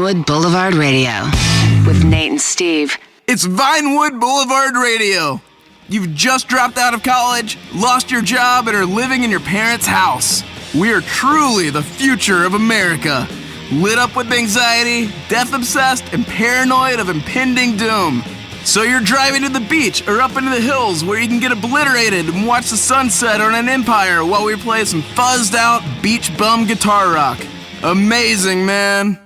Vinewood Boulevard Radio with Nate and Steve. It's Vinewood Boulevard Radio. You've just dropped out of college, lost your job, and are living in your parents' house. We are truly the future of America. Lit up with anxiety, death-obsessed, and paranoid of impending doom. So you're driving to the beach or up into the hills where you can get obliterated and watch the sunset on an empire while we play some fuzzed-out beach bum guitar rock. Amazing, man.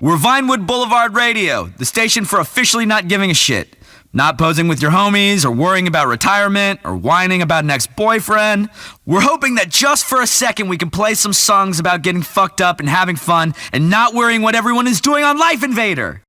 We're Vinewood Boulevard Radio, the station for officially not giving a shit. Not posing with your homies, or worrying about retirement, or whining about an ex-boyfriend. We're hoping that just for a second we can play some songs about getting fucked up and having fun, and not worrying what everyone is doing on Life Invader.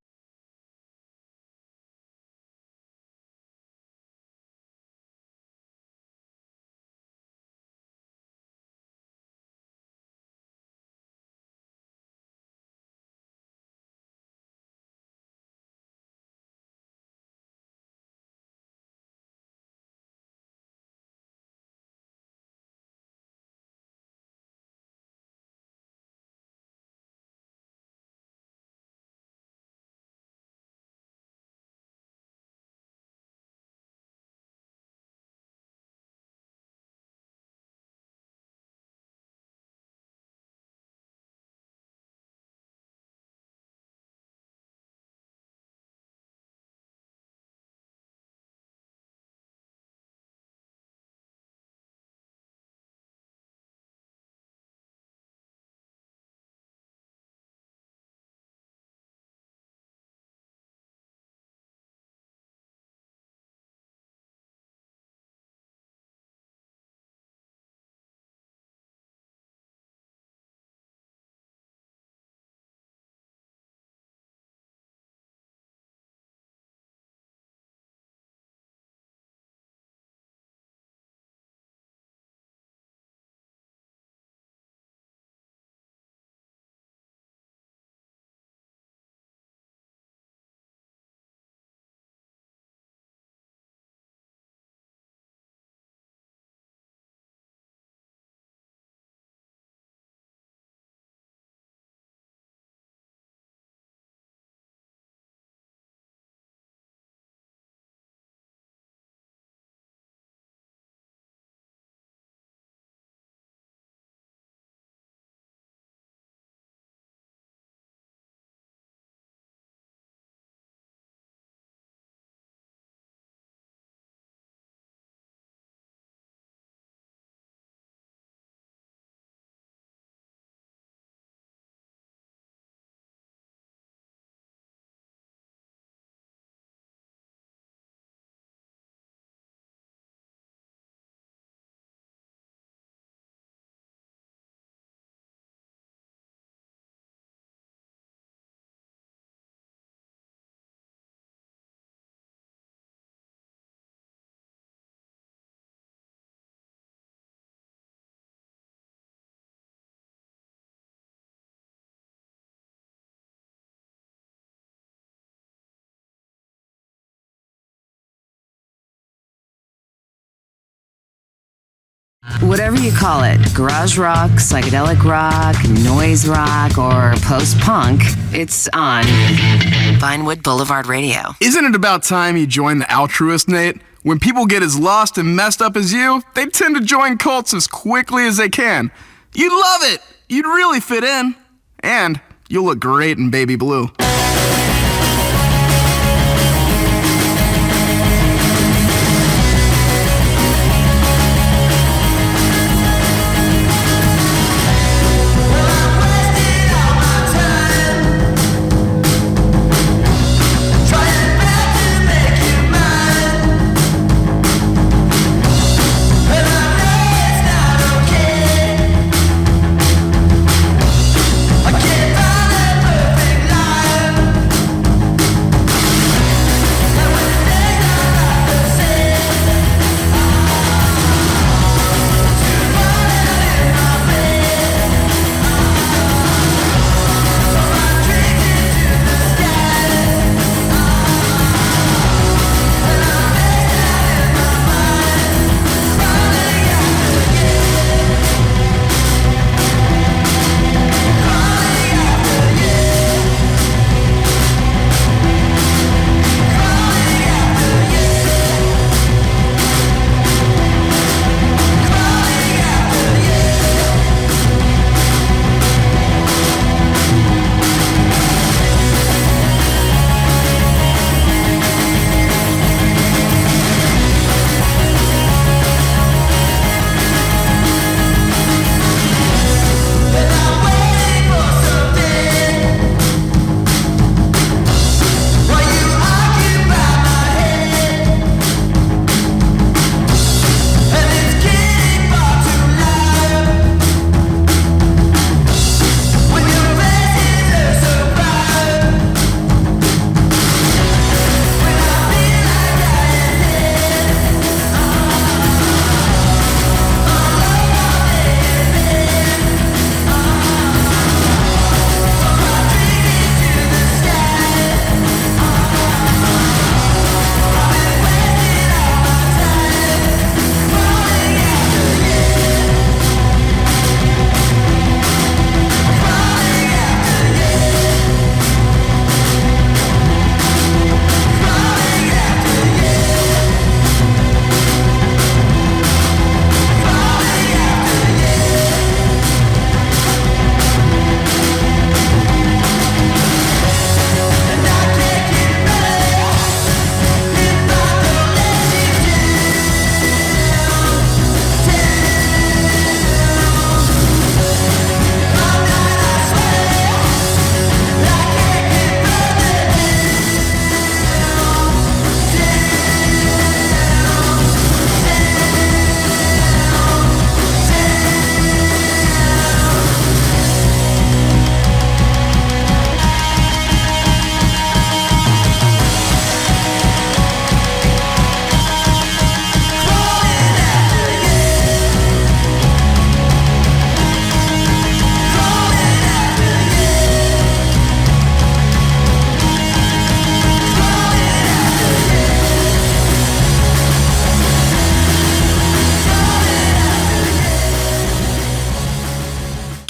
Whatever you call it, garage rock, psychedelic rock, noise rock, or post-punk, it's on Vinewood Boulevard Radio. Isn't it about time you join the altruist, Nate? When people get as lost and messed up as you, they tend to join cults as quickly as they can. You'd love it! You'd really fit in. And you'll look great in baby blue.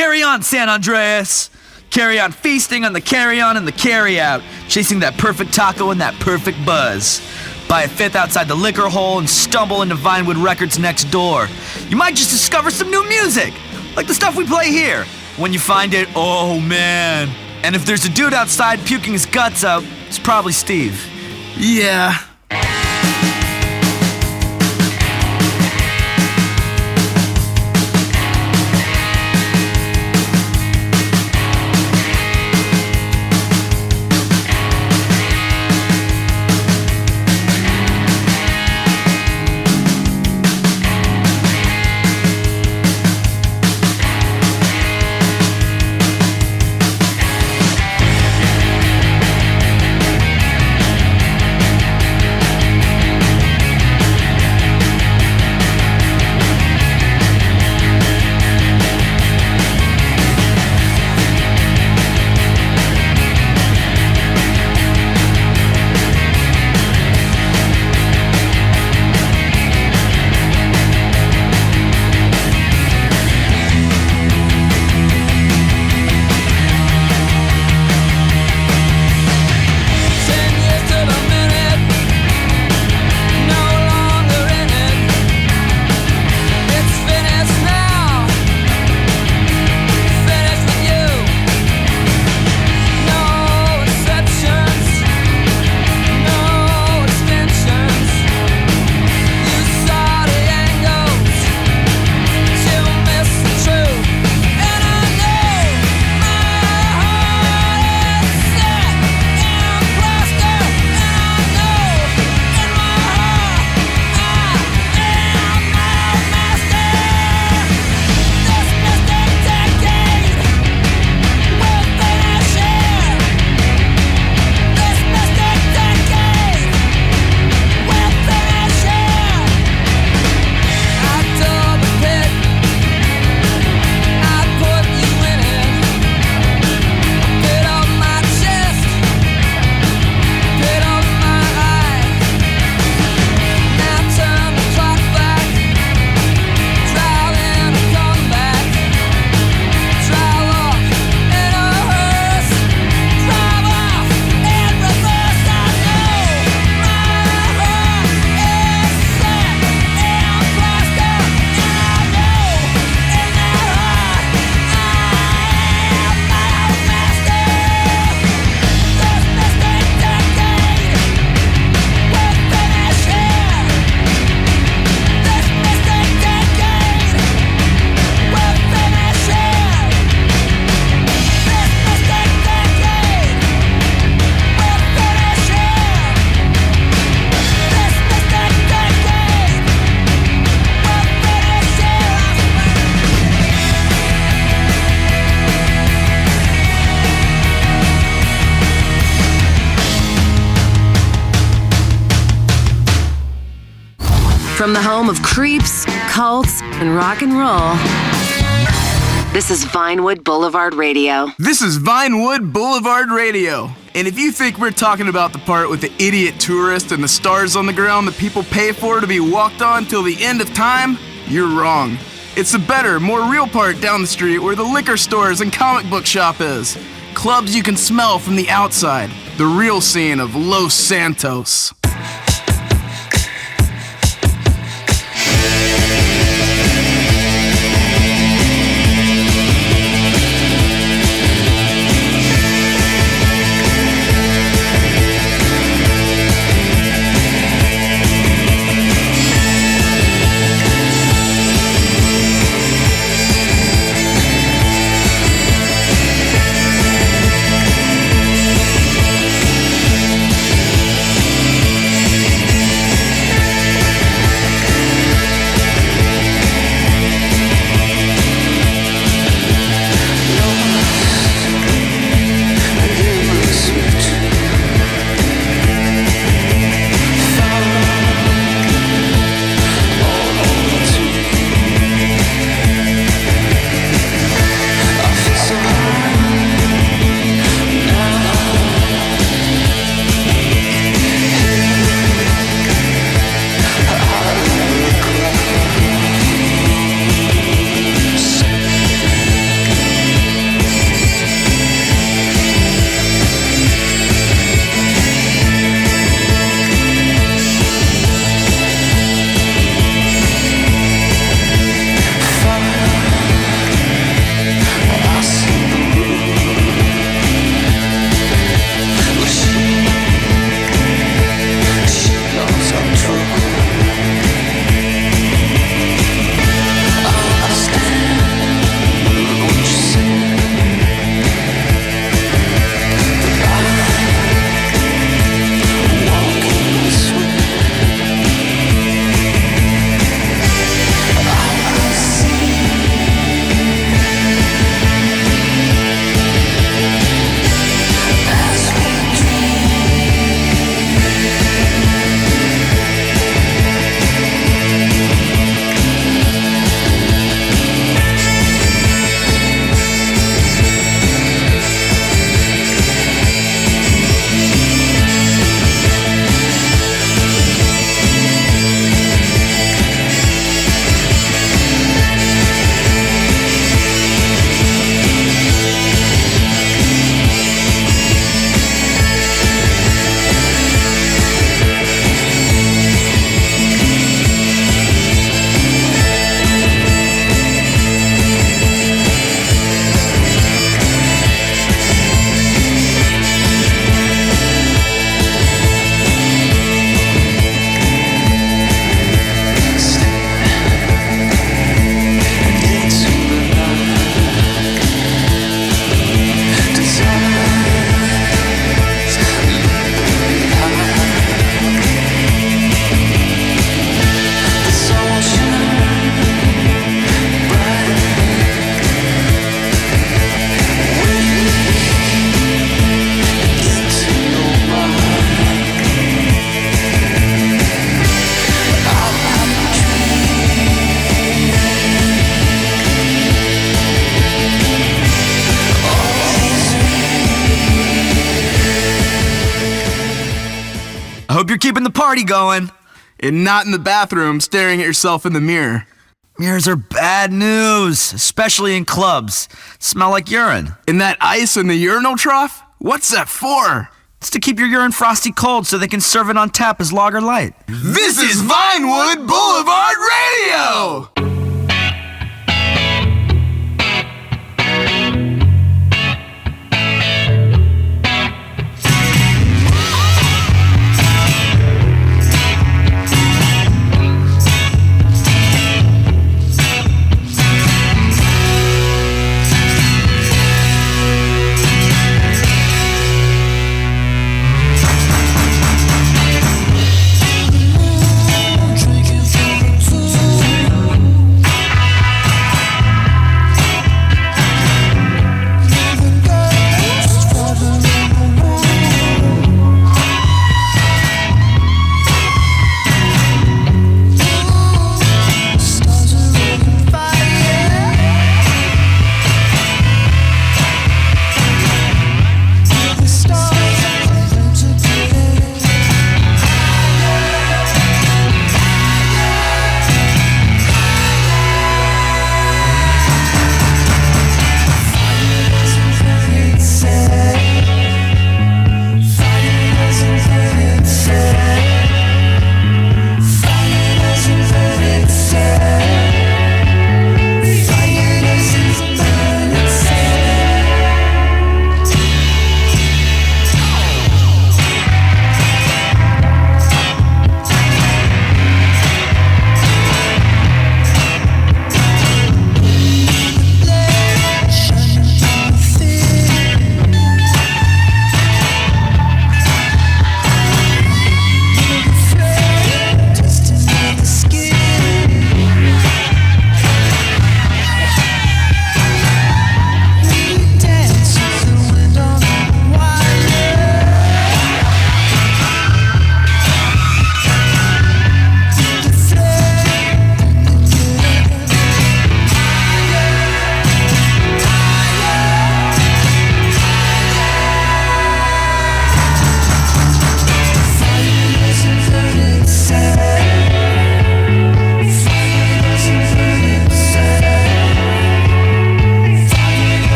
Carry on, San Andreas! Carry on feasting on the carry-on and the carry-out, chasing that perfect taco and that perfect buzz. Buy a fifth outside the liquor hole and stumble into Vinewood Records next door. You might just discover some new music, like the stuff we play here. When you find it, oh man. And if there's a dude outside puking his guts out, it's probably Steve. Yeah. From the home of creeps, cults, and rock and roll, this is Vinewood Boulevard Radio. This is Vinewood Boulevard Radio. And if you think we're talking about the part with the idiot tourist and the stars on the ground that people pay for to be walked on till the end of time, you're wrong. It's the better, more real part down the street where the liquor stores and comic book shop is. Clubs you can smell from the outside. The real scene of Los Santos. Hope you're keeping the party going. And not in the bathroom staring at yourself in the mirror. Mirrors are bad news, especially in clubs. Smell like urine. And that ice in the urinal trough? What's that for? It's to keep your urine frosty cold so they can serve it on tap as lager light. This is Vinewood Boulevard Radio!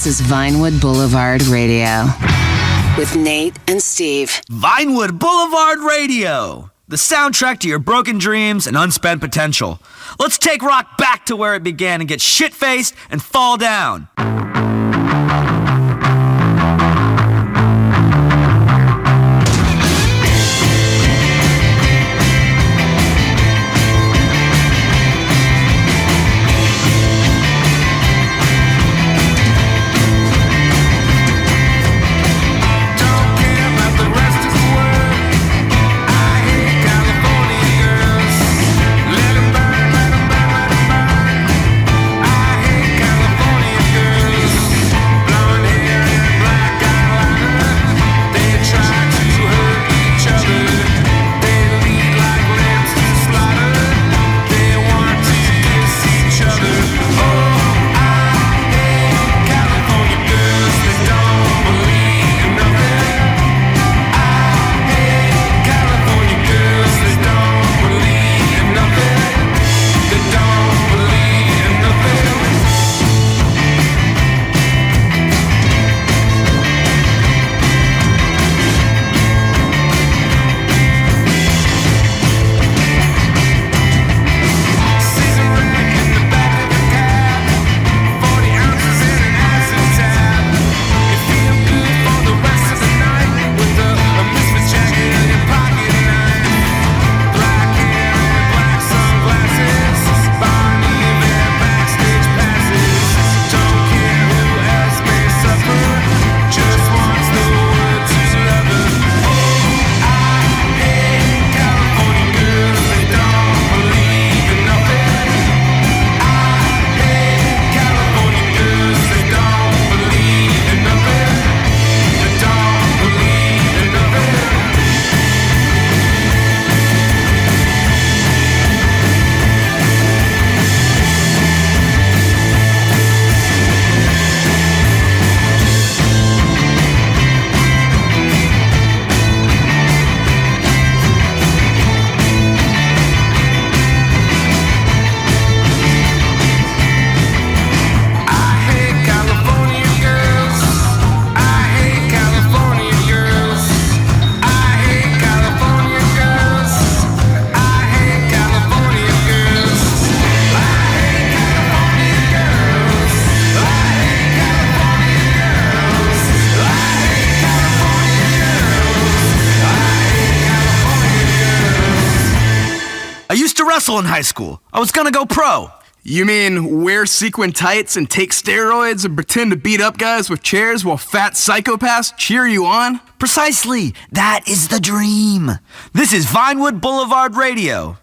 This is Vinewood Boulevard Radio with Nate and Steve. Vinewood Boulevard Radio, the soundtrack to your broken dreams and unspent potential. Let's take rock back to where it began and get shit-faced and fall down. Wrestle in high school. I was gonna go pro. You mean wear sequin tights and take steroids and pretend to beat up guys with chairs while fat psychopaths cheer you on? Precisely. That is the dream. This is Vinewood Boulevard Radio.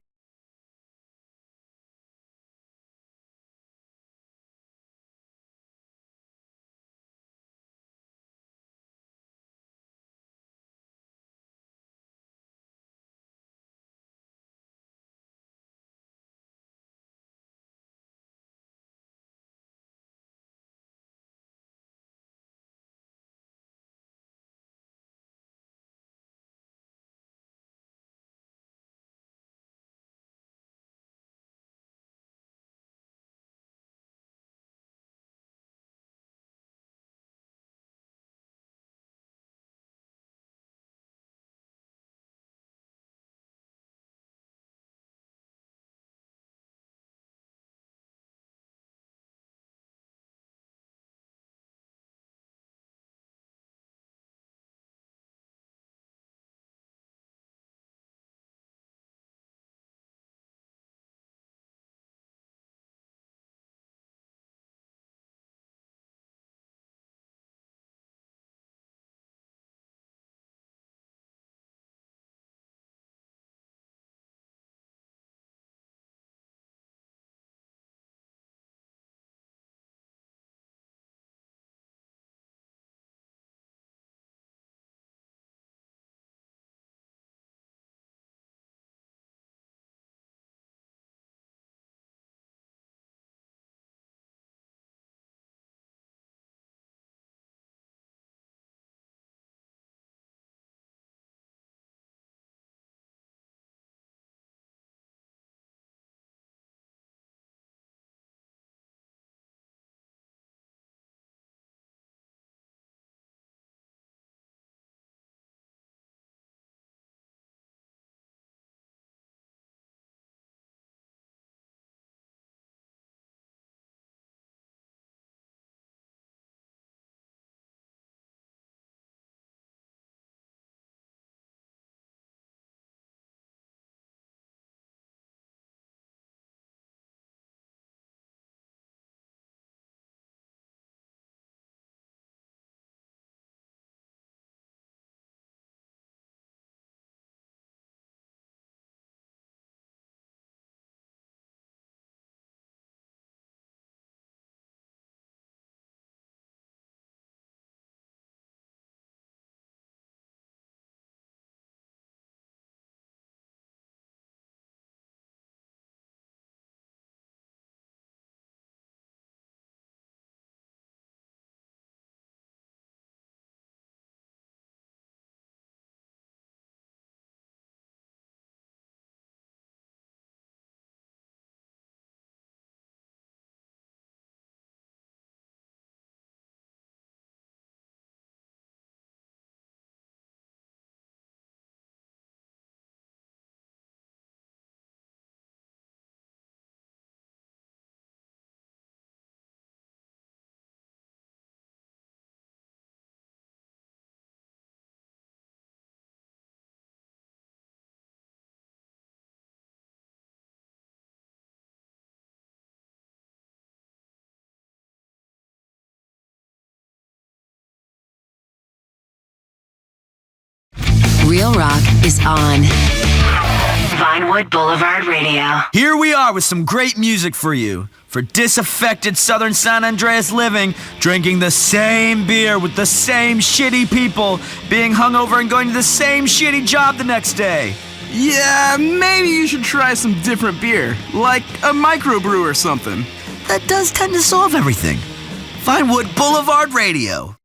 Real rock is on. Vinewood Boulevard Radio. Here we are with some great music for you. For disaffected Southern San Andreas living, drinking the same beer with the same shitty people, being hungover and going to the same shitty job the next day. Yeah, maybe you should try some different beer, like a microbrew or something. That does tend to solve everything. Vinewood Boulevard Radio.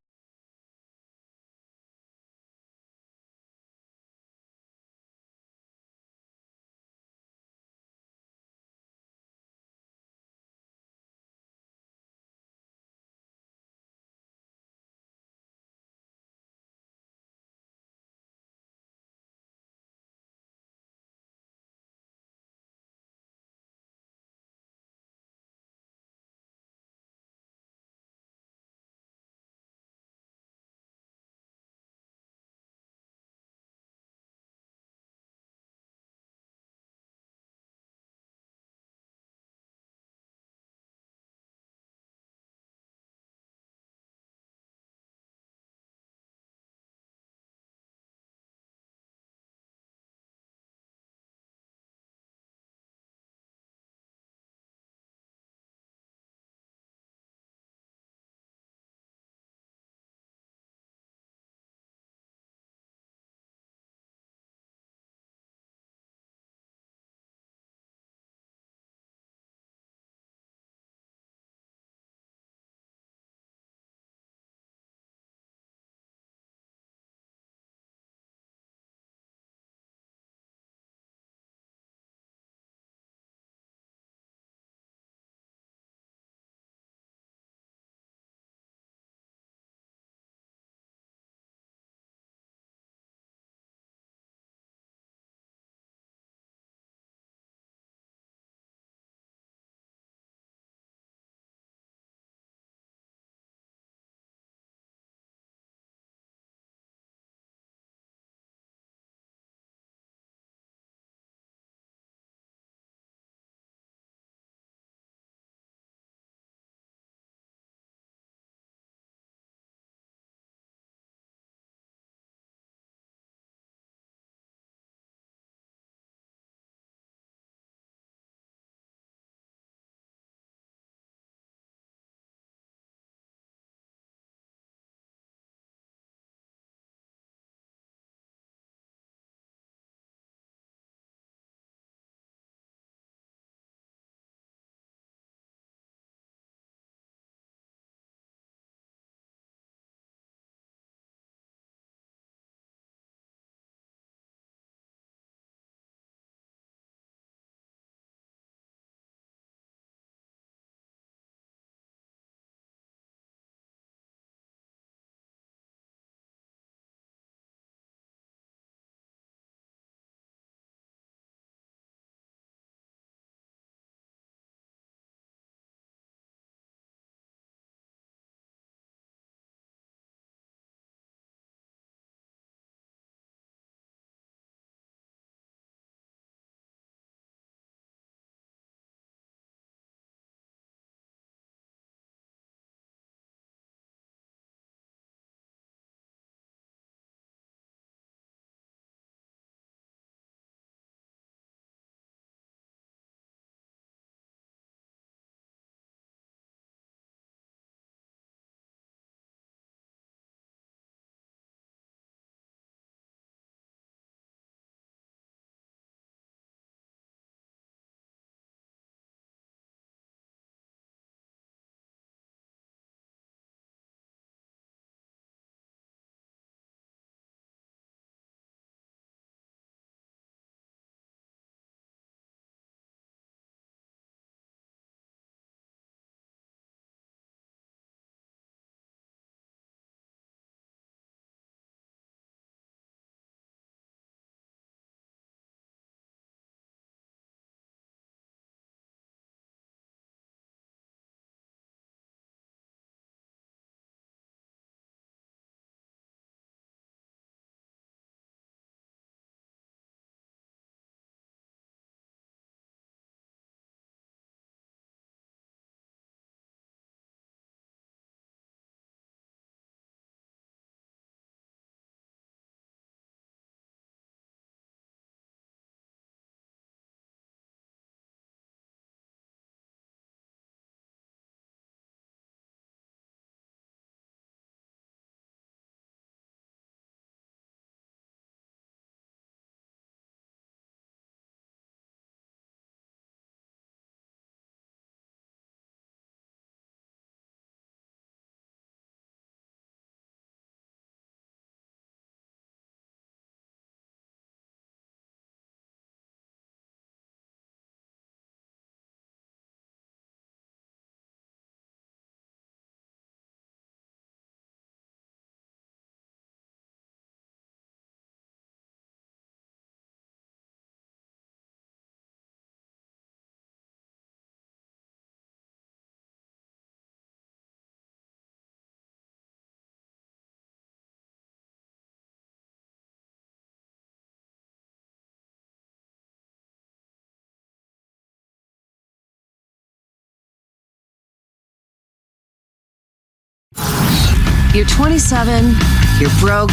You're 27, you're broke,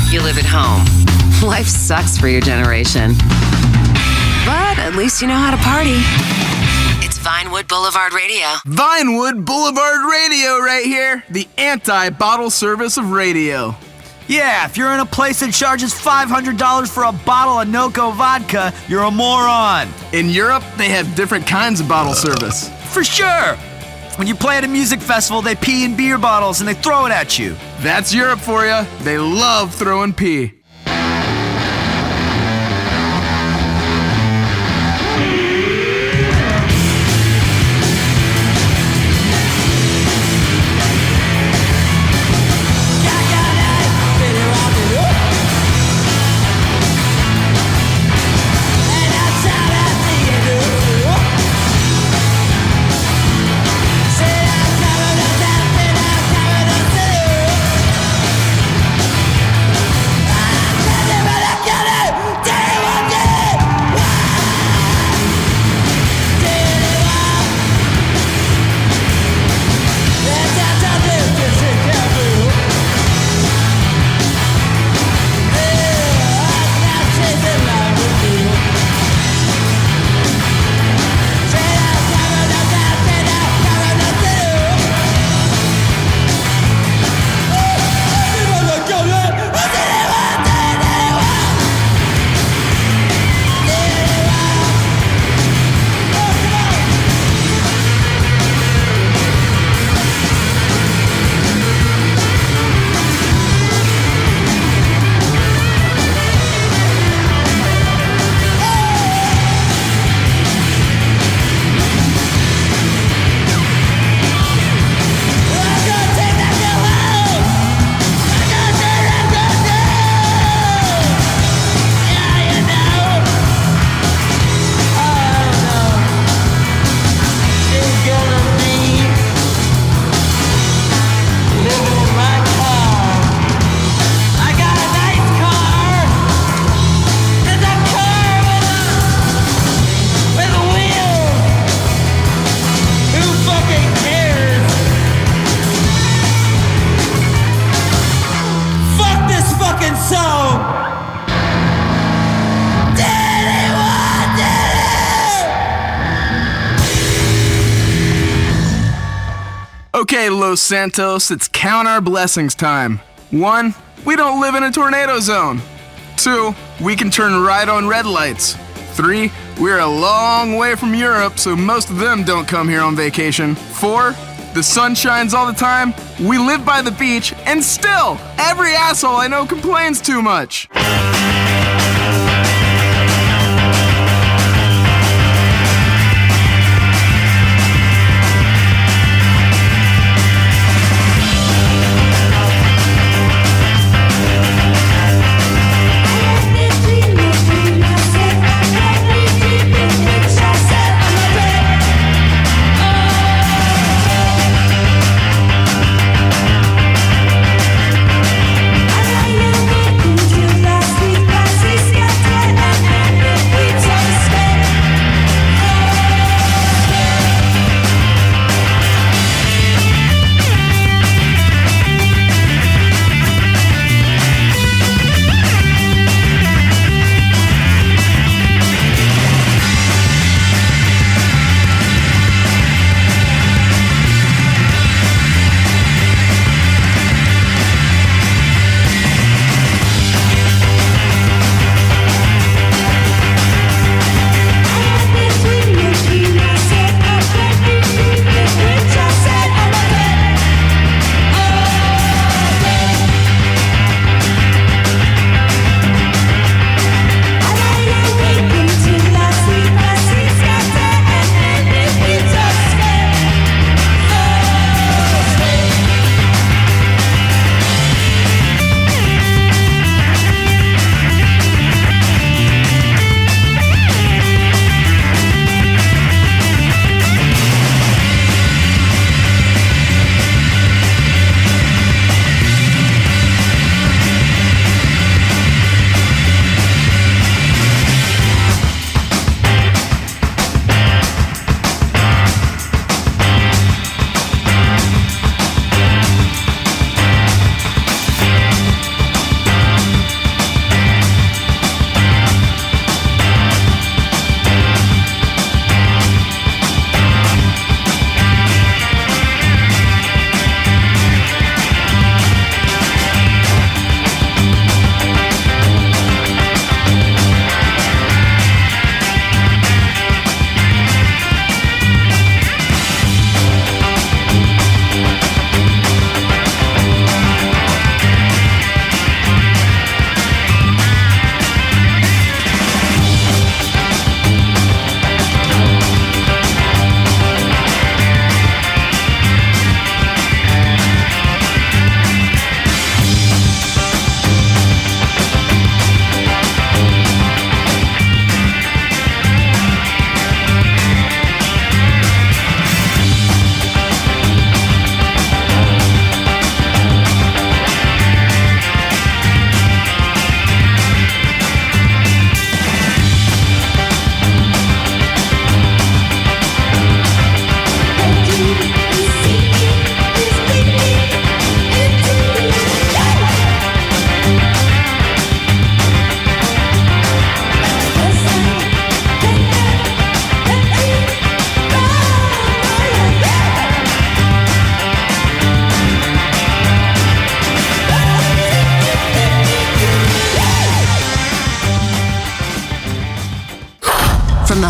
you live at home. Life sucks for your generation. But at least you know how to party. It's Vinewood Boulevard Radio. Vinewood Boulevard Radio right here, the anti-bottle service of radio. Yeah, if you're in a place that charges $500 for a bottle of Noco vodka, you're a moron. In Europe, they have different kinds of bottle service. For sure. When you play at a music festival, they pee in beer bottles and they throw it at you. That's Europe for you. They love throwing pee. Okay, Los Santos, it's count our blessings time. 1, we don't live in a tornado zone. 2, we can turn right on red lights. 3, we're a long way from Europe, so most of them don't come here on vacation. 4, the sun shines all the time, we live by the beach, and still, every asshole I know complains too much. I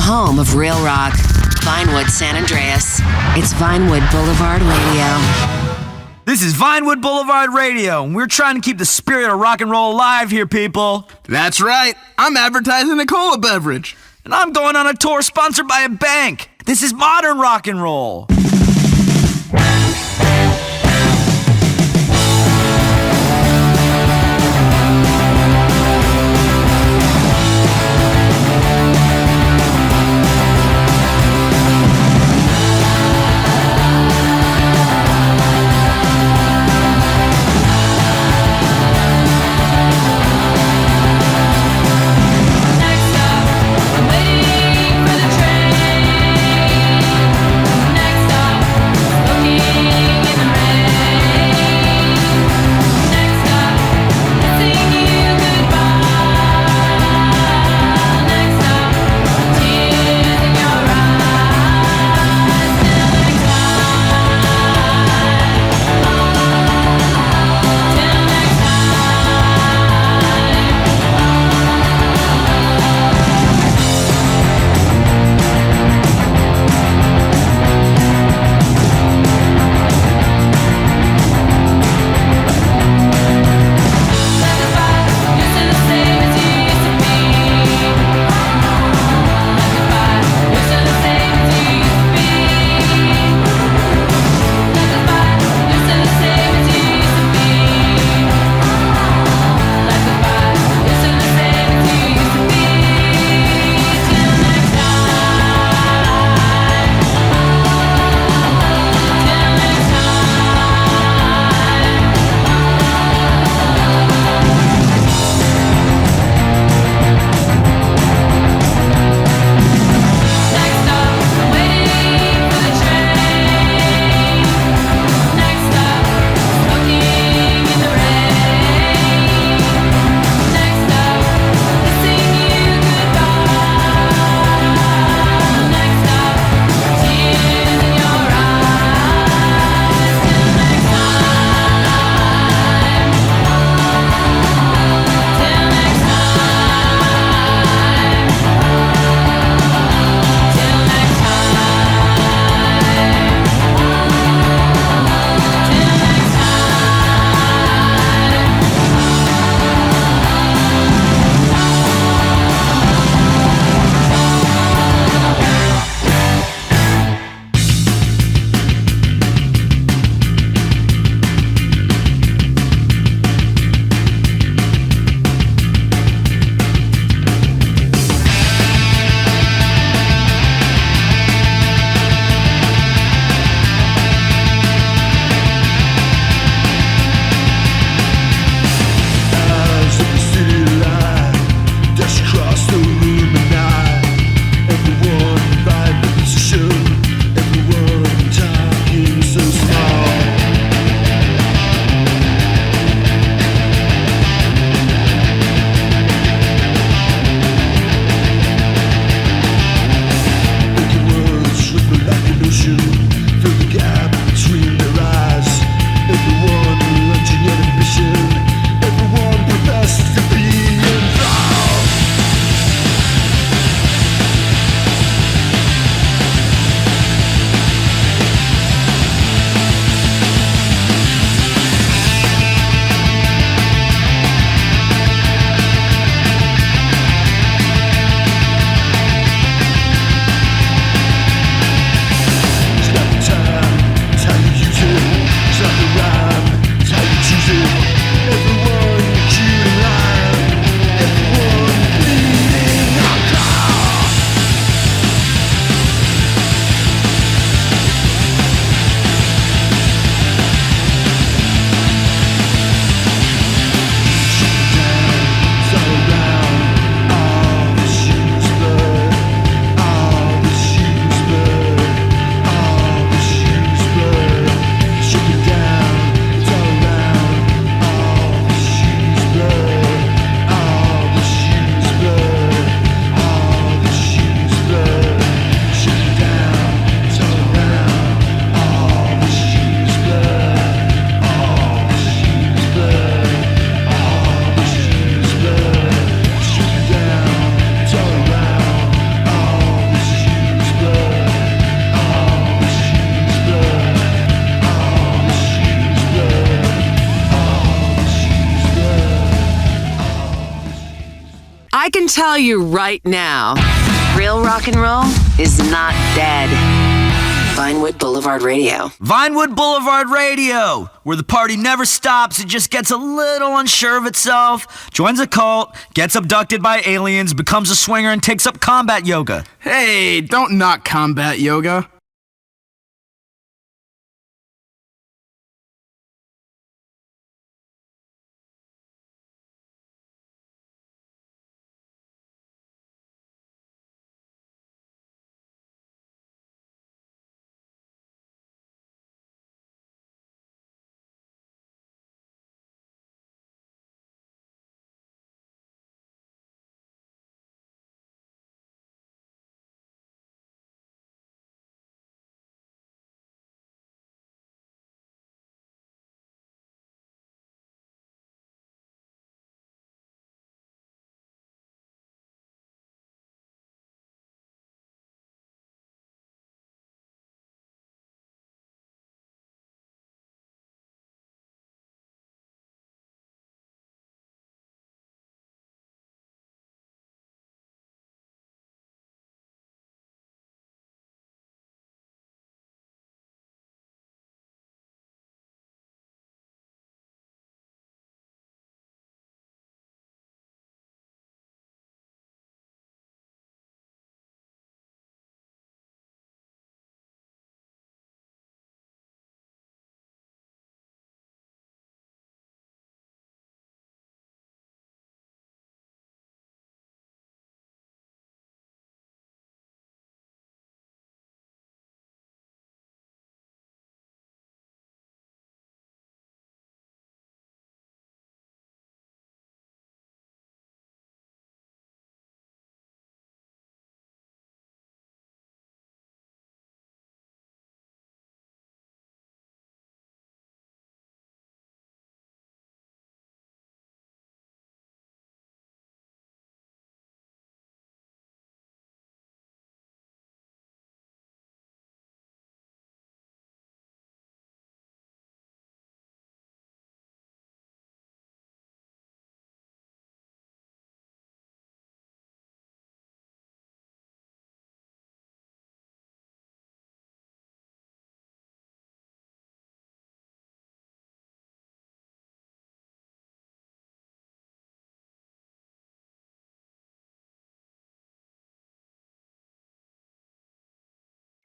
home of real rock. Vinewood, San Andreas. It's Vinewood Boulevard Radio. This is Vinewood Boulevard Radio, and we're trying to keep the spirit of rock and roll alive here, people. That's right. I'm advertising a cola beverage. And I'm going on a tour sponsored by a bank. This is modern rock and roll. Next stop, I can tell you right now, real rock and roll is not dead. Vinewood Boulevard Radio. Vinewood Boulevard Radio, where the party never stops, it just gets a little unsure of itself, joins a cult, gets abducted by aliens, becomes a swinger, and takes up combat yoga. Hey, don't knock combat yoga.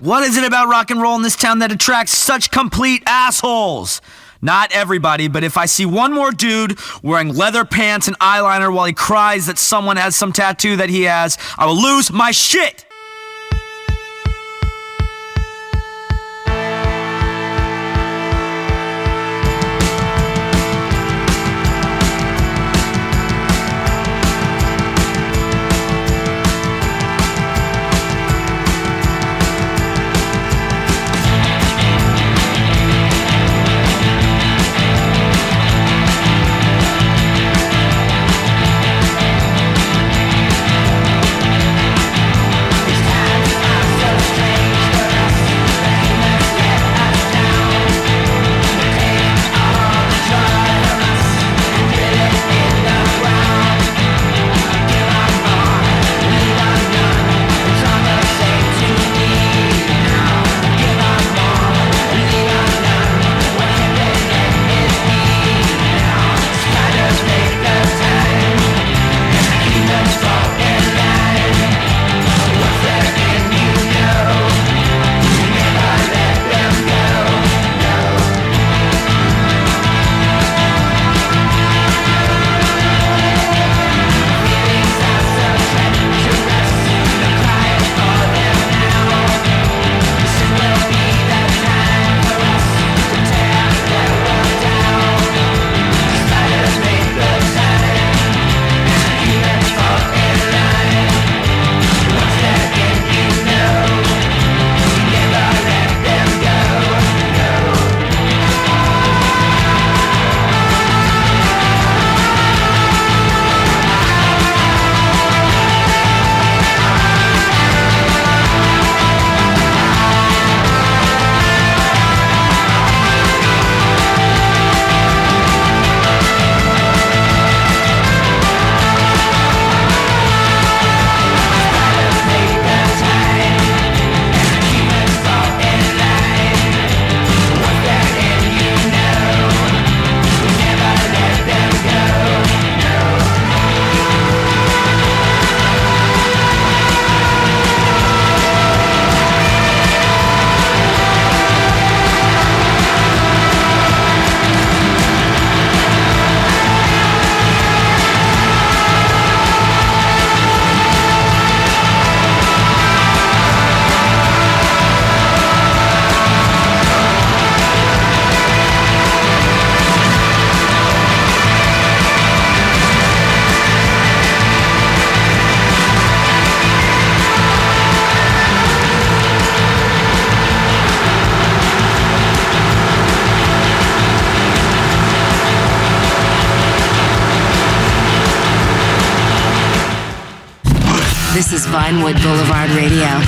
What is it about rock and roll in this town that attracts such complete assholes? Not everybody, but if I see one more dude wearing leather pants and eyeliner while he cries that someone has some tattoo that he has, I will lose my shit! This is Vinewood Boulevard Radio.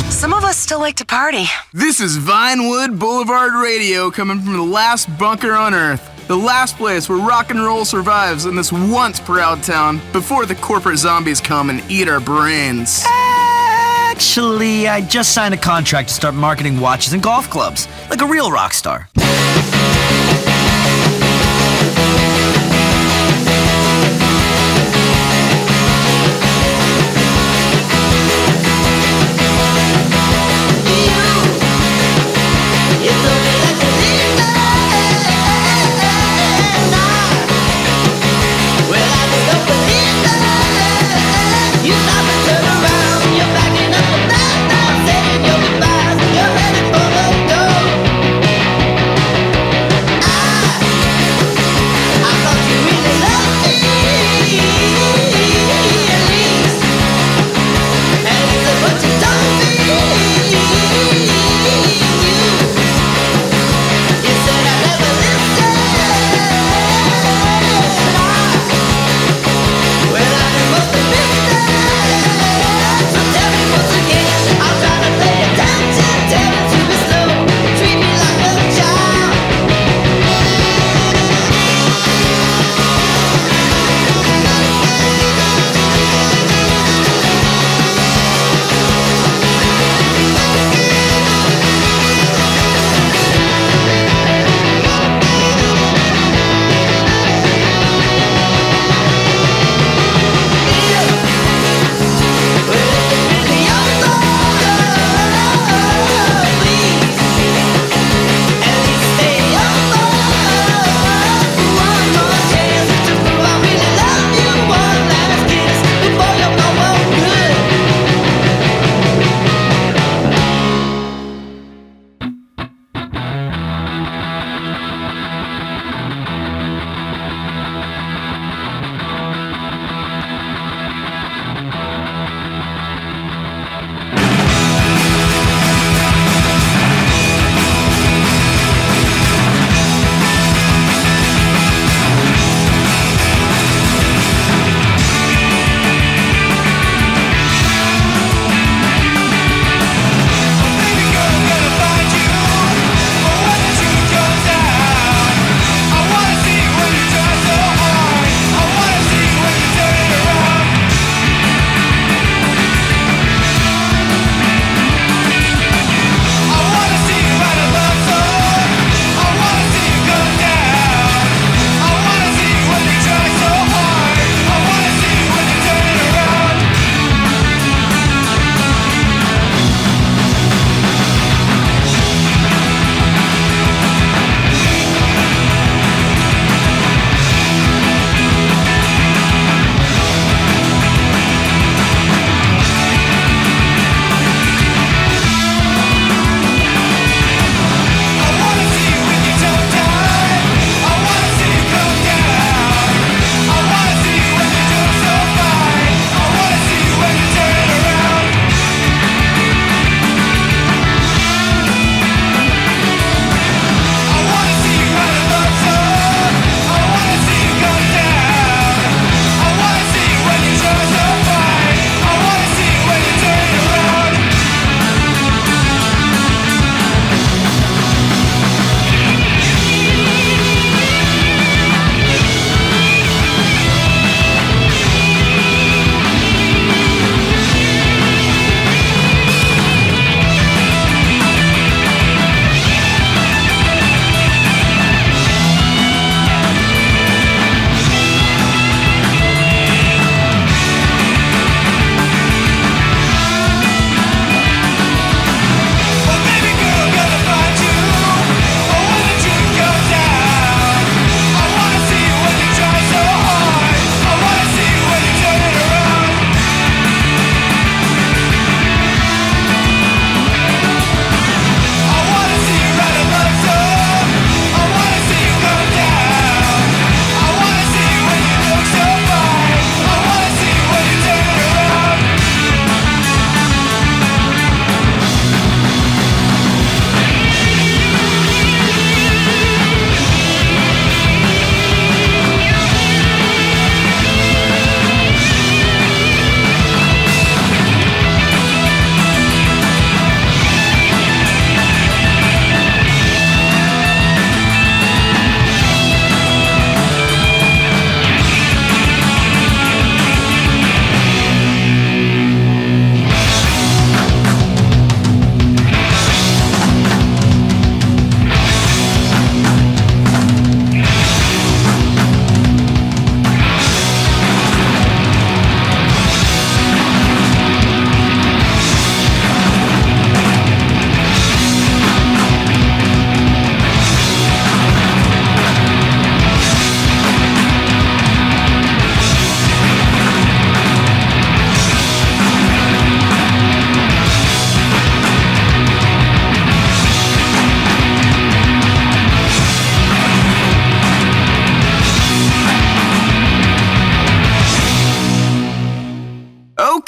Some of us still like to party. This is Vinewood Boulevard Radio coming from the last bunker on Earth. The last place where rock and roll survives in this once proud town before the corporate zombies come and eat our brains. Actually, I just signed a contract to start marketing watches and golf clubs, like a real rock star.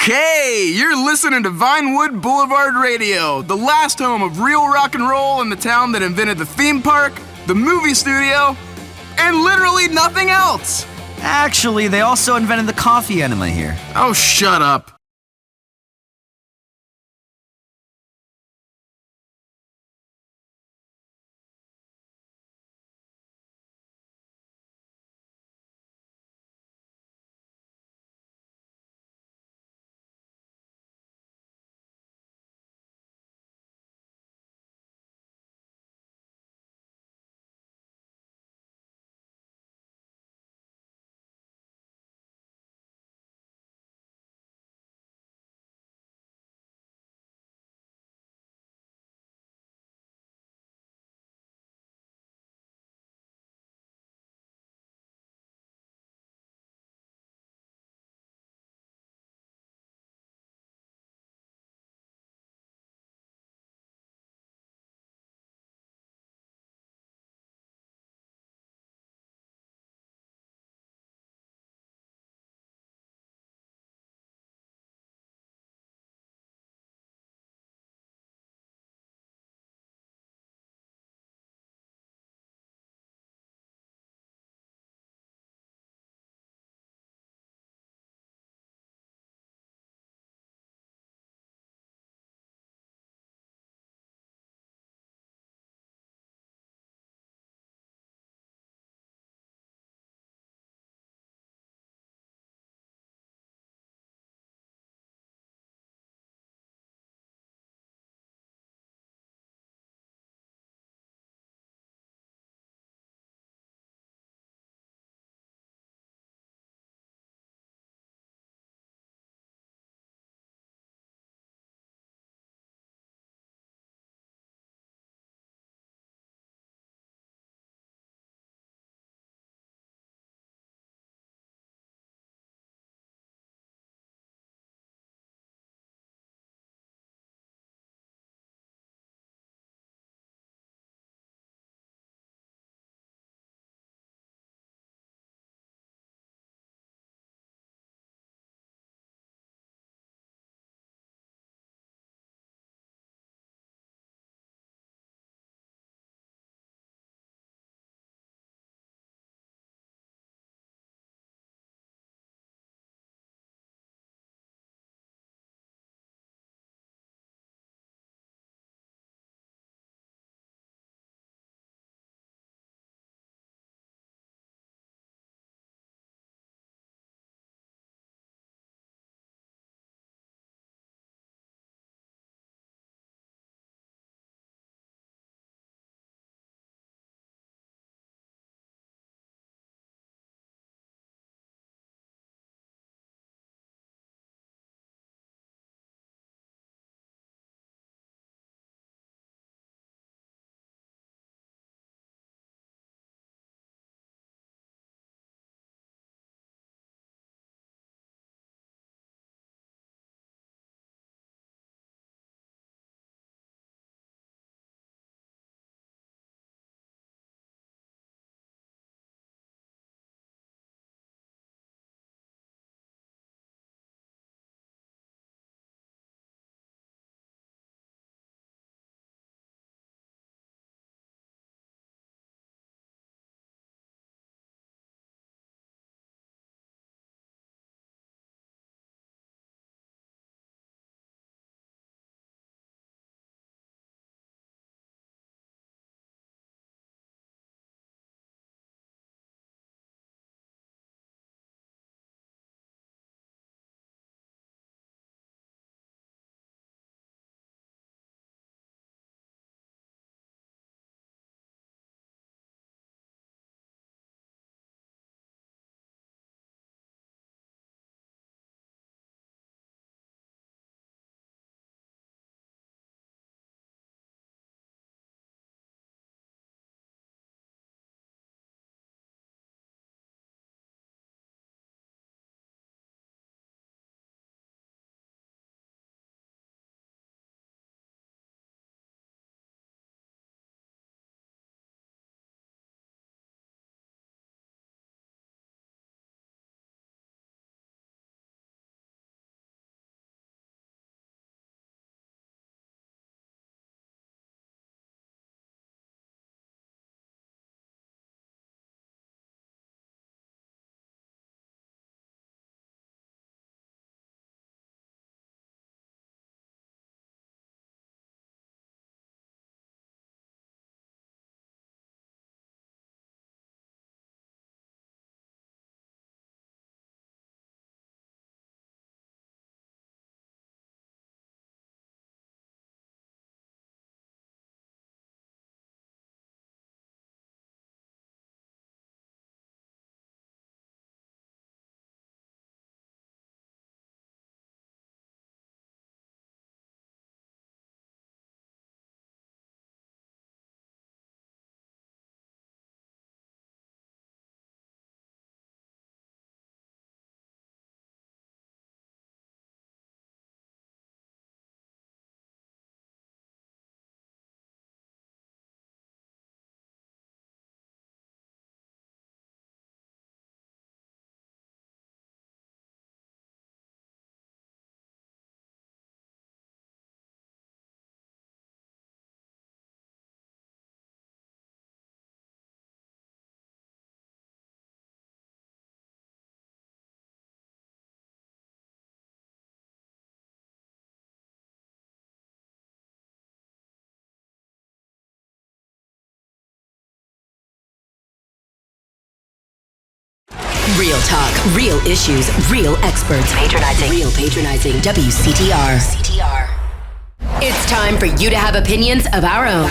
Okay, you're listening to Vinewood Boulevard Radio, the last home of real rock and roll in the town that invented the theme park, the movie studio, and literally nothing else. Actually, they also invented the coffee enema here. Oh, shut up. Real talk, real issues, real experts. Patronizing. Real patronizing. WCTR. It's time for you to have opinions of our own.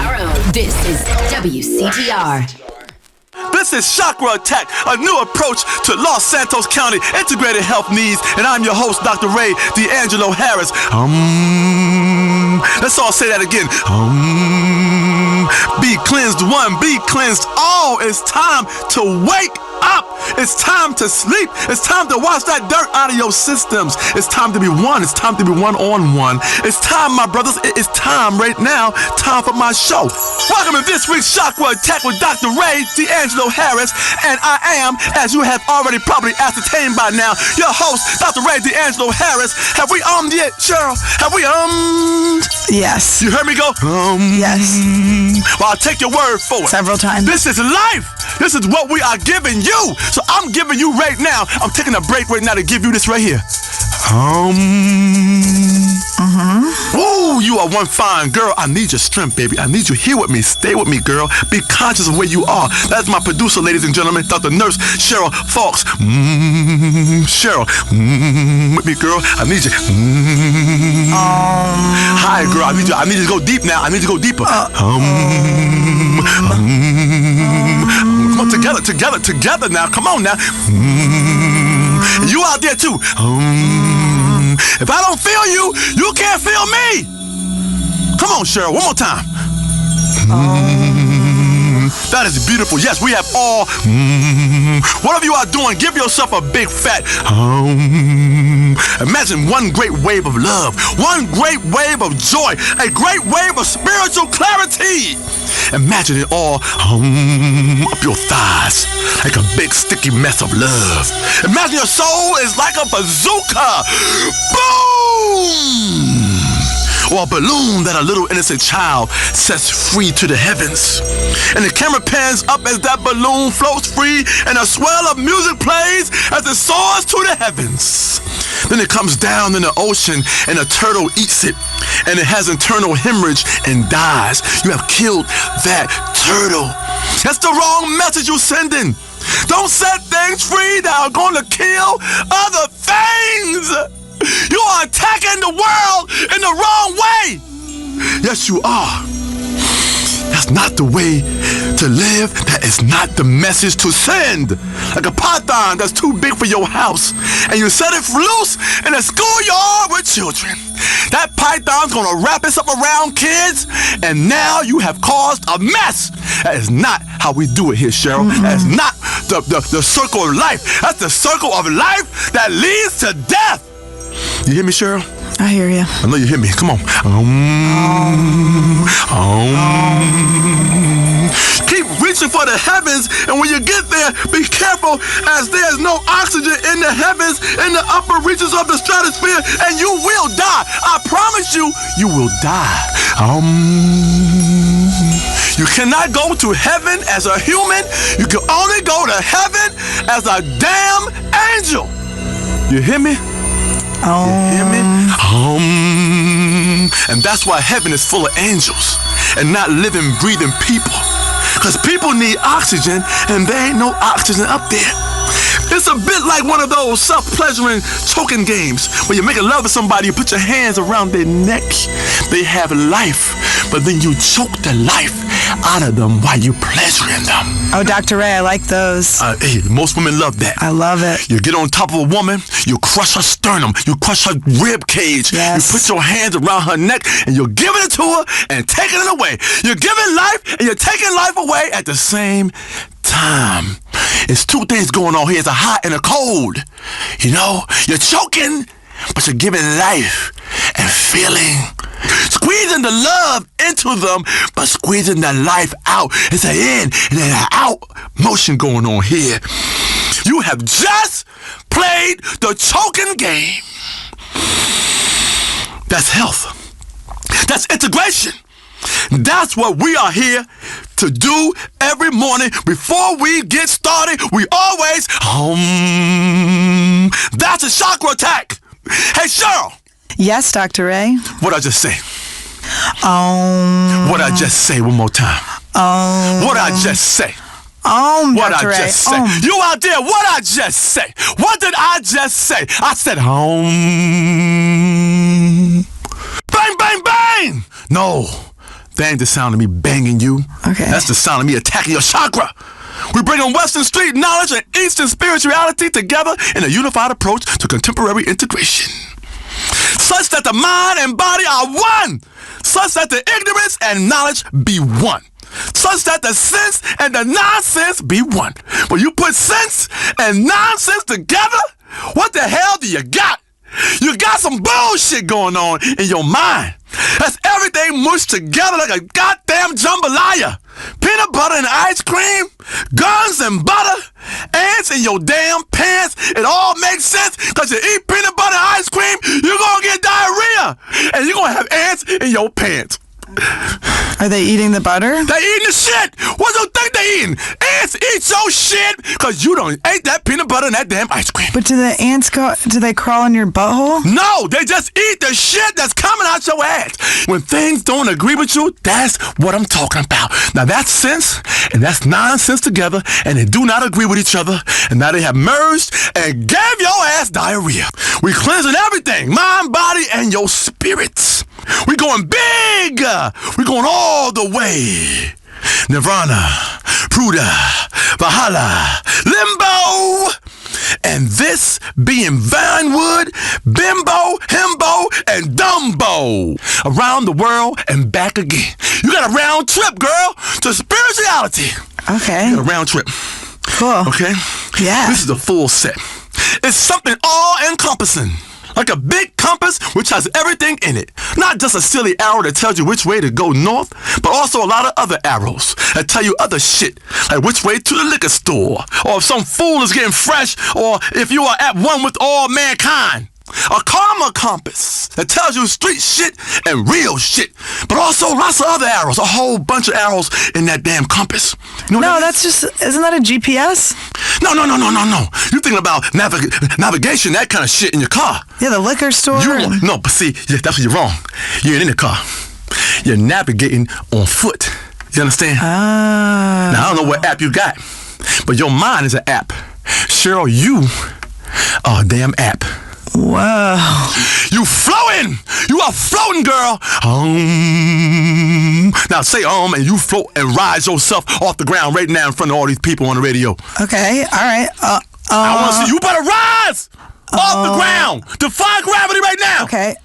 This is WCTR. This is Chakra Attack, a new approach to Los Santos County integrated health needs, and I'm your host, Dr. Ray D'Angelo Harris. Let's all say that again. Be cleansed one, be cleansed all. It's time to wake up. It's time to sleep. It's time to wash that dirt out of your systems. It's time to be one. It's time to be one-on-one. It's time, my brothers. It is time right now. Time for my show. Welcome to this week's Chakra Attack with Dr. Ray D'Angelo Harris. And I am, as you have already probably ascertained by now, your host, Dr. Ray D'Angelo Harris. Have we yet, Cheryl? Have we Yes. You heard me go? Yes. Well, I'll take your word for it. Several times. This is life. This is what we are giving you. So I'm giving you right now. I'm taking a break right now to give you this right here. Ooh, you are one fine girl. I need your strength, baby. I need you here with me. Stay with me, girl. Be conscious of where you are. That's my producer, ladies and gentlemen, Dr. Nurse Cheryl Fox. Cheryl, with me, girl. I need you. Hi, girl. I need you to go deep now. I need you to go deeper. Come on, together now. Come on now. You out there too. If I don't feel you, you can't feel me. Come on, Cheryl, one more time. That is beautiful. Yes, we have all. Whatever you are doing, give yourself a big fat. Imagine one great wave of love, one great wave of joy, a great wave of spiritual clarity. Imagine it all up your thighs like a big sticky mess of love. Imagine your soul is like a bazooka. Boom! Or a balloon that a little innocent child sets free to the heavens. And the camera pans up as that balloon floats free, and a swell of music plays as it soars to the heavens. Then it comes down in the ocean, and a turtle eats it, and it has internal hemorrhage and dies. You have killed that turtle. That's the wrong message you're sending. Don't set things free that are going to kill other things. You are attacking the world in the wrong way. Yes, you are. That's not the way to live. That is not the message to send. Like a python that's too big for your house, and you set it loose in a schoolyard with children. That python's gonna wrap itself around kids, and now you have caused a mess. That is not how we do it here, Cheryl. That is not the circle of life. That's the circle of life that leads to death. You hear me, Cheryl? I hear you. I know you hear me. Come on. Keep reaching for the heavens, and when you get there, be careful, as there's no oxygen in the heavens, in the upper reaches of the stratosphere, and you will die. I promise you, you will die. You cannot go to heaven as a human. You can only go to heaven as a damn angel. You hear me? You hear me? And that's why heaven is full of angels and not living, breathing people. Because people need oxygen, and there ain't no oxygen up there. It's a bit like one of those self-pleasuring choking games where you're making love to somebody, you put your hands around their neck. They have life, but then you choke the life out of them while you pleasuring them. Oh, Dr. Ray, I like those. Hey, most women love that. I love it. You get on top of a woman, you crush her sternum, you crush her rib cage, Yes. you put your hands around her neck, and you're giving it to her and taking it away. You're giving life and you're taking life away at the same time. It's two things going on here. It's a hot and a cold. You know, you're choking, but you're giving life and feeling. Squeezing the love into them, but squeezing the life out. It's an in and an out motion going on here. You have just played the choking game. That's health. That's integration. That's what we are here to do every morning before we get started. We always, that's a chakra attack. Hey, Cheryl. Yes, Dr. Ray. What'd I just say? What'd I just say one more time? What'd I just say? What Dr. I Ray. just say. You out there, what I just say? What did I just say? I said Bang, bang, bang! No, that ain't the sound of me banging you. Okay. That's the sound of me attacking your chakra. We're bringing Western street knowledge and Eastern spirituality together in a unified approach to contemporary integration. Such that the mind and body are one. Such that the ignorance and knowledge be one. Such that the sense and the nonsense be one. When you put sense and nonsense together, what the hell do you got? You got some bullshit going on in your mind. That's everything mushed together like a goddamn jambalaya. Peanut butter and ice cream, guns and butter, ants in your damn pants. It all makes sense because you eat peanut butter and ice cream, you're going to get diarrhea. And you're going to have ants in your pants. Are they eating the butter? They eating the shit. What do you think they eating? Ants eat your shit because you don't ate that peanut butter and that damn ice cream. But do the ants do they crawl in your butthole? No, they just eat the shit that's coming out your ass. When things don't agree with you, that's what I'm talking about. Now that's sense and that's nonsense together, and they do not agree with each other, and now they have merged and gave your ass diarrhea. We cleansing everything, mind, body, and your spirits. We going big. We going all the way. Nirvana, Pruda, Valhalla, Limbo. And this being Vinewood, Bimbo, Himbo, and Dumbo. Around the world and back again. You got a round trip, girl, to spirituality. Okay. You got a round trip. Cool. Okay? Yeah. This is a full set. It's something all-encompassing. Like a big compass which has everything in it. Not just a silly arrow that tells you which way to go north, but also a lot of other arrows that tell you other shit, like which way to the liquor store, or if some fool is getting fresh, or if you are at one with all mankind. A karma compass that tells you street shit and real shit, but also lots of other arrows, a whole bunch of arrows in that damn compass. You know No, that's just, isn't that a GPS? No. You're thinking about navigation, that kind of shit in your car. Yeah, the liquor store. No, but see, that's where you're wrong. You ain't in the car. You're navigating on foot. You understand? Now, I don't know what app you got, but your mind is an app. Cheryl, you are a damn app. Whoa. You floating! You are floating, girl! Now say and you float and rise yourself off the ground right now in front of all these people on the radio. Okay, all right. I want to see you better rise off the ground. Defy gravity right now. Okay.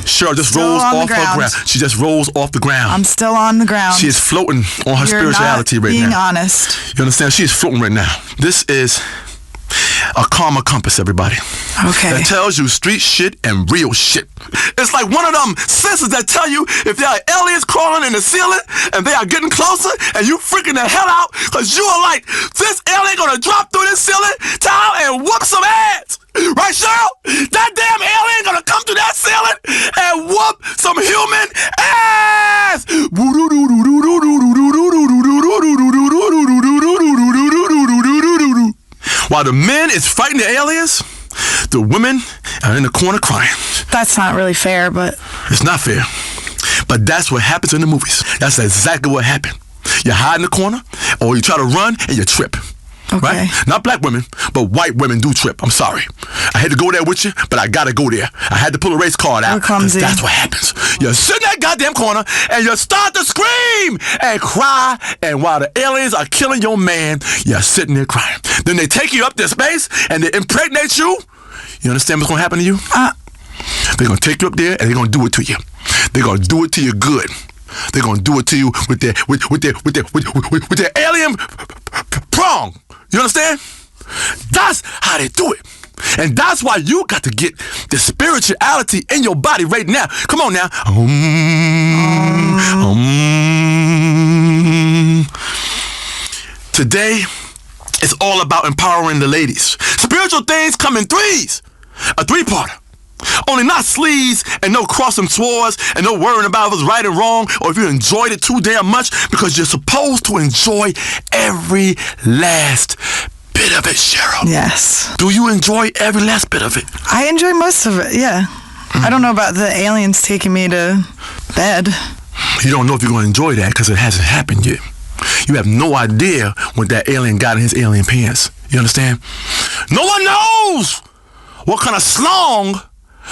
Cheryl just Still rolls on the off her ground. ground. She just rolls off the ground. I'm still on the ground. She is floating on her spirituality right now. Being honest. You understand? She is floating right now. This is a karma compass, everybody. Okay. That tells you street shit and real shit. It's like one of them sensors that tell you if there are aliens crawling in the ceiling and they are getting closer and you freaking the hell out because you are like, this alien gonna drop through this ceiling tile and whoop some ass. Right, Cheryl? That damn alien gonna come through that ceiling and whoop some human ass. While the men is fighting the aliens, the women are in the corner crying. That's not really fair, but... It's not fair. But that's what happens in the movies. That's exactly what happened. You hide in the corner, or you try to run, and you trip. Okay. Right? Not black women, but white women do trip. I'm sorry. I had to go there with you, but I gotta go there. I had to pull a race card out. Because that's what happens. You sit in that goddamn corner, and you start to scream and cry, and while the aliens are killing your man, you're sitting there crying. Then they take you up to space, and they impregnate you. You understand what's gonna happen to you? They're gonna take you up there, and they're gonna do it to you. They're gonna do it to you good. They're gonna do it to you with their alien prong. You understand? That's how they do it. And that's why you got to get the spirituality in your body right now. Come on now. Today, it's all about empowering the ladies. Spiritual things come in threes. A three-parter. Only not sleaze and no crossing swords and no worrying about if it's right and wrong or if you enjoyed it too damn much, because you're supposed to enjoy every last bit of it, Cheryl. Yes. Do you enjoy every last bit of it? I enjoy most of it, yeah. I don't know about the aliens taking me to bed. You don't know if you're going to enjoy that because it hasn't happened yet. You have no idea what that alien got in his alien pants. You understand? No one knows what kind of slong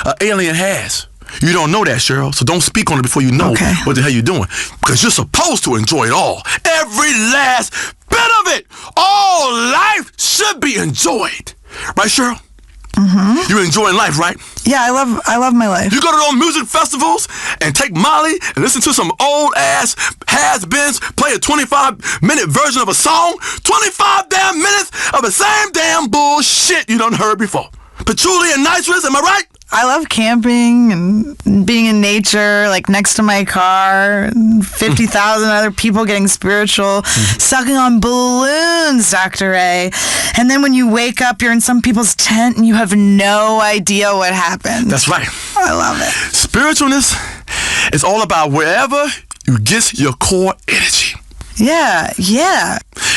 an alien has. You don't know that, Cheryl, so don't speak on it before you know what the hell you're doing. Because you're supposed to enjoy it all. Every last bit of it. All life should be enjoyed. Right, Cheryl? Mm-hmm. You're enjoying life, right? Yeah, I love my life. You go to those music festivals and take Molly and listen to some old ass has-beens play a 25-minute version of a song. 25 damn minutes of the same damn bullshit you done heard before. Patchouli and nitrous, am I right? I love camping and being in nature, like next to my car, 50,000 other people getting spiritual, sucking on balloons, Dr. Ray. And then when you wake up, you're in some people's tent and you have no idea what happened. That's right. I love it. Spiritualness is all about wherever you get your core energy. Yeah.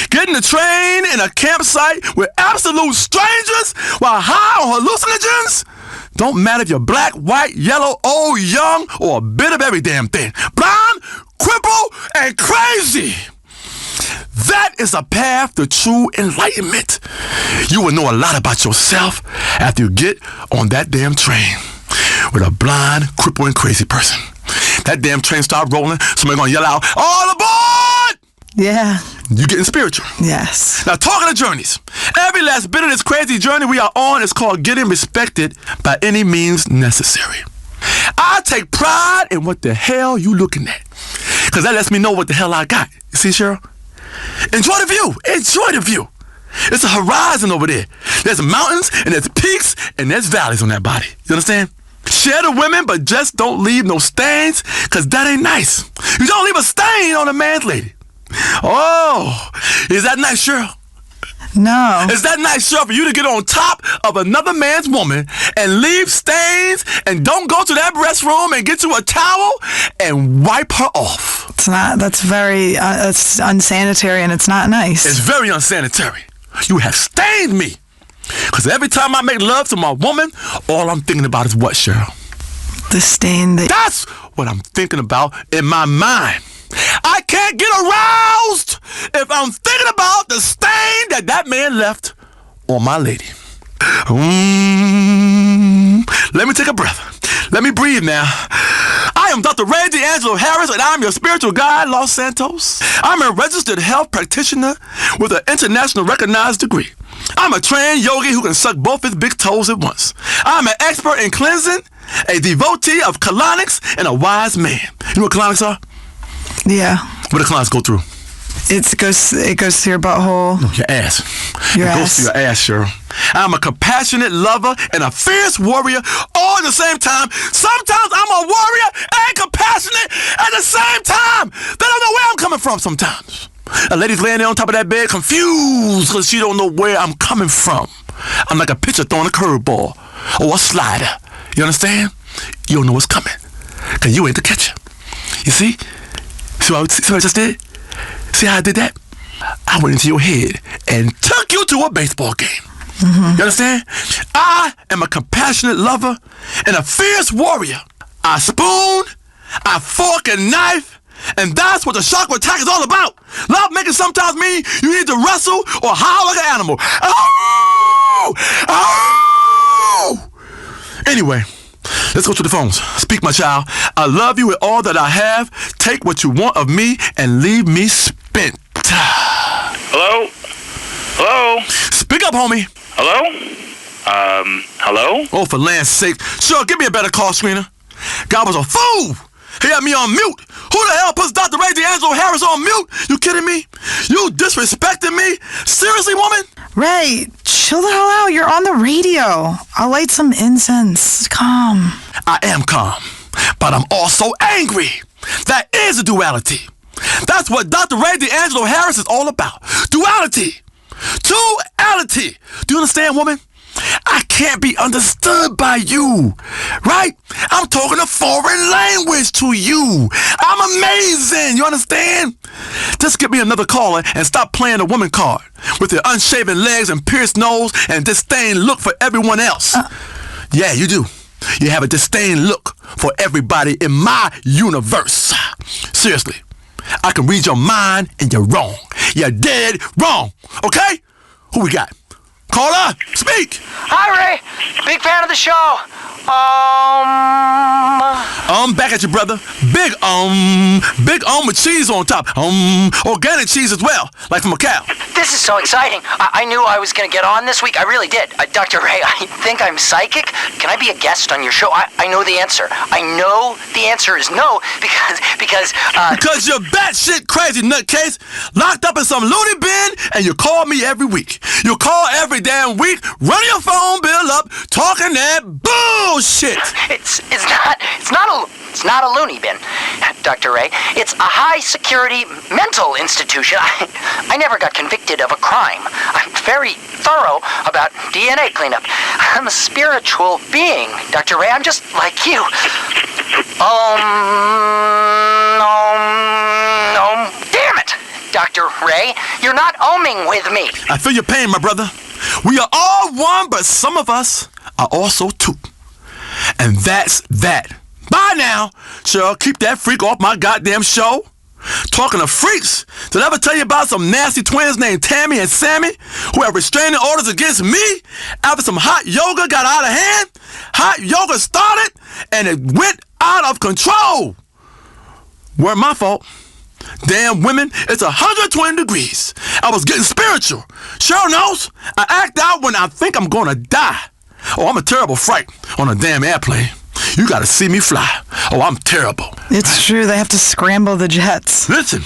Getting a train in a campsite with absolute strangers while high on hallucinogens. Don't matter if you're black, white, yellow, old, young, or a bit of every damn thing. Blind, crippled, and crazy. That is a path to true enlightenment. You will know a lot about yourself after you get on that damn train with a blind, crippled, and crazy person. That damn train start rolling, somebody gonna yell out, "All aboard!" Yeah. You getting spiritual. Yes. Now, talking of journeys, every last bit of this crazy journey we are on is called getting respected by any means necessary. I take pride in what the hell you looking at, because that lets me know what the hell I got. You see, Cheryl? Enjoy the view. Enjoy the view. It's a horizon over there. There's mountains, and there's peaks, and there's valleys on that body. You understand? Share the women, but just don't leave no stains, because that ain't nice. You don't leave a stain on a man's lady. Oh, is that nice, Cheryl? No. Is that nice, Cheryl, for you to get on top of another man's woman and leave stains and don't go to that restroom and get you a towel and wipe her off? It's not. That's very it's unsanitary and it's not nice. It's very unsanitary. You have stained me. Because every time I make love to my woman, all I'm thinking about is what, Cheryl? The stain that... That's what I'm thinking about in my mind. I can't get aroused if I'm thinking about the stain that man left on my lady. Let me take a breath. Let me breathe now. I am Dr. Ray D'Angelo Harris, and I'm your spiritual guide, Los Santos. I'm a registered health practitioner with an international recognized degree. I'm a trained yogi who can suck both his big toes at once. I'm an expert in cleansing, a devotee of colonics, and a wise man. You know what colonics are? Yeah. What do colonics go through? It goes to your butthole. No, your ass. Your it ass. goes to your ass, Cheryl. I'm a compassionate lover and a fierce warrior all at the same time. Sometimes I'm a warrior and compassionate at the same time. They don't know where I'm coming from sometimes. A lady's laying there on top of that bed confused because she don't know where I'm coming from. I'm like a pitcher throwing a curveball or a slider. You understand? You don't know what's coming because you ain't the catcher. You see? See what I just did? See how I did that? I went into your head and took you to a baseball game. Mm-hmm. You understand? I am a compassionate lover and a fierce warrior. I spoon, I fork and knife, and that's what the chakra attack is all about. Love making sometimes mean you need to wrestle or howl like an animal. Oh! Oh! Anyway, let's go to the phones. Speak, my child. I love you with all that I have. Take what you want of me and leave me spent. Hello? Hello? Speak up, homie. Hello? Hello? Oh, for land's sake. Sure, give me a better call screener. God was a fool. He had me on mute. Who the hell puts Dr. Ray D'Angelo Harris on mute? You kidding me? You disrespecting me? Seriously, woman? Ray, chill the hell out. You're on the radio. I'll light some incense. Calm. I am calm, but I'm also angry. That is a duality. That's what Dr. Ray D'Angelo Harris is all about. Duality. Duality. Do you understand, woman? I can't be understood by you, right? I'm talking a foreign language to you. I'm amazing, you understand? Just give me another caller and stop playing the woman card with your unshaven legs and pierced nose and disdain look for everyone else. Yeah, you do. You have a disdain look for everybody in my universe. Seriously, I can read your mind and you're wrong. You're dead wrong. Okay? Who we got? Caller, speak. Hi, Ray. Big fan of the show. Back at you, brother. Big with cheese on top. Organic cheese as well, like from a cow. This is so exciting. I knew I was going to get on this week. I really did. Dr. Ray, I think I'm psychic. Can I be a guest on your show? I know the answer. I know the answer is no because you're batshit crazy nutcase, locked up in some loony bin, and you call me every week. You call every damn week, run your phone bill up, talking that bullshit. It's not a loony bin, Dr. Ray. It's a high security mental institution. I never got convicted of a crime. I'm very thorough about DNA cleanup. I'm a spiritual being, Dr. Ray. I'm just like you. Damn it, Dr. Ray. You're not oming with me. I feel your pain, my brother. We are all one, but some of us are also two. And that's that. Bye now. Cheryl, keep that freak off my goddamn show. Talking of freaks, did I ever tell you about some nasty twins named Tammy and Sammy who have restraining orders against me after some hot yoga got out of hand? Hot yoga started and it went out of control. Weren't my fault. Damn women, it's 120 degrees. I was getting spiritual. Cheryl knows I act out when I think I'm gonna die. Oh, I'm a terrible fright on a damn airplane. You gotta see me fly. Oh, I'm terrible. It's true, they have to scramble the jets. Listen,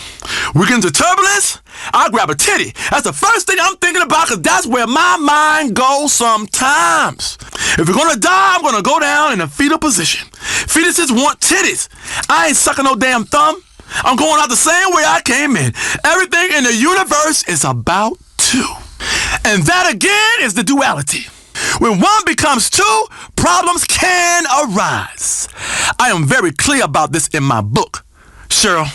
we get into turbulence, I grab a titty. That's the first thing I'm thinking about, because that's where my mind goes sometimes. If we're gonna die, I'm gonna go down in a fetal position. Fetuses want titties. I ain't sucking no damn thumb. I'm going out the same way I came in. Everything in the universe is about two. And that again is the duality. When one becomes two, problems can arise. I am very clear about this in my book. Cheryl,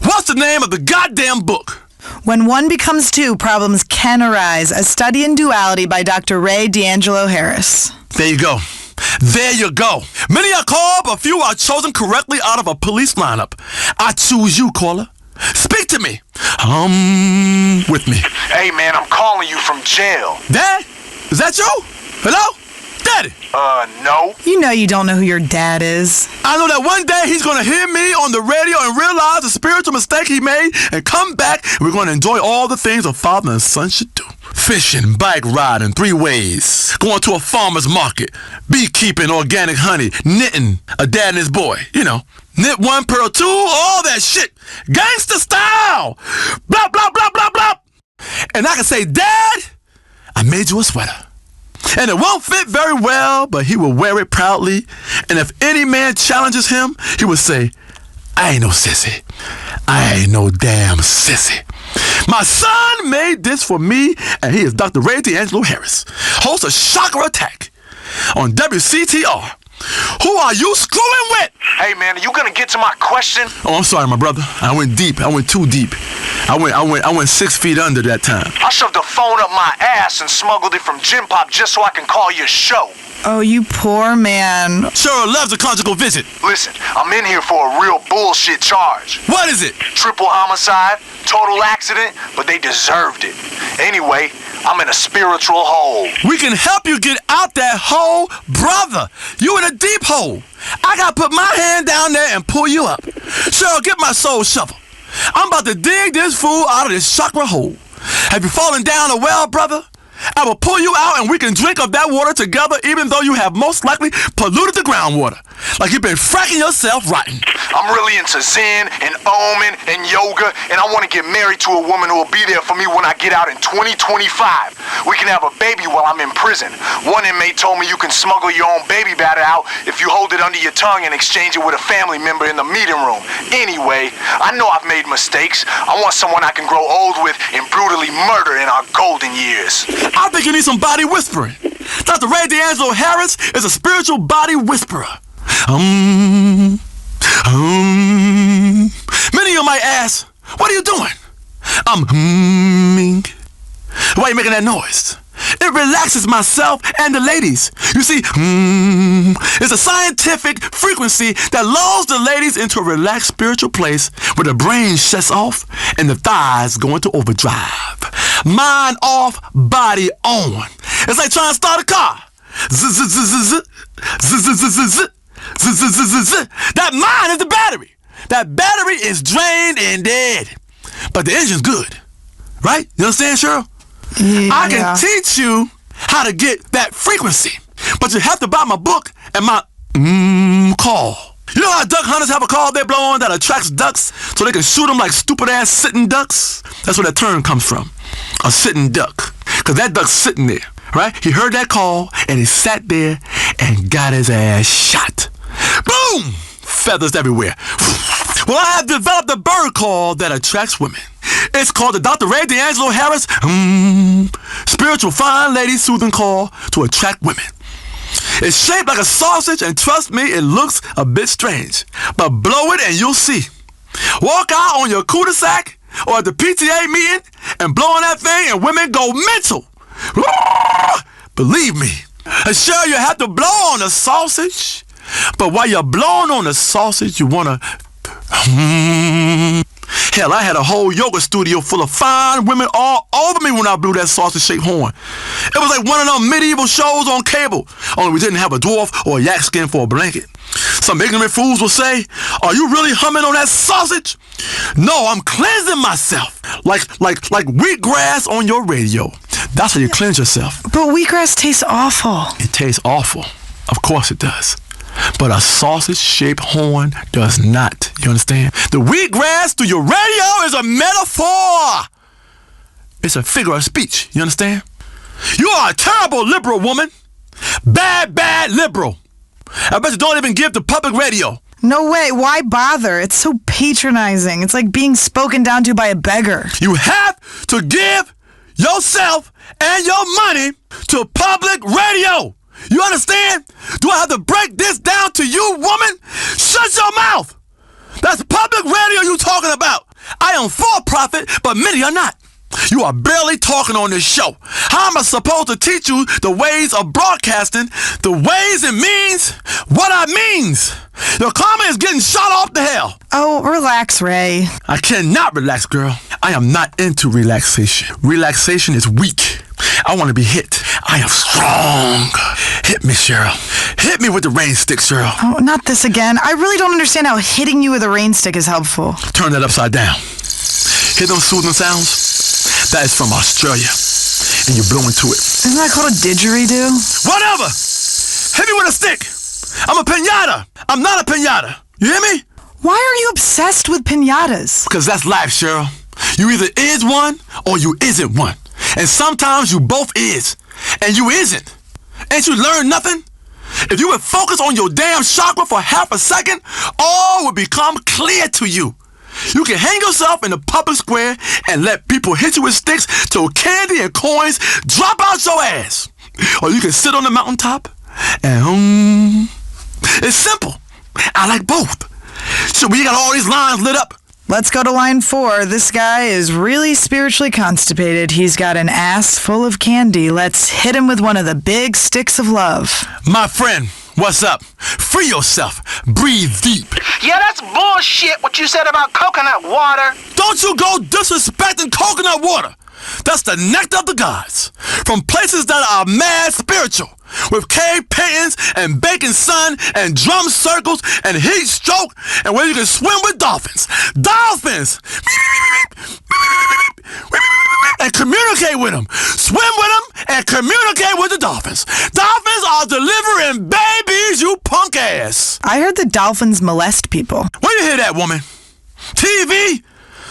what's the name of the goddamn book? When One Becomes Two, Problems Can Arise, a study in duality by Dr. Ray D'Angelo Harris. There you go. There you go. Many are called, but few are chosen correctly out of a police lineup. I choose you, caller. Speak to me. With me. Hey, man, I'm calling you from jail. Dad? Is that you? Hello? Daddy? No. You know you don't know who your dad is. I know that one day he's gonna hear me on the radio and realize the spiritual mistake he made and come back, and we're gonna enjoy all the things a father and son should do. Fishing, bike riding, 3 ways, going to a farmer's market, beekeeping, organic honey, knitting, a dad and his boy, you know. Knit 1, pearl 2, all that shit. Gangster style. Blah, blah, blah, blah, blah. And I can say, Dad, I made you a sweater. And it won't fit very well, but he will wear it proudly. And if any man challenges him, he will say, I ain't no sissy. I ain't no damn sissy. My son made this for me, and he is Dr. Ray D'Angelo Harris, host of Chakra Attack on WCTR. Who are you screwing with? Hey, man, are you gonna get to my question? Oh, I'm sorry, my brother. I went deep. I went too deep. I went 6 feet under that time. I shoved the phone up my ass and smuggled it from Gym Pop just so I can call your show. Oh, you poor man. Sure loves a conjugal visit. Listen, I'm in here for a real bullshit charge. What is it? Triple homicide, total accident, but they deserved it. Anyway, I'm in a spiritual hole. We can help you get out that hole, brother. You in a deep hole. I gotta put my hand down there and pull you up. Sure, get my soul shovel. I'm about to dig this fool out of this chakra hole. Have you fallen down a well, brother? I will pull you out and we can drink of that water together, even though you have most likely polluted the groundwater. Like you've been fracking yourself rotten. I'm really into Zen and Omen and yoga, and I want to get married to a woman who will be there for me when I get out in 2025. We can have a baby while I'm in prison. One inmate told me you can smuggle your own baby batter out if you hold it under your tongue and exchange it with a family member in the meeting room. Anyway, I know I've made mistakes. I want someone I can grow old with and brutally murder in our golden years. I think you need some body whispering. Dr. Ray D'Angelo Harris is a spiritual body whisperer. Many of you might ask, what are you doing? I'm humming. Why are you making that noise? It relaxes myself and the ladies. You see, it's a scientific frequency that lulls the ladies into a relaxed spiritual place where the brain shuts off and the thighs go into overdrive. Mind off, body on. It's like trying to start a car. That mind is the battery. That battery is drained and dead. But the engine's good. Right? You understand, Cheryl? Yeah. I can teach you how to get that frequency. But you have to buy my book and my call. You know how duck hunters have a call they blow on that attracts ducks so they can shoot them like stupid ass sitting ducks? That's where that term comes from. A sitting duck. Because that duck's sitting there, right? He heard that call and he sat there and got his ass shot. Boom! Feathers everywhere. Well, I have developed a bird call that attracts women. It's called the Dr. Ray D'Angelo Harris Spiritual Fine Lady Soothing Call to attract women. It's shaped like a sausage, and trust me, it looks a bit strange. But blow it and you'll see. Walk out on your cul-de-sac or at the PTA meeting and blow on that thing and women go mental. Believe me. And sure, you have to blow on the sausage, but while you're blowing on the sausage, you want to... Hell, I had a whole yoga studio full of fine women all over me when I blew that sausage-shaped horn. It was like one of them medieval shows on cable, only we didn't have a dwarf or a yak skin for a blanket. Some ignorant fools will say, "Are you really humming on that sausage?" No, I'm cleansing myself. Like wheatgrass on your radio. That's how you cleanse yourself. But wheatgrass tastes awful. It tastes awful. Of course it does. But a sausage-shaped horn does not. You understand? The wheatgrass through your radio is a metaphor. It's a figure of speech. You understand? You are a terrible liberal woman. Bad liberal. I bet you don't even give to public radio. No way. Why bother? It's so patronizing. It's like being spoken down to by a beggar. You have to give yourself and your money to public radio. You understand? Do I have to break this down to you, woman? Shut your mouth. That's public radio you talking about. I am for profit, but many are not. You are barely talking on this show. How am I supposed to teach you the ways of broadcasting, the ways it means, what I means? Your comment is getting shot off to hell. Oh, relax, Ray. I cannot relax, girl. I am not into relaxation. Relaxation is weak. I want to be hit. I am strong. Hit me, Cheryl. Hit me with the rain stick, Cheryl. Oh, not this again. I really don't understand how hitting you with a rain stick is helpful. Turn that upside down. Hear those soothing sounds? That is from Australia. And you blow into it. Isn't that called a didgeridoo? Whatever! Hit me with a stick! I'm a piñata! I'm not a piñata! You hear me? Why are you obsessed with piñatas? Because that's life, Cheryl. You either is one or you isn't one. And sometimes you both is. And you isn't. Ain't you learned nothing? If you would focus on your damn chakra for half a second, all would become clear to you. You can hang yourself in the public square and let people hit you with sticks till candy and coins drop out your ass. Or you can sit on the mountaintop and it's simple. I like both. So we got all these lines lit up. Let's go to line 4. This guy is really spiritually constipated. He's got an ass full of candy. Let's hit him with one of the big sticks of love. My friend, what's up? Free yourself. Breathe deep. Yeah, that's bullshit what you said about coconut water. Don't you go disrespecting coconut water. That's the nectar of the gods. From places that are mad spiritual. With cave paintings and baking sun and drum circles and heat stroke and where you can swim with dolphins. Dolphins! And communicate with them. Swim with them and communicate with the dolphins. Dolphins are delivering babies, you punk ass. I heard the dolphins molest people. Where you hear that, woman? TV?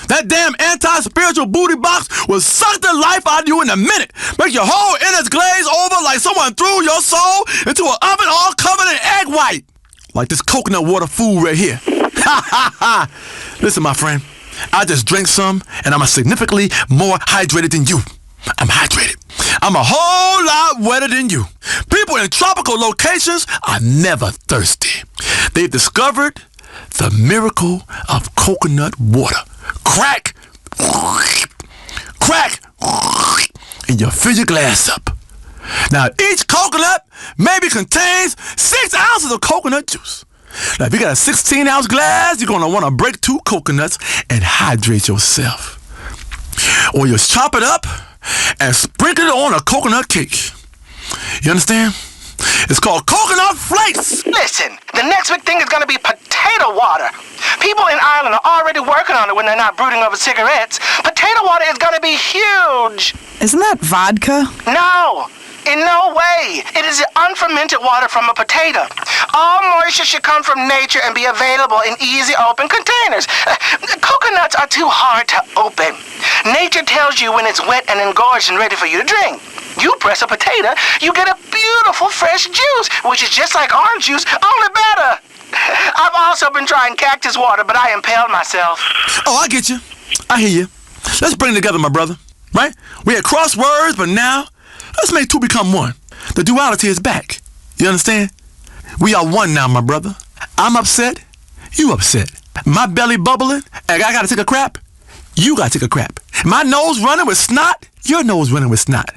That damn anti-spiritual booty box will suck the life out of you in a minute. Make your whole innards glaze over like someone threw your soul into an oven all covered in egg white. Like this coconut water food right here. Ha ha ha. Listen, my friend. I just drank some and I'm significantly more hydrated than you. I'm hydrated. I'm a whole lot wetter than you. People in tropical locations are never thirsty. They've discovered the miracle of coconut water. Crack, crack, and you fill your glass up. Now, each coconut maybe contains 6 ounces of coconut juice. Now, if you got a 16-ounce glass, you're going to want to break 2 coconuts and hydrate yourself. Or you chop it up and sprinkle it on a coconut cake. You understand? It's called coconut flakes. Listen, the next big thing is gonna be potato water. People in Ireland are already working on it when they're not brooding over cigarettes. Potato water is gonna be huge. Isn't that vodka? No, in no way. It is the unfermented water from a potato. All moisture should come from nature and be available in easy open containers. Coconuts are too hard to open. Nature tells you when it's wet and engorged and ready for you to drink. You press a potato, you get a beautiful fresh juice, which is just like orange juice, only better. I've also been trying cactus water, but I impaled myself. Oh, I get you. I hear you. Let's bring it together, my brother. Right? We had crosswords, but now let's make 2 become 1. The duality is back. You understand? We are 1 now, my brother. I'm upset. You upset. My belly bubbling, and I gotta take a crap. You gotta take a crap. My nose running with snot. Your nose running with snot.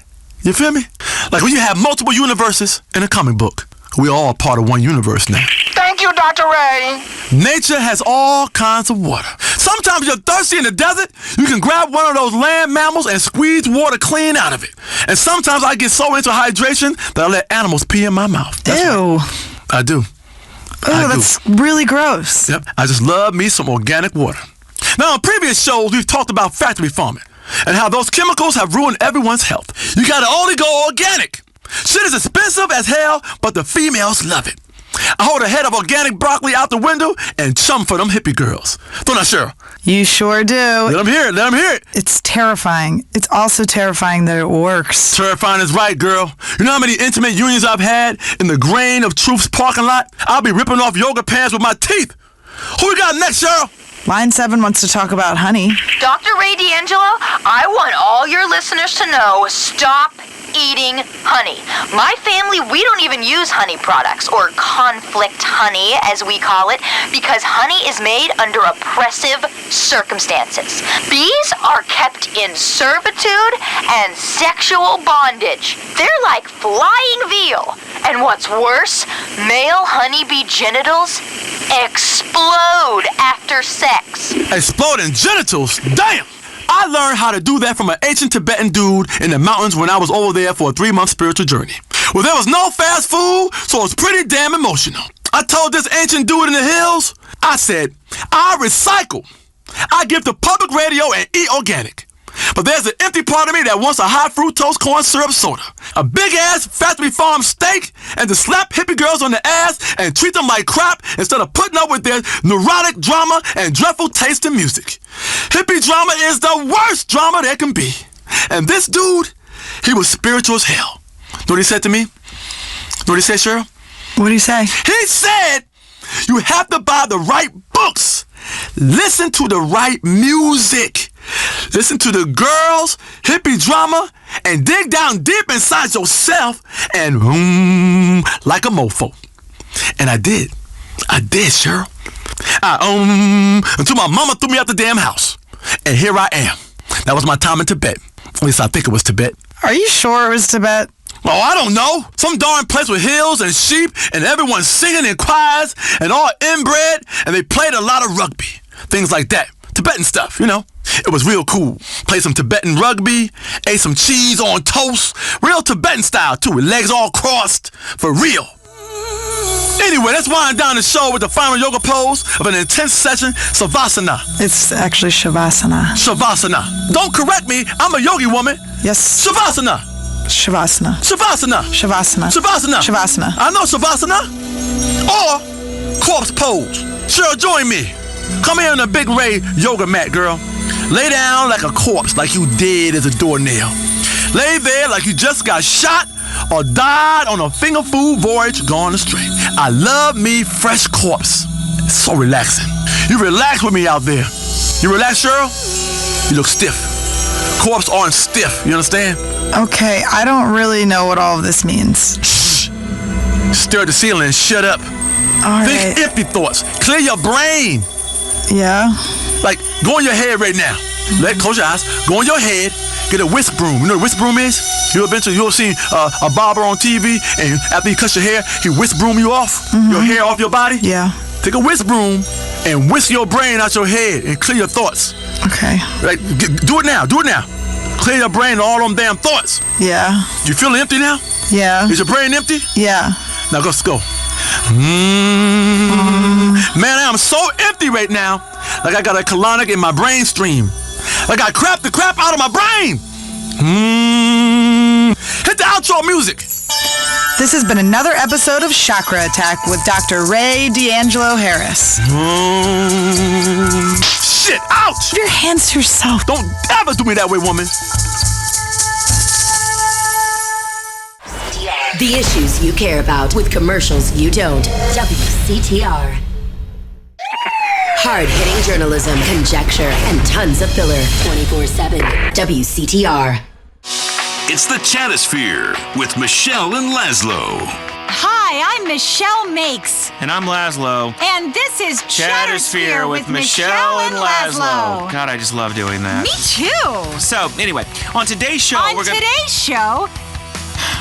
You feel me? Like when you have multiple universes in a comic book. We're all part of 1 universe now. Thank you, Dr. Ray. Nature has all kinds of water. Sometimes you're thirsty in the desert, you can grab one of those land mammals and squeeze water clean out of it. And sometimes I get so into hydration that I let animals pee in my mouth. Ew. I do. Oh, that's really gross. Yep. I just love me some organic water. Now, in previous shows, we've talked about factory farming and how those chemicals have ruined everyone's health. You gotta only go organic. Shit is expensive as hell, but the females love it. I hold a head of organic broccoli out the window and chum for them hippie girls. Don't I, Cheryl? You sure do. Let them hear it. Let them hear it. It's terrifying. It's also terrifying that it works. Terrifying is right, girl. You know how many intimate unions I've had in the Grain of Truth's parking lot? I'll be ripping off yoga pants with my teeth. Who we got next, Cheryl? Line 7 wants to talk about honey. Dr. Ray D'Angelo, I want all your listeners to know, stop eating honey. My family, we don't even use honey products, or conflict honey, as we call it, because honey is made under oppressive circumstances. Bees are kept in servitude and sexual bondage. They're like flying veal. And what's worse, male honeybee genitals explode after sex. Exploding genitals? Damn! I learned how to do that from an ancient Tibetan dude in the mountains when I was over there for a 3-month spiritual journey. Well, there was no fast food, so it was pretty damn emotional. I told this ancient dude in the hills, I said, I recycle. I give to public radio and eat organic. But there's an empty part of me that wants a high fructose corn syrup soda, a big-ass factory farm steak, and to slap hippie girls on the ass and treat them like crap instead of putting up with their neurotic drama and dreadful taste in music. Hippie drama is the worst drama there can be. And this dude, he was spiritual as hell. Know what he said to me? Know what he said, Cheryl? What did he say? He said, you have to buy the right books. Listen to the right music. Listen to the Grrls, hippie drama, and dig down deep inside yourself and like a mofo. And I did. I did, Cheryl. Until my mama threw me out the damn house. And here I am. That was my time in Tibet. At least I think it was Tibet. Are you sure it was Tibet? Oh, I don't know. Some darn place with hills and sheep and everyone singing in choirs and all inbred, and they played a lot of rugby. Things like that. Tibetan stuff, you know. It was real cool. Played some Tibetan rugby, ate some cheese on toast. Real Tibetan style, too, with legs all crossed. For real. Anyway, let's wind down the show with the final yoga pose of an intense session, Savasana. It's actually Shavasana. Shavasana. Don't correct me. I'm a yogi woman. Yes. Shavasana. Shavasana. Shavasana. Shavasana. Shavasana. Shavasana. I know Shavasana. Or corpse pose. Cheryl, join me. Come here on the Big Ray yoga mat, girl. Lay down like a corpse, like you dead as a doornail. Lay there like you just got shot or died on a finger food voyage gone astray. I love me fresh corpse. It's so relaxing. You relax with me out there. You relax, Cheryl? You look stiff. Corpse aren't stiff, you understand? Okay, I don't really know what all of this means. Shh. Stare at the ceiling and shut up. All Think right. empty thoughts. Clear your brain. Yeah? Like, go in your head right now. Close your eyes. Go in your head get a whisk broom. You know what a whisk broom is? You'll see a barber on TV, and after he cuts your hair, he whisk broom you off, your hair off your body. Yeah. Take a whisk broom and whisk your brain out your head and clear your thoughts. Okay. Right? Do it now. Clear your brain of all them damn thoughts. Yeah. You feeling empty now? Yeah. Is your brain empty? Yeah. Now let's go. Man, I'm so empty right now. Like I got a colonic in my brain stream. Like I crapped the crap out of my brain. Hit the outro music. This has been another episode of Chakra Attack with Dr. Ray D'Angelo Harris. Shit, ouch! Put your hands to yourself. Don't ever do me that way, woman. The issues you care about with commercials you don't. WCTR. Hard-hitting journalism, conjecture, and tons of filler. 24/7. WCTR. It's the Chattersphere with Michelle and Laszlo. Hi, I'm Michelle Makes. And I'm Laszlo. And this is Chattersphere with Michelle and Laszlo. God, I just love doing that. Me too. So, anyway, on today's show, today's show,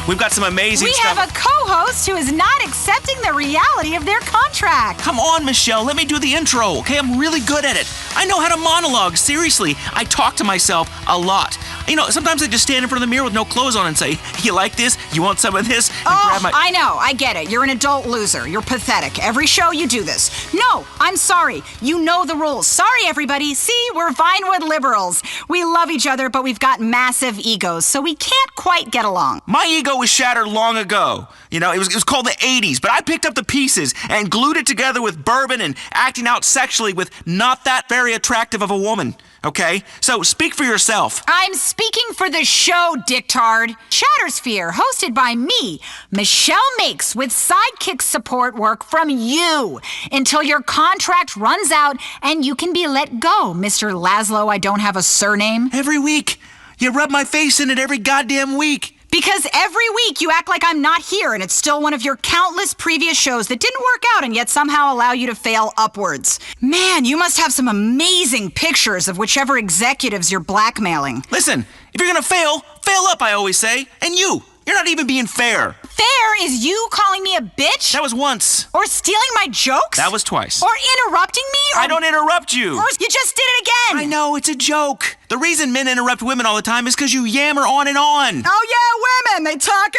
we've got some amazing we stuff. have a co-host who is not accepting the reality of their contract. Come on, Michelle, let me do the intro, okay? I'm really good at it. I know how to monologue. Seriously, I talk to myself a lot. You know, sometimes I just stand in front of the mirror with no clothes on and say, you like this? You want some of this? And grab my... I know. I get it. You're an adult loser. You're pathetic. Every show you do this. No, I'm sorry. You know the rules. Sorry, everybody. See, we're Vinewood liberals. We love each other, but we've got massive egos, so we can't quite get along. My ego was shattered long ago. You know, it was called the 80s, but I picked up the pieces and glued it together with bourbon and acting out sexually with not that very attractive of a woman. Okay? So speak for yourself. I'm speaking for the show, dictard. Chattersphere, hosted by me, Michelle Makes, with sidekick support work from you until your contract runs out and you can be let go, Mr. Laszlo. I don't have a surname. Every week. You rub my face in it every goddamn week. Because every week you act like I'm not here and it's still one of your countless previous shows that didn't work out and yet somehow allow you to fail upwards. Man, you must have some amazing pictures of whichever executives you're blackmailing. Listen, if you're gonna fail up, I always say. And you're not even being fair. Fair is you calling me a bitch? That was once. Or stealing my jokes? That was twice. Or interrupting me? I don't interrupt you. Or you just did it again. I know, it's a joke. The reason men interrupt women all the time is because you yammer on and on. Oh yeah, women, they talk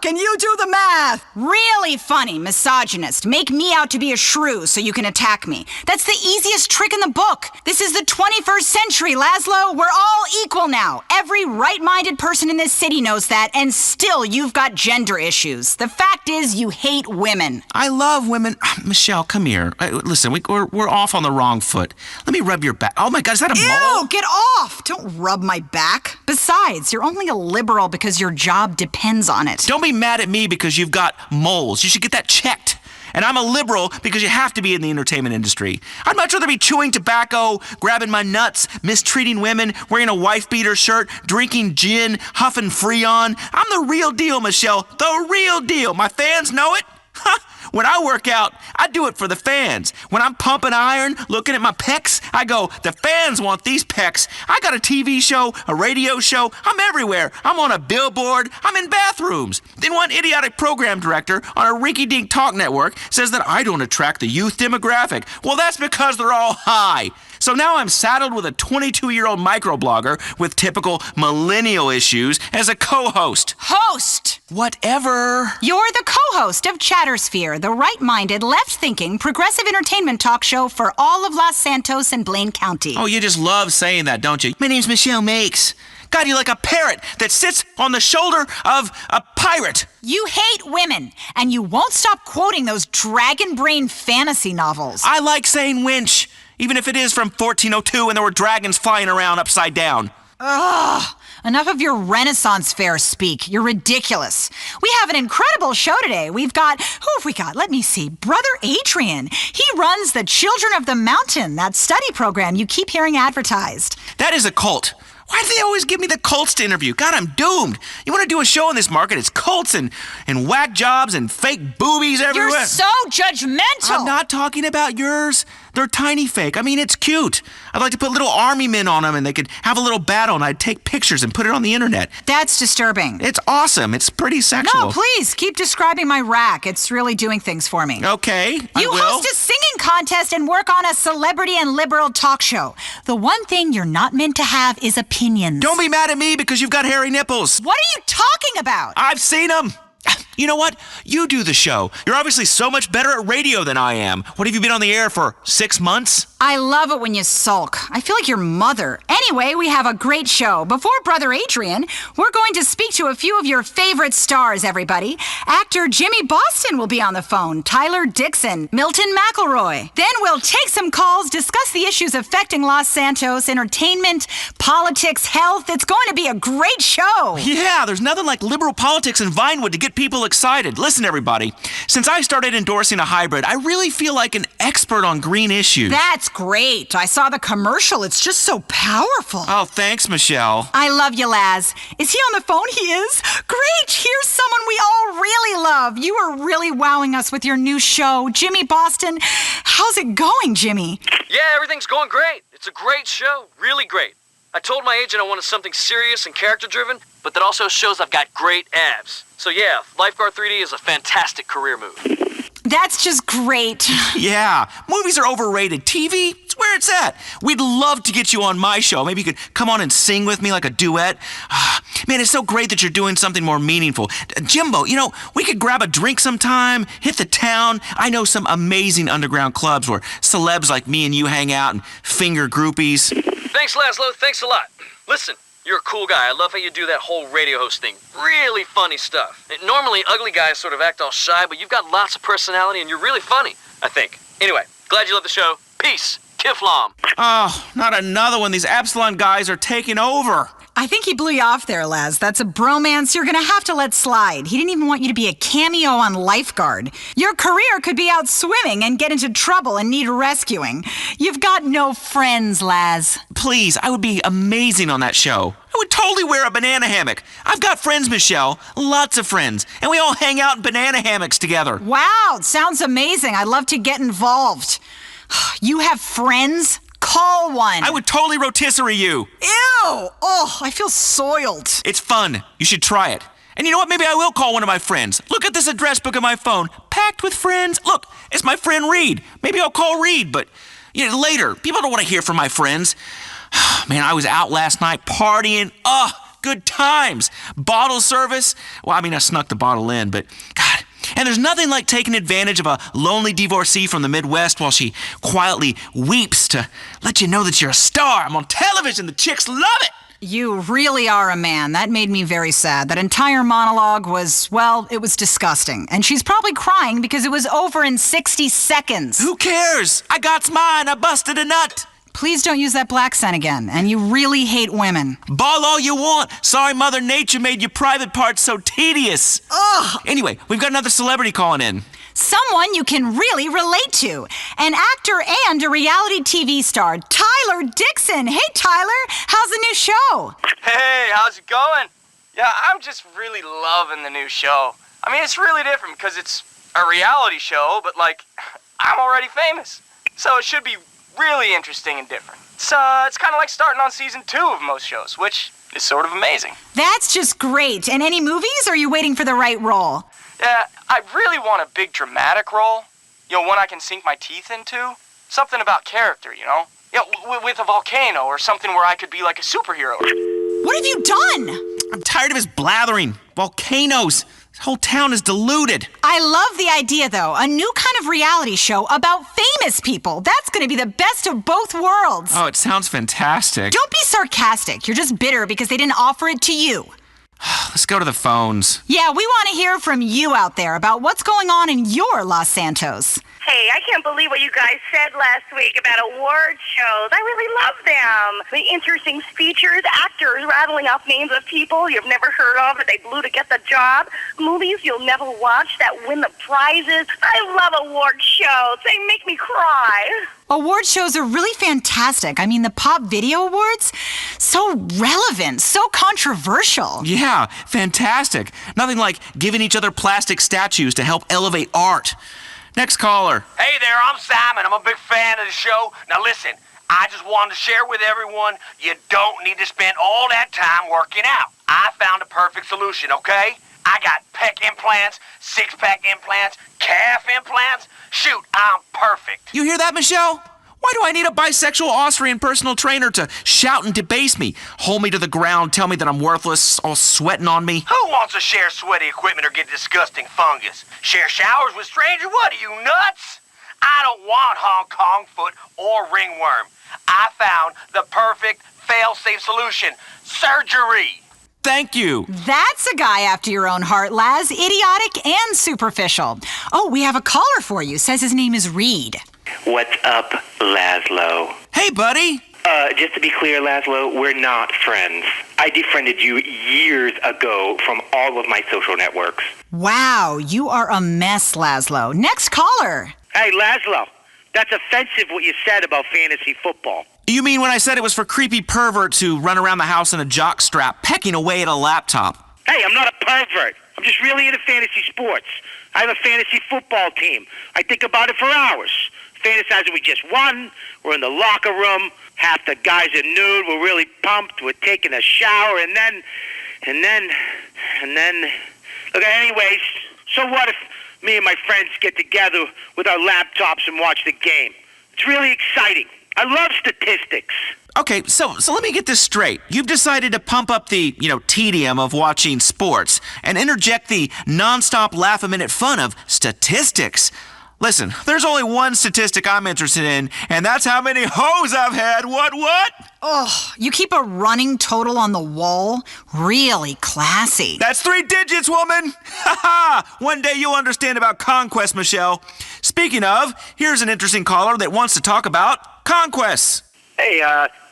and you do the math. Really funny, misogynist. Make me out to be a shrew so you can attack me. That's the easiest trick in the book. This is the 21st century, Laszlo. We're all equal now. Every right-minded person in this city knows that, and still you've got gender issues. The fact is, you hate women. I love women. Michelle, come here. Listen, we're off on the wrong foot. Let me rub your back. Oh my God, is that a mole? Ew, get off. Don't rub my back. Besides, you're only a liberal because your job depends on it. Don't be mad at me because you've got moles. You should get that checked. And I'm a liberal because you have to be in the entertainment industry. I'd much rather be chewing tobacco, grabbing my nuts, mistreating women, wearing a wife-beater shirt, drinking gin, huffing Freon. I'm the real deal, Michelle. The real deal. My fans know it. When I work out, I do it for the fans. When I'm pumping iron, looking at my pecs, I go, the fans want these pecs. I got a TV show, a radio show. I'm everywhere. I'm on a billboard. I'm in bathrooms. Then one idiotic program director on a rinky-dink talk network says that I don't attract the youth demographic. Well, that's because they're all high. So now I'm saddled with a 22-year-old microblogger with typical millennial issues as a co-host. Host! Whatever. You're the co-host of Chattersphere, the right-minded, left-thinking, progressive entertainment talk show for all of Los Santos and Blaine County. Oh, you just love saying that, don't you? My name's Michelle Makes. God, you're like a parrot that sits on the shoulder of a pirate. You hate women, and you won't stop quoting those dragon brain fantasy novels. I like saying winch, even if it is from 1402 and there were dragons flying around upside down. Ugh. Enough of your Renaissance fair speak. You're ridiculous. We have an incredible show today. Who have we got? Let me see. Brother Adrian. He runs the Children of the Mountain, that study program you keep hearing advertised. That is a cult. Why do they always give me the Colts to interview? God, I'm doomed. You want to do a show in this market, it's Colts and whack jobs and fake boobies everywhere. You're so judgmental. I'm not talking about yours. They're tiny fake. I mean, it's cute. I'd like to put little army men on them and they could have a little battle and I'd take pictures and put it on the internet. That's disturbing. It's awesome. It's pretty sexual. No, please, keep describing my rack. It's really doing things for me. Okay, I You will. host a singing contest and work on a celebrity and liberal talk show. The one thing you're not meant to have is opinions. Don't be mad at me because you've got hairy nipples. What are you talking about? I've seen them. You know what? You do the show. You're obviously so much better at radio than I am. What, have you been on the air for 6 months? I love it when you sulk. I feel like your mother. Anyway, we have a great show. Before Brother Adrian, we're going to speak to a few of your favorite stars, everybody. Actor Jimmy Boston will be on the phone, Tyler Dixon, Milton McElroy. Then we'll take some calls, discuss the issues affecting Los Santos, entertainment, politics, health. It's going to be a great show. Yeah, there's nothing like liberal politics in Vinewood to get people excited. Listen, everybody, since I started endorsing a hybrid, I really feel like an expert on green issues. That's great. I saw the commercial. It's just so powerful. Oh, thanks, Michelle. I love you, Laz. Is he on the phone? He is? Great. Here's someone we all really love. You are really wowing us with your new show. Jimmy Boston, how's it going, Jimmy? Yeah, everything's going great. It's a great show. Really great. I told my agent I wanted something serious and character-driven, but that also shows I've got great abs. So yeah, Lifeguard 3D is a fantastic career move. That's just great. Yeah, movies are overrated. TV, it's where it's at. We'd love to get you on my show. Maybe you could come on and sing with me like a duet. Man, it's so great that you're doing something more meaningful. Jimbo, you know, we could grab a drink sometime, hit the town. I know some amazing underground clubs where celebs like me and you hang out and finger groupies. Thanks, Laszlo. Thanks a lot. Listen, you're a cool guy. I love how you do that whole radio host thing. Really funny stuff. Normally, ugly guys sort of act all shy, but you've got lots of personality and you're really funny, I think. Anyway, glad you love the show. Peace. Kiflam. Oh, not another one. These Absalon guys are taking over. I think he blew you off there, Laz. That's a bromance you're gonna have to let slide. He didn't even want you to be a cameo on Lifeguard. Your career could be out swimming and get into trouble and need rescuing. You've got no friends, Laz. Please, I would be amazing on that show. I would totally wear a banana hammock. I've got friends, Michelle. Lots of friends. And we all hang out in banana hammocks together. Wow, sounds amazing. I'd love to get involved. You have friends? Call one. I would totally rotisserie you. Ew! Oh, I feel soiled. It's fun. You should try it. And you know what? Maybe I will call one of my friends. Look at this address book on my phone. Packed with friends. Look, it's my friend Reed. Maybe I'll call Reed, but later. People don't want to hear from my friends. Man, I was out last night partying. Good times. Bottle service. Well, I mean, I snuck the bottle in, but God. And there's nothing like taking advantage of a lonely divorcee from the Midwest while she quietly weeps to let you know that you're a star. I'm on television. The chicks love it. You really are a man. That made me very sad. That entire monologue was, well, it was disgusting. And she's probably crying because it was over in 60 seconds. Who cares? I got's mine. I busted a nut. Please don't use that black scent again. And you really hate women. Ball all you want. Sorry Mother Nature made your private parts so tedious. Ugh. Anyway, we've got another celebrity calling in. Someone you can really relate to. An actor and a reality TV star, Tyler Dixon. Hey, Tyler, how's the new show? Hey, how's it going? Yeah, I'm just really loving the new show. I mean, it's really different because it's a reality show, but, like, I'm already famous. So it should be really interesting and different. It's kind of like starting on season 2 of most shows, which is sort of amazing. That's just great. And any movies, or are you waiting for the right role? Yeah, I really want a big dramatic role. One I can sink my teeth into. Something about character, with a volcano or something where I could be like a superhero. What have you done? I'm tired of his blathering. Volcanoes. This whole town is deluded. I love the idea, though. A new kind of reality show about famous people. That's going to be the best of both worlds. Oh, it sounds fantastic. Don't be sarcastic. You're just bitter because they didn't offer it to you. Let's go to the phones. Yeah, we want to hear from you out there about what's going on in your Los Santos. Hey, I can't believe what you guys said last week about award shows. I really love them. The interesting speeches, actors rattling off names of people you've never heard of that they blew to get the job, movies you'll never watch that win the prizes. I love award shows. They make me cry. Award shows are really fantastic. I mean, the Pop Video Awards, so relevant, so controversial. Yeah, fantastic. Nothing like giving each other plastic statues to help elevate art. Next caller. Hey there, I'm Simon. I'm a big fan of the show. Now listen, I just wanted to share with everyone, you don't need to spend all that time working out. I found a perfect solution, okay? I got pec implants, six-pack implants, calf implants. Shoot, I'm perfect. You hear that, Michelle? Why do I need a bisexual Austrian personal trainer to shout and debase me, hold me to the ground, tell me that I'm worthless, all sweating on me? Who wants to share sweaty equipment or get disgusting fungus? Share showers with strangers? What, are you nuts? I don't want Hong Kong foot or ringworm. I found the perfect fail-safe solution. Surgery. Thank you. That's a guy after your own heart, Laz. Idiotic and superficial. Oh, we have a caller for you. Says his name is Reed. What's up, Laszlo? Hey, buddy. Just to be clear, Laszlo, we're not friends. I defriended you years ago from all of my social networks. Wow, you are a mess, Laszlo. Next caller. Hey, Laszlo, that's offensive what you said about fantasy football. You mean when I said it was for creepy perverts who run around the house in a jock strap, pecking away at a laptop? Hey, I'm not a pervert. I'm just really into fantasy sports. I have a fantasy football team. I think about it for hours. Fantasizing we just won. We're in the locker room. Half the guys are nude. We're really pumped. We're taking a shower. And then... Look, anyways, so what if me and my friends get together with our laptops and watch the game? It's really exciting. I love statistics. Okay, so let me get this straight. You've decided to pump up the, tedium of watching sports and interject the nonstop laugh-a-minute fun of statistics. Listen, there's only one statistic I'm interested in, and that's how many hoes I've had. What? Oh, you keep a running total on the wall? Really classy. That's 3 digits, woman! Ha ha! One day you'll understand about conquest, Michelle. Speaking of, here's an interesting caller that wants to talk about conquests. Hey,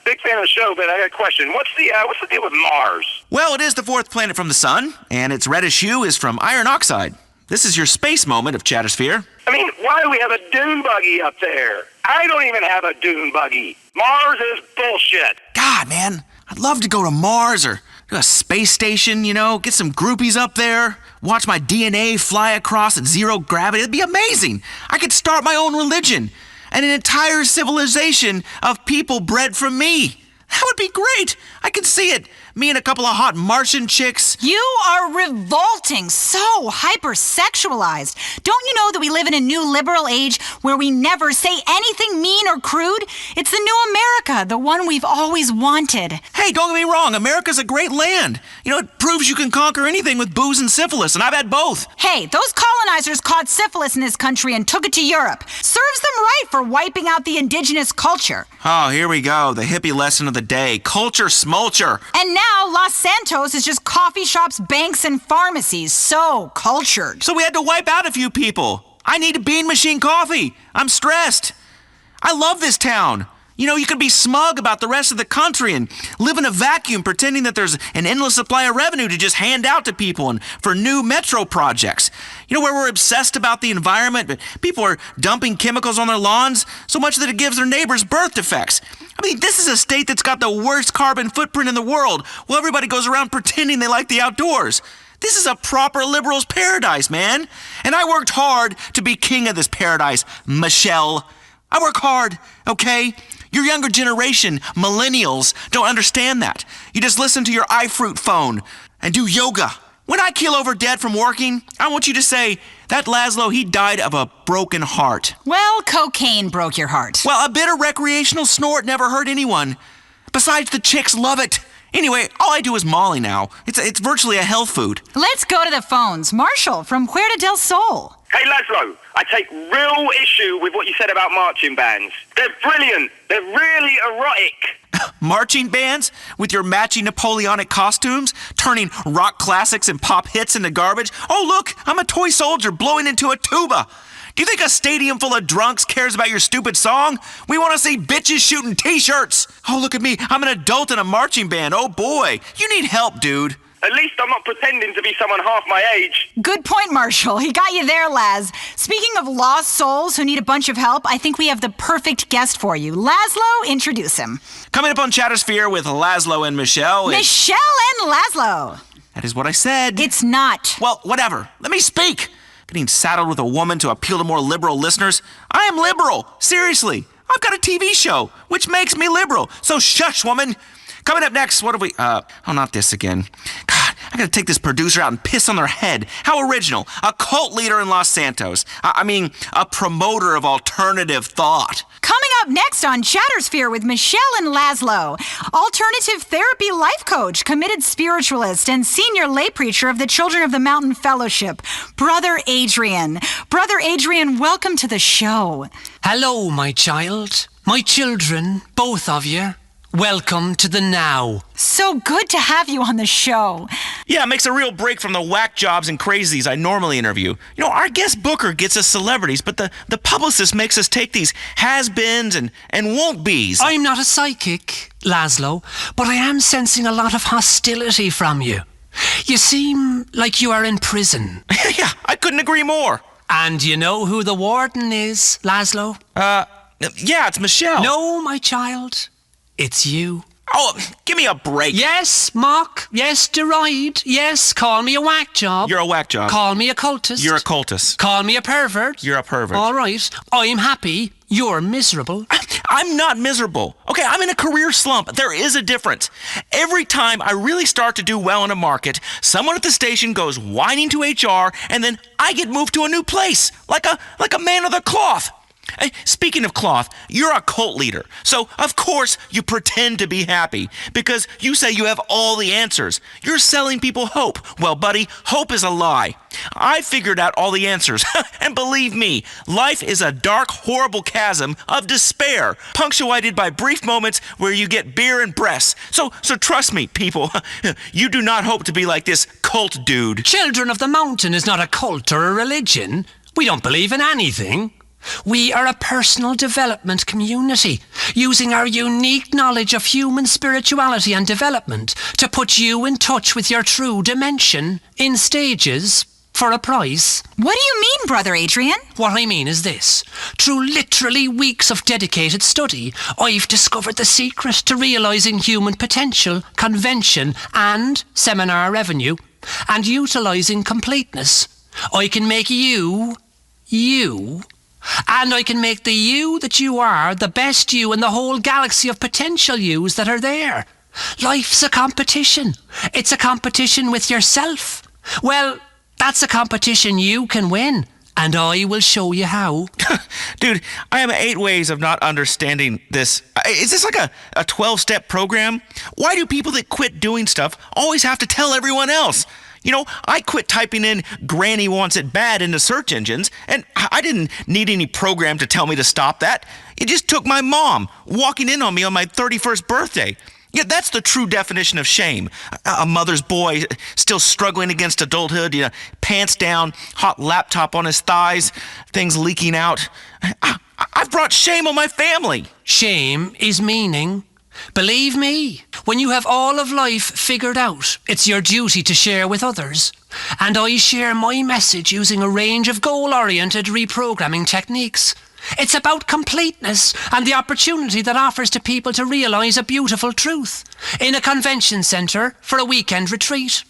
big fan of the show, but I got a question. What's the deal with Mars? Well, it is the 4th planet from the sun, and its reddish hue is from iron oxide. This is your space moment of Chattersphere. I mean, why do we have a dune buggy up there? I don't even have a dune buggy. Mars is bullshit. God, man, I'd love to go to Mars or to a space station, get some groupies up there, watch my DNA fly across at 0 gravity. It'd be amazing. I could start my own religion and an entire civilization of people bred from me. That would be great. I could see it. Me and a couple of hot Martian chicks. You are revolting, so hypersexualized. Don't you know that we live in a new liberal age where we never say anything mean or crude? It's the new America, the one we've always wanted. Hey, don't get me wrong. America's a great land. It proves you can conquer anything with booze and syphilis, and I've had both. Hey, those colonizers caught syphilis in this country and took it to Europe. Serves them right for wiping out the indigenous culture. Oh, here we go. The hippie lesson of the day. Culture smulcher. And now Los Santos is just coffee shops, banks, and pharmacies. So cultured. So we had to wipe out a few people. I need a bean machine coffee. I'm stressed. I love this town. You can be smug about the rest of the country and live in a vacuum pretending that there's an endless supply of revenue to just hand out to people and for new metro projects. Where we're obsessed about the environment, but people are dumping chemicals on their lawns so much that it gives their neighbors birth defects. I mean, this is a state that's got the worst carbon footprint in the world, while everybody goes around pretending they like the outdoors. This is a proper liberal's paradise, man. And I worked hard to be king of this paradise, Michelle. I work hard, okay? Your younger generation, millennials, don't understand that. You just listen to your iFruit phone and do yoga. When I keel over dead from working, I want you to say, that Laszlo, he died of a broken heart. Well, cocaine broke your heart. Well, a bit of recreational snort never hurt anyone. Besides, the chicks love it. Anyway, all I do is Molly now. It's virtually a health food. Let's go to the phones. Marshall from Puerto del Sol. Hey, Laszlo, I take real issue with what you said about marching bands. They're brilliant. They're really erotic. Marching bands with your matching Napoleonic costumes, turning rock classics and pop hits into garbage. Oh, look, I'm a toy soldier blowing into a tuba. Do you think a stadium full of drunks cares about your stupid song? We want to see bitches shooting t-shirts. Oh, look at me. I'm an adult in a marching band. Oh, boy. You need help, dude. At least I'm not pretending to be someone half my age. Good point, Marshall. He got you there, Laz. Speaking of lost souls who need a bunch of help, I think we have the perfect guest for you. Laszlo, introduce him. Coming up on Chattersphere with Laszlo and Michelle. Michelle and Laszlo. That is what I said. It's not. Well, whatever. Let me speak. Getting saddled with a woman to appeal to more liberal listeners. I am liberal. Seriously. I've got a TV show, which makes me liberal. So shush, woman. Coming up next, what have we... not this again. God, I gotta take this producer out and piss on their head. How original. A cult leader in Los Santos. A promoter of alternative thought. Coming up next on Chattersphere with Michelle and Laszlo, alternative therapy life coach, committed spiritualist, and senior lay preacher of the Children of the Mountain Fellowship, Brother Adrian. Brother Adrian, welcome to the show. Hello, my child. My children, both of you. Welcome to the now. So good to have you on the show. Yeah, it makes a real break from the whack jobs and crazies I normally interview. You know, our guest booker gets us celebrities, but the publicist makes us take these has-beens and won't-be's. I'm not a psychic, Laszlo, but I am sensing a lot of hostility from you. You seem like you are in prison. Yeah, I couldn't agree more. And you know who the warden is, Laszlo? Yeah, it's Michelle. No, my child. It's you. Oh, give me a break. Yes, mock. Yes, deride. Yes, call me a whack job. You're a whack job. Call me a cultist. You're a cultist. Call me a pervert. You're a pervert. All right. I'm happy. You're miserable. I'm not miserable. Okay, I'm in a career slump. There is a difference. Every time I really start to do well in a market, someone at the station goes whining to HR, and then I get moved to a new place, like a man of the cloth. Hey, speaking of cloth, you're a cult leader, so of course you pretend to be happy because you say you have all the answers. You're selling people hope. Well, buddy, hope is a lie. I figured out all the answers, and believe me, life is a dark, horrible chasm of despair, punctuated by brief moments where you get beer and breasts. So trust me, people, you do not hope to be like this cult dude. Children of the Mountain is not a cult or a religion. We don't believe in anything. We are a personal development community, using our unique knowledge of human spirituality and development to put you in touch with your true dimension in stages for a price. What do you mean, Brother Adrian? What I mean is this. Through literally weeks of dedicated study, I've discovered the secret to realising human potential, convention and seminar revenue, and utilising completeness. I can make you, and I can make the you that you are the best you in the whole galaxy of potential yous that are there. Life's a competition. It's a competition with yourself. Well, that's a competition you can win, and I will show you how. Dude, I have 8 ways of not understanding this. Is this like a 12-step program? Why do people that quit doing stuff always have to tell everyone else? You know, I quit typing in "Granny wants it bad" into search engines, and I didn't need any program to tell me to stop that. It just took my mom walking in on me on my 31st birthday. Yeah, that's the true definition of shame. A mother's boy still struggling against adulthood, you know, pants down, hot laptop on his thighs, things leaking out. I've brought shame on my family. Shame is meaning. Believe me, when you have all of life figured out, it's your duty to share with others. And I share my message using a range of goal-oriented reprogramming techniques. It's about completeness and the opportunity that offers to people to realise a beautiful truth in a convention centre for a weekend retreat.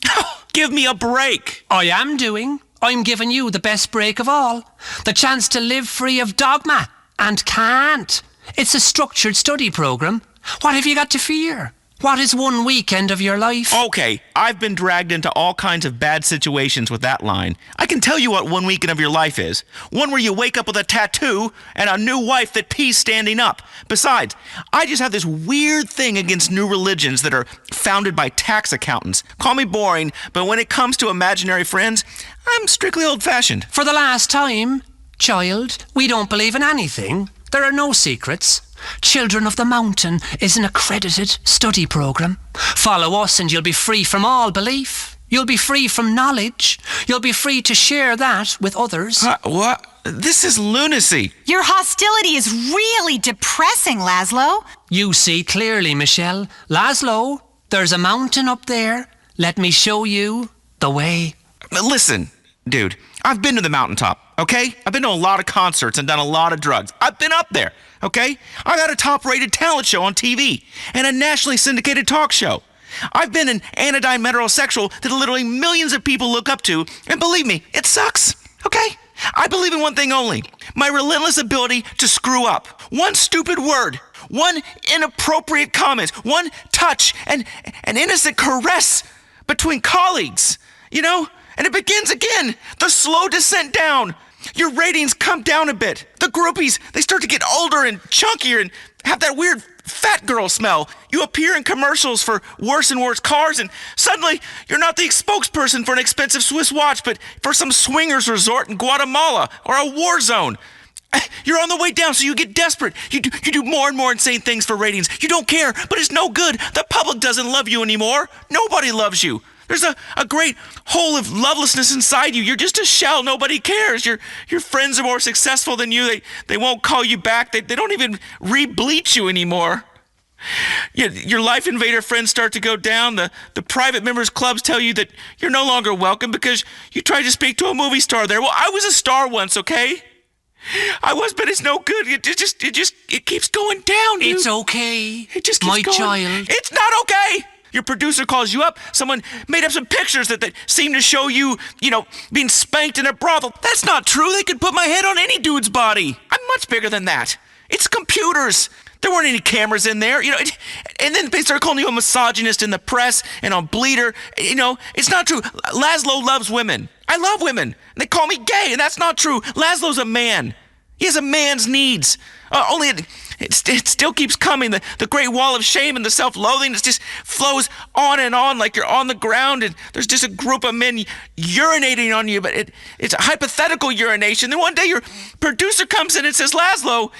Give me a break. I'm giving you the best break of all. The chance to live free of dogma and can't. It's a structured study programme. What have you got to fear? What is one weekend of your life? Okay, I've been dragged into all kinds of bad situations with that line. I can tell you what one weekend of your life is. One where you wake up with a tattoo and a new wife that pees standing up. Besides, I just have this weird thing against new religions that are founded by tax accountants. Call me boring, but when it comes to imaginary friends, I'm strictly old-fashioned. For the last time, child, we don't believe in anything. There are no secrets. Children of the Mountain is an accredited study program. Follow us and you'll be free from all belief. You'll be free from knowledge. You'll be free to share that with others. What? This is lunacy. Your hostility is really depressing, Laszlo. You see clearly, Michelle. Laszlo, there's a mountain up there. Let me show you the way. Listen, dude, I've been to the mountaintop, okay? I've been to a lot of concerts and done a lot of drugs. I've been up there, okay? I got a top-rated talent show on TV and a nationally syndicated talk show. I've been an anodyne metrosexual that literally millions of people look up to, and believe me, it sucks, okay? I believe in one thing only, my relentless ability to screw up. One stupid word, one inappropriate comment, one touch, and an innocent caress between colleagues, you know? And it begins again, the slow descent down. Your ratings come down a bit. The groupies, they start to get older and chunkier and have that weird fat girl smell. You appear in commercials for worse and worse cars, and suddenly you're not the spokesperson for an expensive Swiss watch, but for some swingers resort in Guatemala or a war zone. You're on the way down, so you get desperate. You do more and more insane things for ratings. You don't care, but it's no good. The public doesn't love you anymore. Nobody loves you. There's a great hole of lovelessness inside you. You're just a shell. Nobody cares. Your friends are more successful than you. They won't call you back. They don't even re-bleach you anymore. Your Life Invader friends start to go down. The private members clubs tell you that you're no longer welcome because you tried to speak to a movie star there. Well, I was a star once, okay? I was, but it's no good. It keeps going down. It's okay. It just keeps going. My child. It's not okay. Your producer calls you up. Someone made up some pictures that seem to show you, being spanked in a brothel. That's not true. They could put my head on any dude's body. I'm much bigger than that. It's computers. There weren't any cameras in there, and then they start calling you a misogynist in the press and on Bleeder. It's not true. Laszlo loves women. I love women. They call me gay, and that's not true. Laszlo's a man. He has a man's needs. Only it still keeps coming. The great wall of shame and the self-loathing just flows on and on like you're on the ground, and there's just a group of men urinating on you, but it's a hypothetical urination. Then one day your producer comes in and says, Laszlo,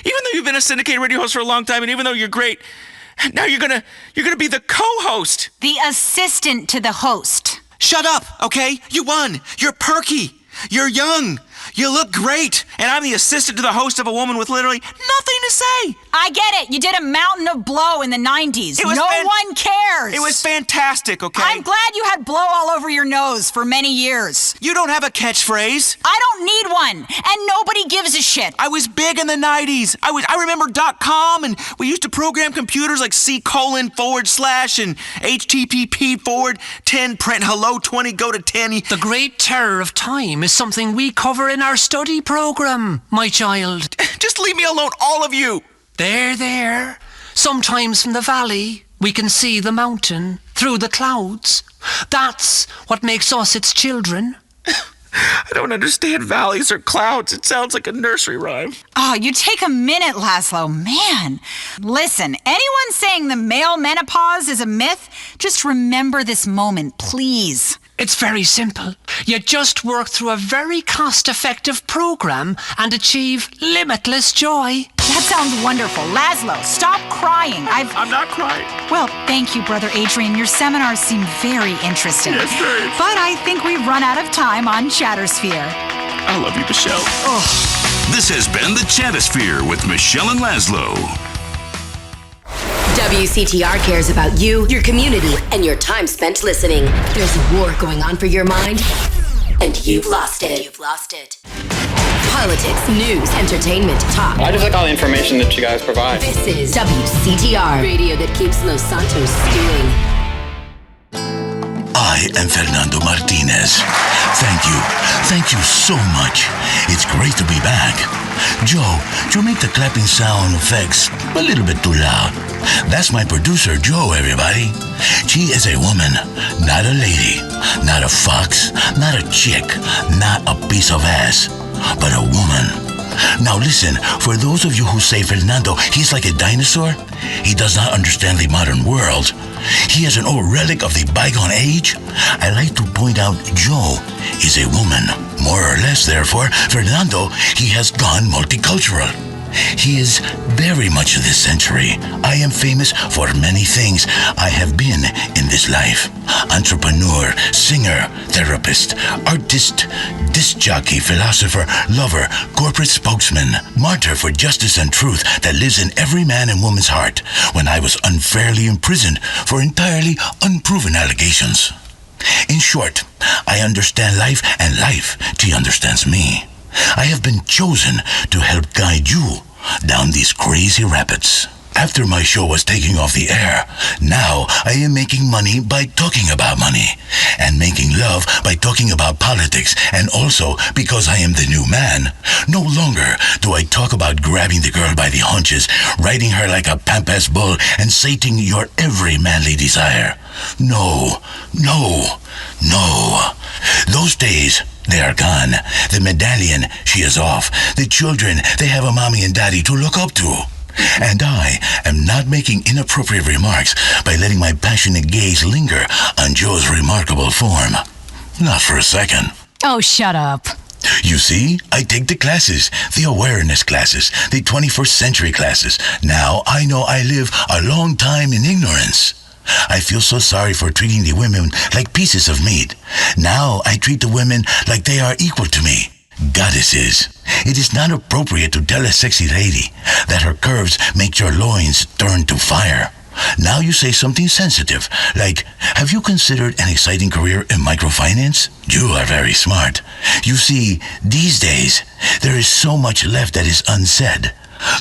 even though you've been a syndicated radio host for a long time, and even though you're great, now you're gonna be the co-host. The assistant to the host. Shut up, okay? You won. You're perky. You're young. You look great, and I'm the assistant to the host of a woman with literally nothing to say. I get it. You did a mountain of blow in the 90s. No one cares. It was fantastic, okay? I'm glad you had blow all over your nose for many years. You don't have a catchphrase. I don't need one, and nobody gives a shit. I was big in the 90s. I remember .com, and we used to program computers like C:/ and HTTP:10, print hello 20, go to 10. The Great Terror of Time is something we cover in our study program, my child. Just leave me alone, all of you. There. Sometimes from the valley, we can see the mountain through the clouds. That's what makes us its children. I don't understand valleys or clouds. It sounds like a nursery rhyme. Oh, you take a minute, Laszlo. Man. Listen, anyone saying the male menopause is a myth, just remember this moment, please. It's very simple. You just work through a very cost-effective program and achieve limitless joy. That sounds wonderful. Laszlo, stop crying. I'm not crying. Well, thank you, Brother Adrian. Your seminars seem very interesting. Yes, very. But I think we've run out of time on Chattersphere. I love you, Michelle. Oh. This has been the Chattersphere with Michelle and Laszlo. WCTR cares about you, your community, and your time spent listening. There's a war going on for your mind, and you've lost it. Politics, news, entertainment, talk. I just like all the information that you guys provide. This is WCTR, radio that keeps Los Santos stewing. I am Fernando Martinez. Thank you so much. It's great to be back. Joe, you make the clapping sound effects a little bit too loud. That's my producer, Joe, everybody. She is a woman, not a lady, not a fox, not a chick, not a piece of ass, but a woman. Now listen, for those of you who say Fernando, he's like a dinosaur, he does not understand the modern world. He is an old relic of the bygone age. I like to point out Joe is a woman. More or less, therefore, Fernando, he has gone multicultural. He is very much of this century. I am famous for many things I have been in this life. Entrepreneur, singer, therapist, artist, disc jockey, philosopher, lover, corporate spokesman, martyr for justice and truth that lives in every man and woman's heart when I was unfairly imprisoned for entirely unproven allegations. In short, I understand life and life, she understands me. I have been chosen to help guide you down these crazy rapids. After my show was taking off the air, now I am making money by talking about money, and making love by talking about politics, and also because I am the new man. No longer do I talk about grabbing the girl by the haunches, riding her like a pampas bull, and sating your every manly desire. No, no, no. Those days, they are gone. The medallion, she is off. The children, they have a mommy and daddy to look up to. And I am not making inappropriate remarks by letting my passionate gaze linger on Joe's remarkable form. Not for a second. Oh, shut up. You see, I take the classes, the awareness classes, the 21st century classes. Now I know I live a long time in ignorance. I feel so sorry for treating the women like pieces of meat. Now I treat the women like they are equal to me. Goddesses. It is not appropriate to tell a sexy lady that her curves make your loins turn to fire. Now you say something sensitive, like, have you considered an exciting career in microfinance? You are very smart. You see, these days, there is so much left that is unsaid,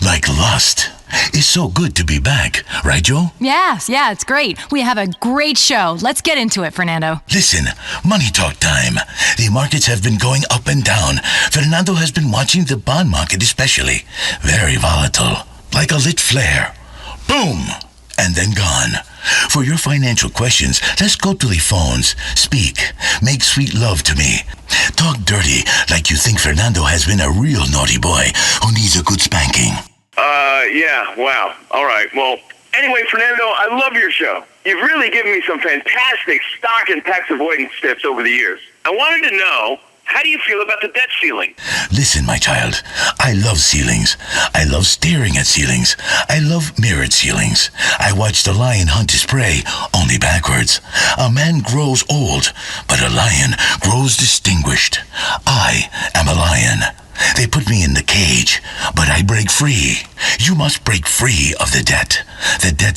like lust. It's so good to be back, right, Joe? Yeah, it's great. We have a great show. Let's get into it, Fernando. Listen, money talk time. The markets have been going up and down. Fernando has been watching the bond market especially. Very volatile. Like a lit flare. Boom! And then gone. For your financial questions, let's go to the phones. Speak. Make sweet love to me. Talk dirty like you think Fernando has been a real naughty boy who needs a good spanking. Yeah, wow. All right. Well, anyway, Fernando, I love your show. You've really given me some fantastic stock and tax avoidance tips over the years. I wanted to know, how do you feel about the debt ceiling? Listen, my child, I love ceilings. I love staring at ceilings. I love mirrored ceilings. I watch the lion hunt his prey, only backwards. A man grows old, but a lion grows distinguished. I am a lion. They put me in the cage, but I break free. You must break free of the debt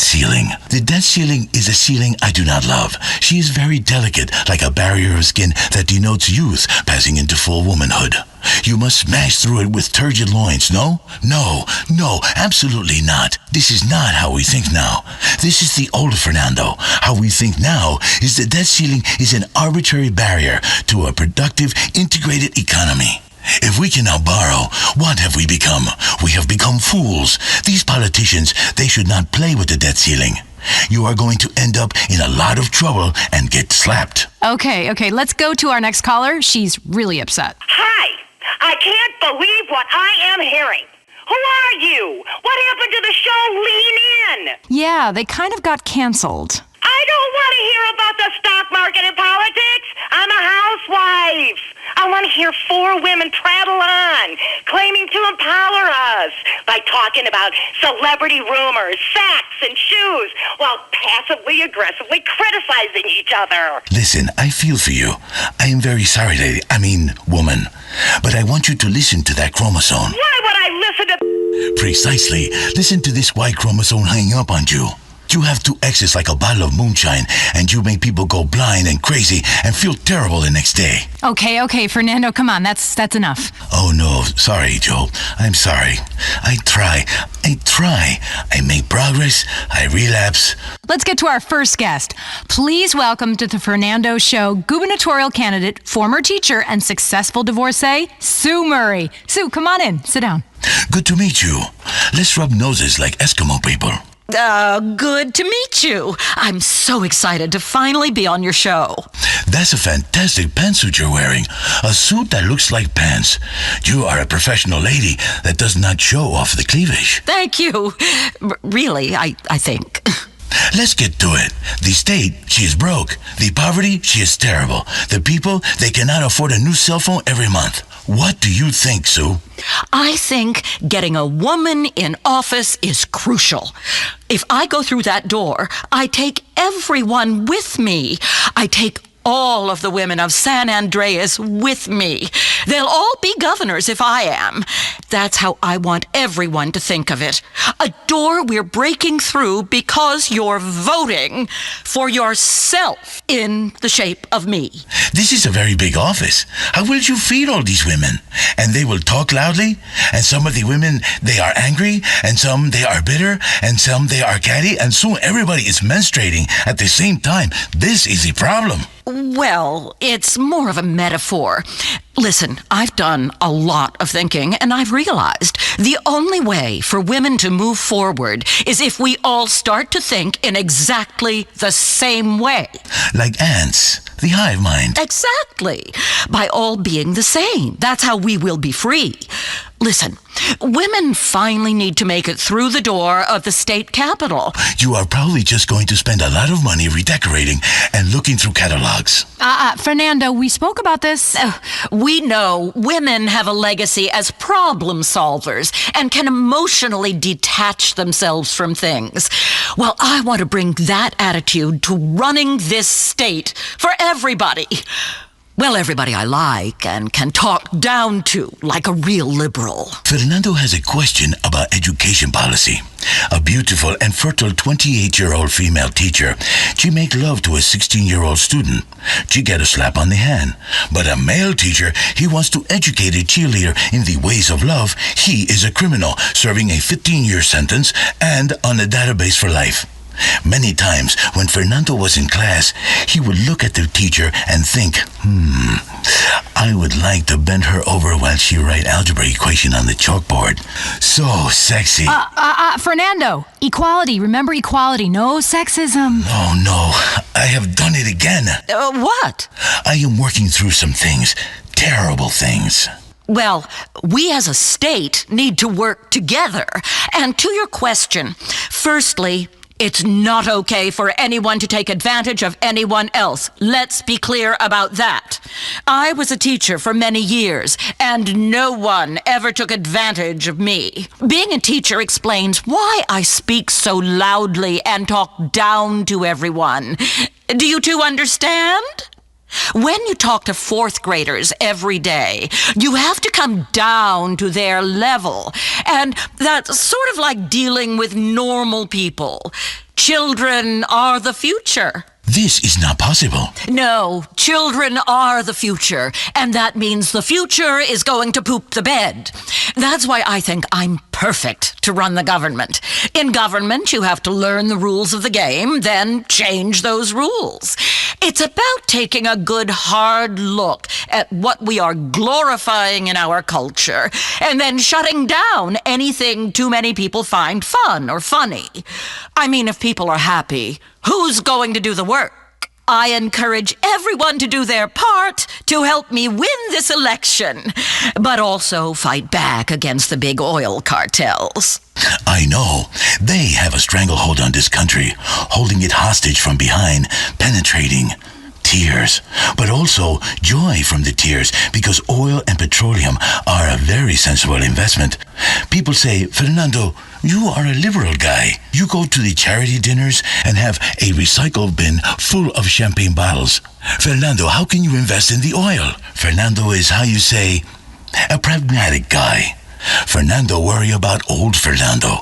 ceiling. The debt ceiling is a ceiling I do not love. She is very delicate, like a barrier of skin that denotes youth passing into full womanhood. You must smash through it with turgid loins, no? No, absolutely not. This is not how we think now. This is the old Fernando. How we think now is the debt ceiling is an arbitrary barrier to a productive, integrated economy. If we cannot borrow, what have we become? We have become fools. These politicians, they should not play with the debt ceiling. You are going to end up in a lot of trouble and get slapped. Okay, let's go to our next caller. She's really upset. Hi! I can't believe what I am hearing. Who are you? What happened to the show Lean In? Yeah, they kind of got canceled. I don't want to hear about the stock market and politics. I'm a housewife. I want to hear four women prattle on, claiming to empower us by talking about celebrity rumors, facts, and shoes, while passively aggressively criticizing each other. Listen, I feel for you. I am very sorry, woman. But I want you to listen to that chromosome. Why would I listen to... Precisely. Listen to this Y chromosome hanging up on you. You have two X's like a bottle of moonshine, and you make people go blind and crazy and feel terrible the next day. Okay, Fernando, come on, that's enough. Oh no, sorry, Joe. I'm sorry. I try. I make progress, I relapse. Let's get to our first guest. Please welcome to the Fernando Show gubernatorial candidate, former teacher, and successful divorcee, Sue Murray. Sue, come on in, sit down. Good to meet you. Let's rub noses like Eskimo people. Good to meet you. I'm so excited to finally be on your show. That's a fantastic pantsuit you're wearing. A suit that looks like pants. You are a professional lady that does not show off the cleavage. Thank you. Really, I think. Let's get to it. The state, she is broke. The poverty, she is terrible. The people, they cannot afford a new cell phone every month. What do you think, Sue? I think getting a woman in office is crucial. If I go through that door, I take everyone with me. I take all of the women of San Andreas with me. They'll all be governors if I am. That's how I want everyone to think of it. A door we're breaking through because you're voting for yourself in the shape of me. This is a very big office. How will you feed all these women? And they will talk loudly? And some of the women, they are angry, and some they are bitter, and some they are catty, and soon everybody is menstruating at the same time. This is a problem. Well, it's more of a metaphor. Listen, I've done a lot of thinking, and I've realized the only way for women to move forward is if we all start to think in exactly the same way. Like ants, the hive mind. Exactly. By all being the same. That's how we will be free. Listen, women finally need to make it through the door of the state capitol. You are probably just going to spend a lot of money redecorating and looking through catalogs. Fernando, we spoke about this. We know women have a legacy as problem solvers and can emotionally detach themselves from things. Well, I want to bring that attitude to running this state for everybody. Well, everybody I like and can talk down to like a real liberal. Fernando has a question about education policy. A beautiful and fertile 28-year-old female teacher. She make love to a 16-year-old student. She get a slap on the hand. But a male teacher, he wants to educate a cheerleader in the ways of love. He is a criminal, serving a 15-year sentence and on a database for life. Many times, when Fernando was in class, he would look at the teacher and think, I would like to bend her over while she write algebra equation on the chalkboard. So sexy. Fernando, equality. Remember equality. No sexism. Oh, no. I have done it again. What? I am working through some things. Terrible things. Well, we as a state need to work together. And to your question, firstly, it's not okay for anyone to take advantage of anyone else. Let's be clear about that. I was a teacher for many years, and no one ever took advantage of me. Being a teacher explains why I speak so loudly and talk down to everyone. Do you two understand? When you talk to fourth graders every day, you have to come down to their level. And that's sort of like dealing with normal people. Children are the future. This is not possible. No, children are the future, and that means the future is going to poop the bed. That's why I think I'm perfect to run the government. In government, you have to learn the rules of the game, then change those rules. It's about taking a good hard look at what we are glorifying in our culture, and then shutting down anything too many people find fun or funny. I mean, if people are happy, who's going to do the work? I encourage everyone to do their part to help me win this election, but also fight back against the big oil cartels. I know. They have a stranglehold on this country, holding it hostage from behind, penetrating. Tears, but also joy from the tears, because oil and petroleum are a very sensible investment. People say, Fernando, you are a liberal guy. You go to the charity dinners and have a recycle bin full of champagne bottles. Fernando, how can you invest in the oil? Fernando is, how you say, a pragmatic guy. Fernando worry about old Fernando.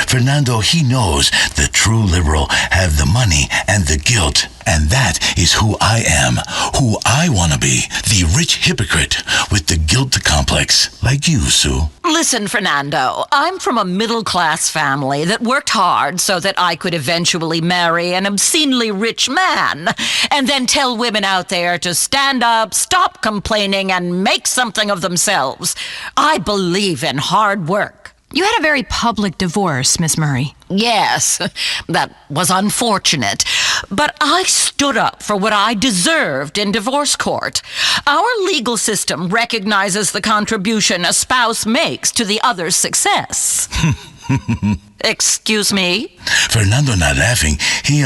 Fernando, he knows the true liberal have the money and the guilt. And that is who I am, who I want to be, the rich hypocrite with the guilt complex, like you, Sue. Listen, Fernando, I'm from a middle-class family that worked hard so that I could eventually marry an obscenely rich man, and then tell women out there to stand up, stop complaining, and make something of themselves. I believe in hard work. You had a very public divorce, Miss Murray. Yes, that was unfortunate. But I stood up for what I deserved in divorce court. Our legal system recognizes the contribution a spouse makes to the other's success. Excuse me? Fernando not laughing. He,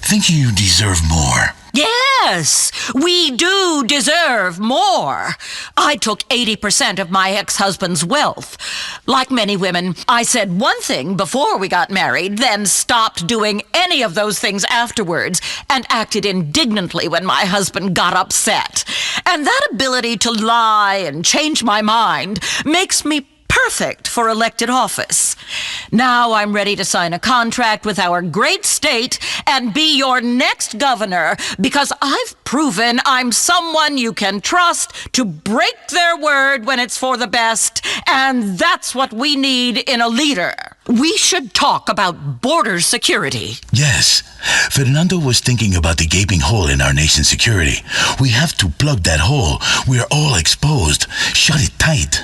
think you deserve more. Yes, we do deserve more. I took 80% of my ex-husband's wealth. Like many women, I said one thing before we got married, then stopped doing any of those things afterwards, and acted indignantly when my husband got upset. And that ability to lie and change my mind makes me perfect for elected office. Now I'm ready to sign a contract with our great state and be your next governor because I've proven I'm someone you can trust to break their word when it's for the best, and that's what we need in a leader. We should talk about border security. Yes, Fernando was thinking about the gaping hole in our nation's security. We have to plug that hole. We're all exposed. Shut it tight.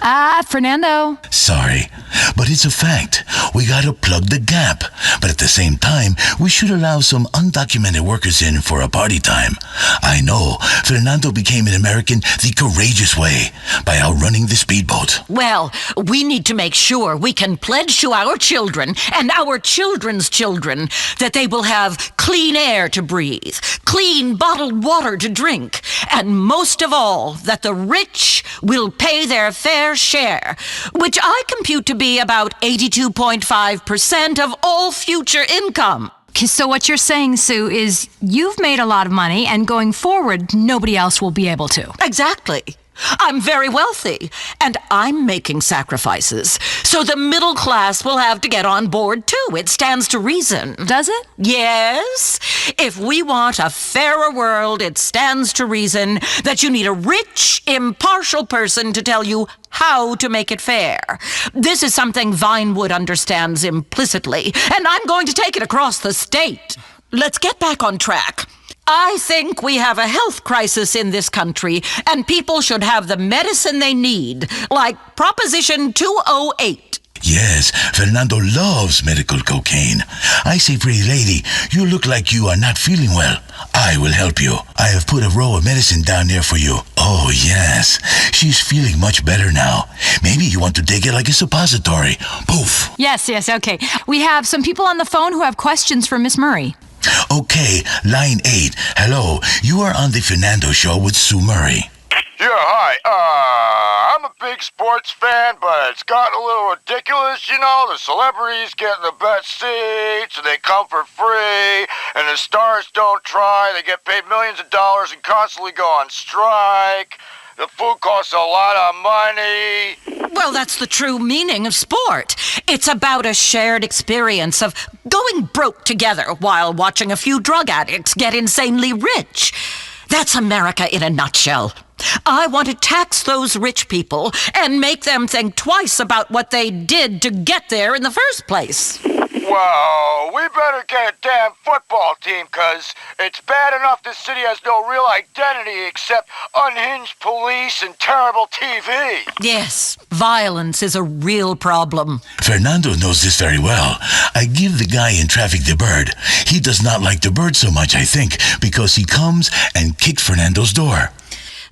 Fernando. Sorry, but it's a fact. We gotta plug the gap. But at the same time, we should allow some undocumented workers in for a party time. I know, Fernando became an American the courageous way, by outrunning the speedboat. Well, we need to make sure we can pledge to our children and our children's children that they will have clean air to breathe, clean bottled water to drink, and most of all, that the rich will pay their fair share, which I compute to be about 82.5% of all future income. So what you're saying, Sue, is you've made a lot of money, and going forward, nobody else will be able to. Exactly. I'm very wealthy, and I'm making sacrifices. So the middle class will have to get on board, too. It stands to reason. Does it? Yes. If we want a fairer world, it stands to reason that you need a rich, impartial person to tell you how to make it fair. This is something Vinewood understands implicitly, and I'm going to take it across the state. Let's get back on track. I think we have a health crisis in this country, and people should have the medicine they need, like Proposition 208. Yes, Fernando loves medical cocaine. I say, pretty lady, you look like you are not feeling well. I will help you. I have put a roll of medicine down there for you. Oh, yes. She's feeling much better now. Maybe you want to take it like a suppository. Poof. Yes, okay. We have some people on the phone who have questions for Miss Murray. Okay, line 8. Hello, you are on the Fernando Show with Sue Murray. Yeah, hi. I'm a big sports fan, but it's gotten a little ridiculous, you know. The celebrities getting the best seats, and they come for free, and the stars don't try. They get paid millions of dollars and constantly go on strike. The food costs a lot of money. Well, that's the true meaning of sport. It's about a shared experience of going broke together while watching a few drug addicts get insanely rich. That's America in a nutshell. I want to tax those rich people and make them think twice about what they did to get there in the first place. Well, we better get a damn football team, 'cause it's bad enough this city has no real identity except unhinged police and terrible TV. Yes, violence is a real problem. Fernando knows this very well. I give the guy in traffic the bird. He does not like the bird so much, I think, because he comes and kicks Fernando's door.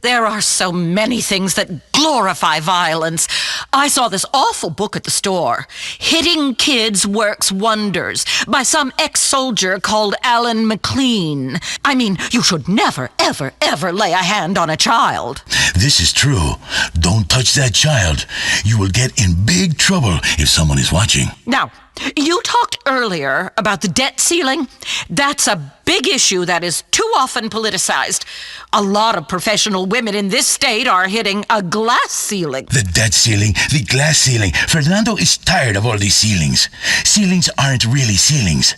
There are so many things that glorify violence. I saw this awful book at the store, Hitting Kids Works Wonders, by some ex-soldier called Alan McLean. I mean, you should never, ever, ever lay a hand on a child. This is true. Don't touch that child. You will get in big trouble if someone is watching. Now, you talked earlier about the debt ceiling. That's a big issue that is too often politicized. A lot of professional women in this state are hitting a glass ceiling. The debt ceiling, the glass ceiling. Fernando is tired of all these ceilings. Ceilings aren't really ceilings.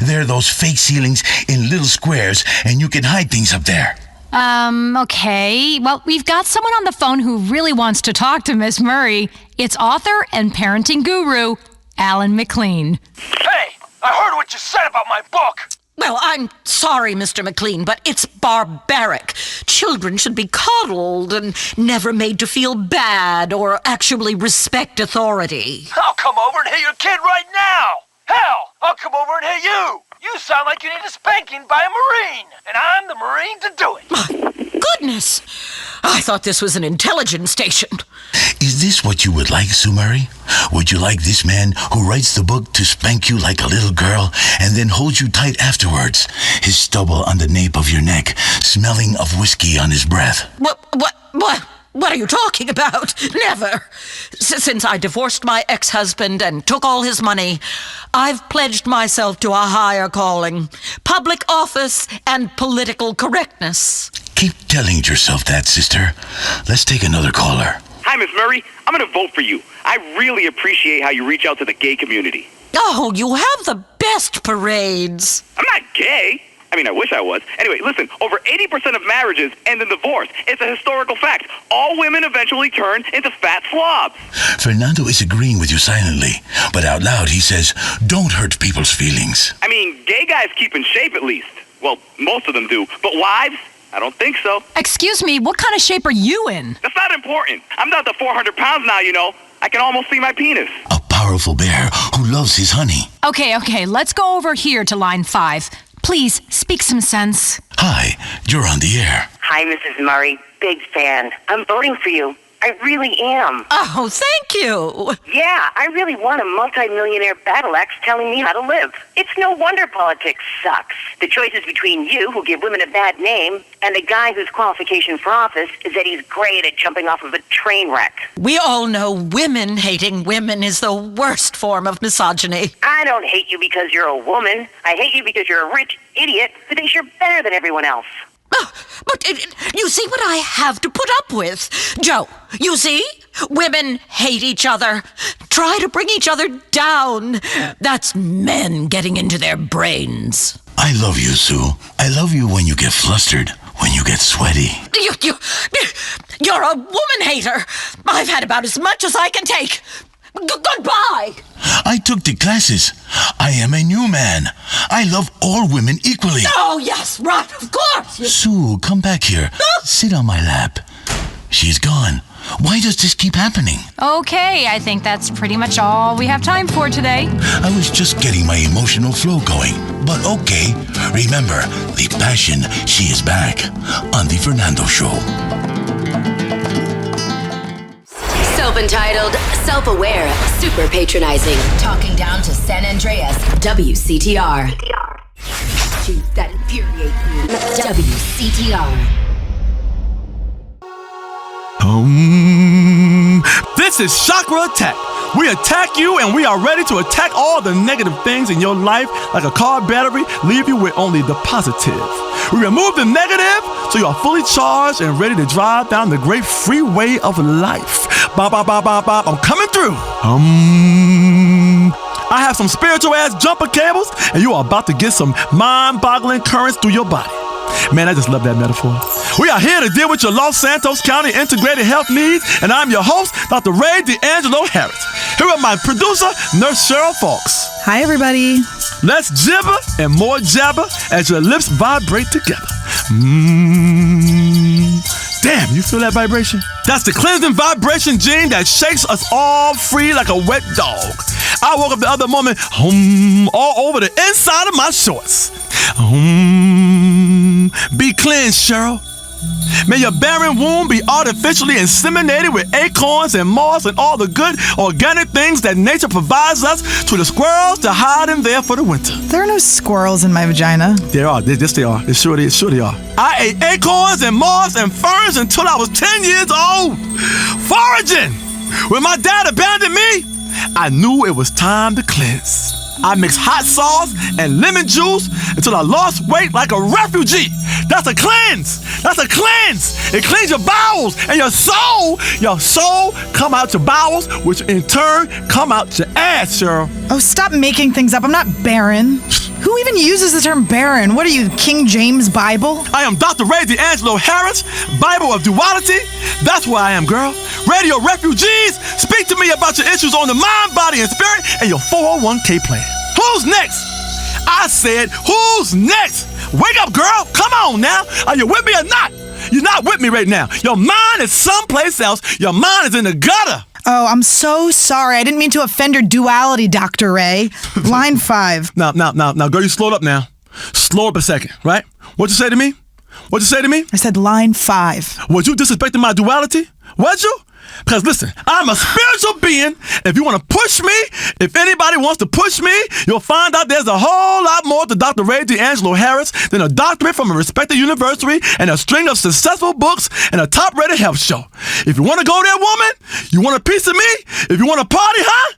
They're those fake ceilings in little squares, and you can hide things up there. Okay. Well, we've got someone on the phone who really wants to talk to Miss Murray. It's author and parenting guru, Alan McLean. Hey, I heard what you said about my book. Well, I'm sorry, Mr. McLean, but it's barbaric. Children should be coddled and never made to feel bad or actually respect authority. I'll come over and hit your kid right now. Hell, I'll come over and hit you. You sound like you need a spanking by a Marine, and I'm the Marine to do it. My goodness! I thought this was an intelligence station. Is this what you would like, Sumari? Would you like this man who writes the book to spank you like a little girl and then holds you tight afterwards, his stubble on the nape of your neck, smelling of whiskey on his breath? What are you talking about? Never. Since I divorced my ex-husband and took all his money, I've pledged myself to a higher calling, public office and political correctness. Keep telling yourself that, sister. Let's take another caller. Hi, Miss Murray. I'm going to vote for you. I really appreciate how you reach out to the gay community. Oh, you have the best parades. I'm not gay. I mean, I wish I was. Anyway, listen, over 80% of marriages end in divorce. It's a historical fact. All women eventually turn into fat slobs. Fernando is agreeing with you silently, but out loud he says, don't hurt people's feelings. I mean, gay guys keep in shape at least. Well, most of them do. But wives? I don't think so. Excuse me, what kind of shape are you in? That's not important. I'm down to 400 pounds now, you know. I can almost see my penis. A powerful bear who loves his honey. Okay, let's go over here to line 5. Please, speak some sense. Hi, you're on the air. Hi, Mrs. Murray. Big fan. I'm voting for you. I really am. Oh, thank you. Yeah, I really want a multi-millionaire battle axe telling me how to live. It's no wonder politics sucks. The choice is between you, who give women a bad name, and a guy whose qualification for office is that he's great at jumping off of a train wreck. We all know women hating women is the worst form of misogyny. I don't hate you because you're a woman. I hate you because you're a rich idiot who thinks you're better than everyone else. But you see what I have to put up with. Joe, you see? Women hate each other, try to bring each other down. That's men getting into their brains. I love you, Sue. I love you when you get flustered, when you get sweaty. You're a woman hater. I've had about as much as I can take. Goodbye. I took the classes. I am a new man. I love all women equally. Oh, yes, right, of course. Sue, come back here. Sit on my lap. She's gone. Why does this keep happening? Okay, I think that's pretty much all we have time for today. I was just getting my emotional flow going. But okay, remember, the passion, she is back on The Fernando Show. Self-entitled, self-aware, super patronizing. Talking down to San Andreas. WCTR. Issues that infuriate you. WCTR. This is Chakra Attack. We attack you and we are ready to attack all the negative things in your life like a car battery, leave you with only the positive. We remove the negative so you are fully charged and ready to drive down the great freeway of life. Bop, bop, bop, bop, bop. I'm coming through. I have some spiritual ass jumper cables and you are about to get some mind-boggling currents through your body. Man, I just love that metaphor. We are here to deal with your Los Santos County integrated health needs, and I'm your host, Dr. Ray D'Angelo Harris. Here with my producer, Nurse Cheryl Fawkes. Hi, everybody. Let's jibber and more jabber as your lips vibrate together. Damn, you feel that vibration? That's the cleansing vibration gene that shakes us all free like a wet dog. I woke up the other moment, all over the inside of my shorts. Be cleansed, Cheryl. May your barren womb be artificially inseminated with acorns and moss and all the good organic things that nature provides us to the squirrels to hide in there for the winter. There are no squirrels in my vagina. There are. Yes, they are. Sure they are. I ate acorns and moss and ferns until I was 10 years old. Foraging. When my dad abandoned me, I knew it was time to cleanse. I mixed hot sauce and lemon juice until I lost weight like a refugee. That's a cleanse. That's a cleanse. It cleans your bowels and your soul. Your soul come out your bowels, which in turn come out your ass, Cheryl. Oh, stop making things up. I'm not barren. Who even uses the term barren? What are you, King James Bible? I am Dr. Ray D'Angelo Harris, Bible of Duality. That's where I am, girl. Radio refugees, speak to me about your issues on the mind, body, and spirit and your 401k plan. Who's next? I said, who's next? Wake up, girl. Come on now. Are you with me or not? You're not with me right now. Your mind is someplace else. Your mind is in the gutter. Oh, I'm so sorry. I didn't mean to offend your duality, Dr. Ray. Line 5. Now, girl, you slow it up now. Slow up a second, right? What'd you say to me? What'd you say to me? I said line 5. Was you disrespecting my duality? Was you? Because listen, I'm a spiritual being. If you want to push me, if anybody wants to push me, you'll find out there's a whole lot more to Dr. Ray D'Angelo Harris than a doctorate from a respected university and a string of successful books and a top-rated health show. If you want to go there, woman, you want a piece of me? If you want to party, huh?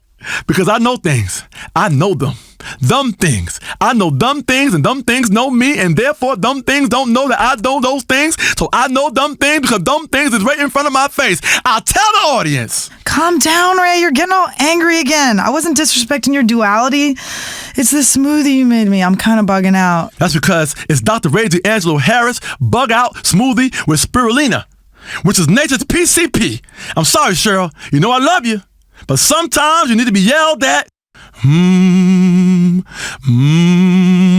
Because I know things. I know them. Dumb things. I know dumb things, and dumb things know me, and therefore dumb things don't know that I know those things. So I know dumb things because dumb things is right in front of my face. I'll tell the audience. Calm down, Ray. You're getting all angry again. I wasn't disrespecting your duality. It's the smoothie you made me. I'm kind of bugging out. That's because it's Dr. Ray D'Angelo Harris Bug Out Smoothie with Spirulina, which is nature's PCP. I'm sorry, Cheryl. You know I love you. But sometimes you need to be yelled at.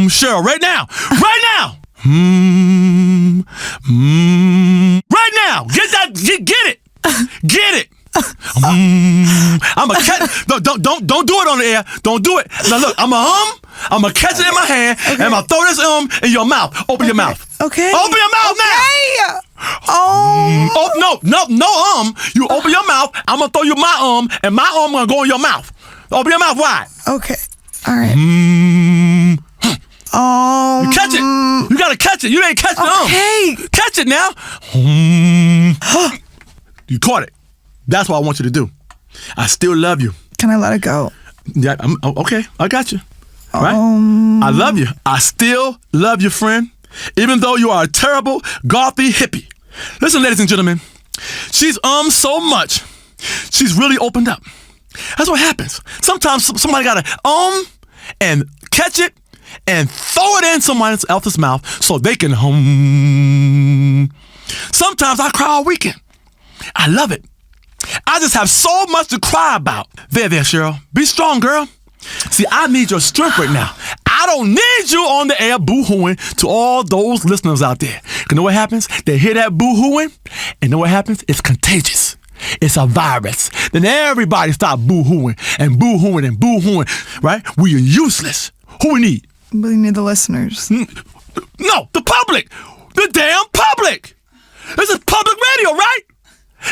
Cheryl, right now. Right now. Right now. Get that. Get it. Get it. I'm a catch. Don't do it on the air. Don't do it. Now look, I'm gonna catch it in my hand, and I'm gonna throw this in your mouth. Open your mouth. Okay. Open your mouth now. Oh no. You open your mouth. I'm gonna throw you my and my gonna go in your mouth. Open your mouth wide. Okay. All right. You catch it. You gotta catch it. You ain't catch the Okay. Catch it now. You caught it. That's what I want you to do. I still love you. Can I let it go? Yeah. Okay. I got you. Right? I love you. I still love you, friend. Even though you are a terrible, gothy hippie. Listen, ladies and gentlemen. She's so much. She's really opened up. That's what happens. Sometimes somebody gotta and catch it and throw it in someone else's mouth so they can Sometimes I cry all weekend. I love it. I just have so much to cry about. There, Cheryl. Be strong, girl. See, I need your strength right now. I don't need you on the air boo-hooing to all those listeners out there. You know what happens? They hear that boo-hooing, and you know what happens? It's contagious. It's a virus. Then everybody start boo-hooing and boo-hooing and boo-hooing, right? We are useless. Who we need? We need the listeners. No, the public. The damn public. This is public radio, right?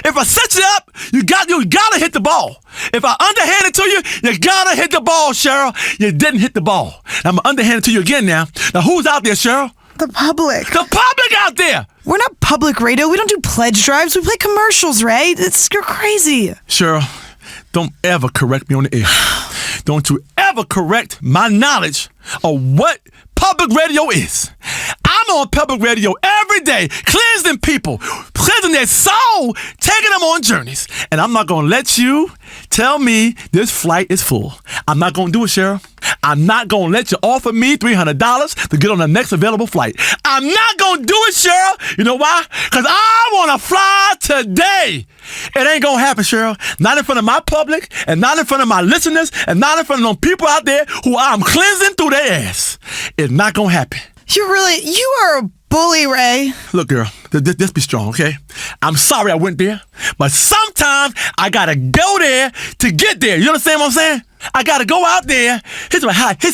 If I set you up, you gotta hit the ball. If I underhand it to you, you gotta hit the ball, Cheryl. You didn't hit the ball. I'm gonna underhand it to you again now. Now who's out there, Cheryl? The public. The public out there. We're not public radio. We don't do pledge drives. We play commercials, Ray. You're crazy. Cheryl, don't ever correct me on the air. Don't you ever correct my knowledge of what public radio is. I'm on public radio every day, cleansing people, cleansing their soul, taking them on journeys. And I'm not going to let you tell me this flight is full. I'm not going to do it, Cheryl. I'm not going to let you offer me $300 to get on the next available flight. I'm not going to do it, Cheryl. You know why? Because I want to fly today. It ain't going to happen, Cheryl. Not in front of my public, and not in front of my listeners, and not in front of them people out there who I'm cleansing through their ass. It's not going to happen. You are a bully, Ray. Look, girl, just be strong, okay? I'm sorry I went there, but sometimes I gotta go there to get there. You understand what I'm saying? I gotta go out there. Here's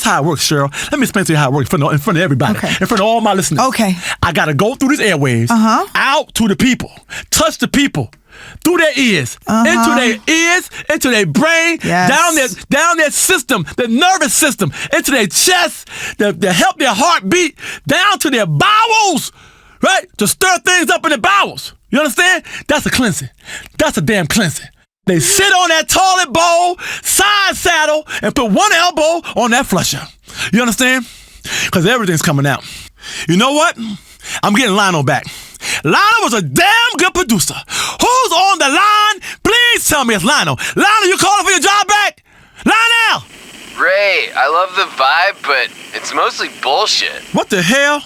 how it works, Cheryl. Let me explain to you how it works in front of everybody, in front of all my listeners. Okay. I gotta go through these airwaves, out to the people, touch the people. Through their ears, into their ears, into their brain, down their system, the nervous system, into their chest, to help their heart beat, down to their bowels, right? To stir things up in the bowels. You understand? That's a cleansing. That's a damn cleansing. They sit on that toilet bowl, side saddle, and put one elbow on that flusher. You understand? Because everything's coming out. You know what? I'm getting Lionel back. Lionel was a damn good producer. Who's on the line? Please tell me it's Lionel. Lionel, you calling for your job back? Lionel! Ray, I love the vibe, but it's mostly bullshit. What the hell?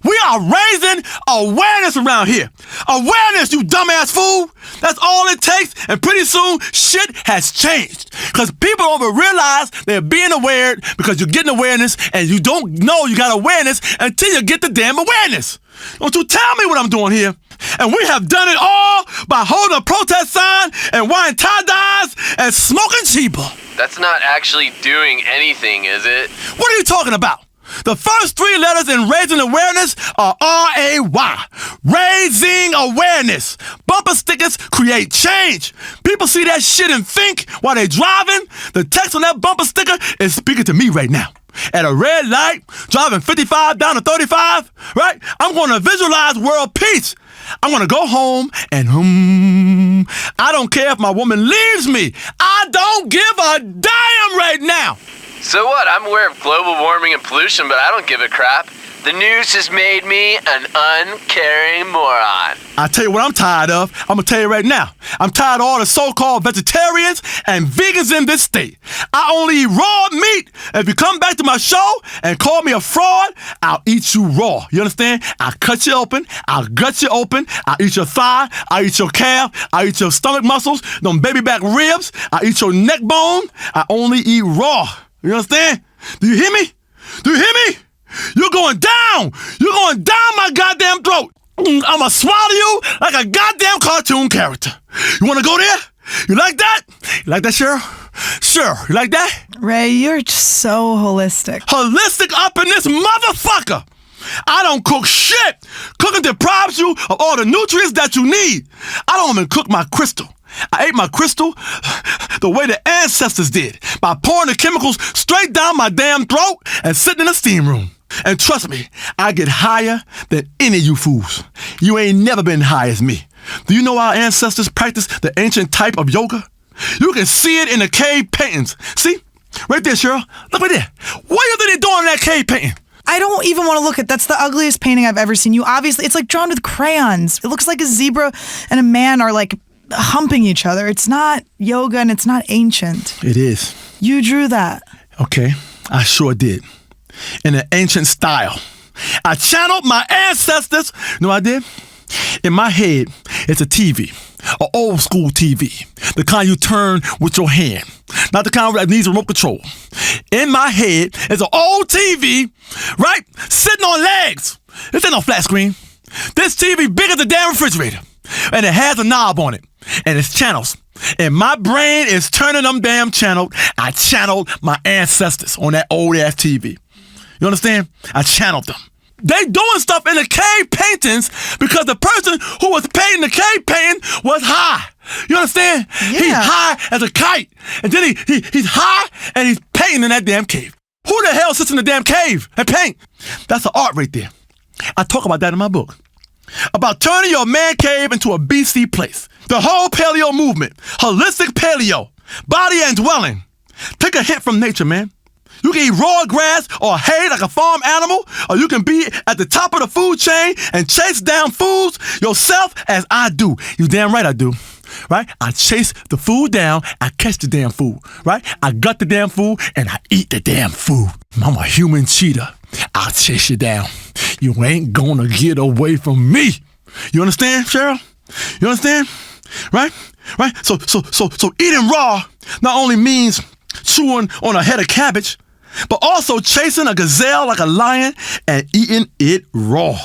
We are raising awareness around here. Awareness, you dumbass fool. That's all it takes, and pretty soon, shit has changed. Because people don't even realize they're being aware because you're getting awareness, and you don't know you got awareness until you get the damn awareness. Don't you tell me what I'm doing here. And we have done it all by holding a protest sign and wearing tie-dyes and smoking cheaper. That's not actually doing anything, is it? What are you talking about? The first 3 letters in raising awareness are R-A-Y. Raising awareness. Bumper stickers create change. People see that shit and think while they driving. The text on that bumper sticker is speaking to me right now. At a red light, driving 55 down to 35, right? I'm going to visualize world peace. I'm going to go home and I don't care if my woman leaves me. I don't give a damn right now. So what? I'm aware of global warming and pollution, but I don't give a crap. The news has made me an uncaring moron. I tell you what I'm tired of. I'm going to tell you right now. I'm tired of all the so-called vegetarians and vegans in this state. I only eat raw meat. If you come back to my show and call me a fraud, I'll eat you raw. You understand? I'll cut you open. I'll gut you open. I'll eat your thigh. I'll eat your calf. I'll eat your stomach muscles, them baby back ribs. I'll eat your neck bone. I only eat raw. You understand? Do you hear me? Do you hear me? You're going down! You're going down my goddamn throat! I'ma swallow you like a goddamn cartoon character. You wanna go there? You like that? You like that, Cheryl? Sure. You like that? Ray, you're just so holistic. Holistic up in this motherfucker! I don't cook shit! Cooking deprives you of all the nutrients that you need. I don't even cook my crystal. I ate my crystal the way the ancestors did, by pouring the chemicals straight down my damn throat and sitting in a steam room. And trust me, I get higher than any of you fools. You ain't never been high as me. Do you know our ancestors practiced the ancient type of yoga? You can see it in the cave paintings. See? Right there, Cheryl. Look right there. What do you think they're doing in that cave painting? I don't even want to look at. That's the ugliest painting I've ever seen. You obviously, it's like drawn with crayons. It looks like a zebra and a man are like humping each other. It's not yoga and it's not ancient. It is. You drew that. Okay, I sure did. In an ancient style. I channeled my ancestors. You know what I did? In my head, it's a TV. An old school TV. The kind you turn with your hand. Not the kind that needs remote control. In my head, it's an old TV, right? Sitting on legs. This ain't no flat screen. This TV bigger than the damn refrigerator. And it has a knob on it. And it's channels. And my brain is turning them damn channels. I channeled my ancestors on that old ass TV. You understand? I channeled them. They doing stuff in the cave paintings because the person who was painting the cave painting was high. You understand? Yeah. He's high as a kite. And then he's high and he's painting in that damn cave. Who the hell sits in the damn cave and paint? That's an art right there. I talk about that in my book. About turning your man cave into a BC place. The whole paleo movement. Holistic paleo. Body and dwelling. Take a hint from nature, man. You can eat raw grass or hay like a farm animal, or you can be at the top of the food chain and chase down foods yourself as I do. You damn right I do. Right? I chase the food down, I catch the damn food. Right? I gut the damn food and I eat the damn food. I'm a human cheetah. I'll chase you down. You ain't gonna get away from me. You understand, Cheryl? You understand? Right? Right? So eating raw not only means chewing on a head of cabbage, but also chasing a gazelle like a lion and eating it raw.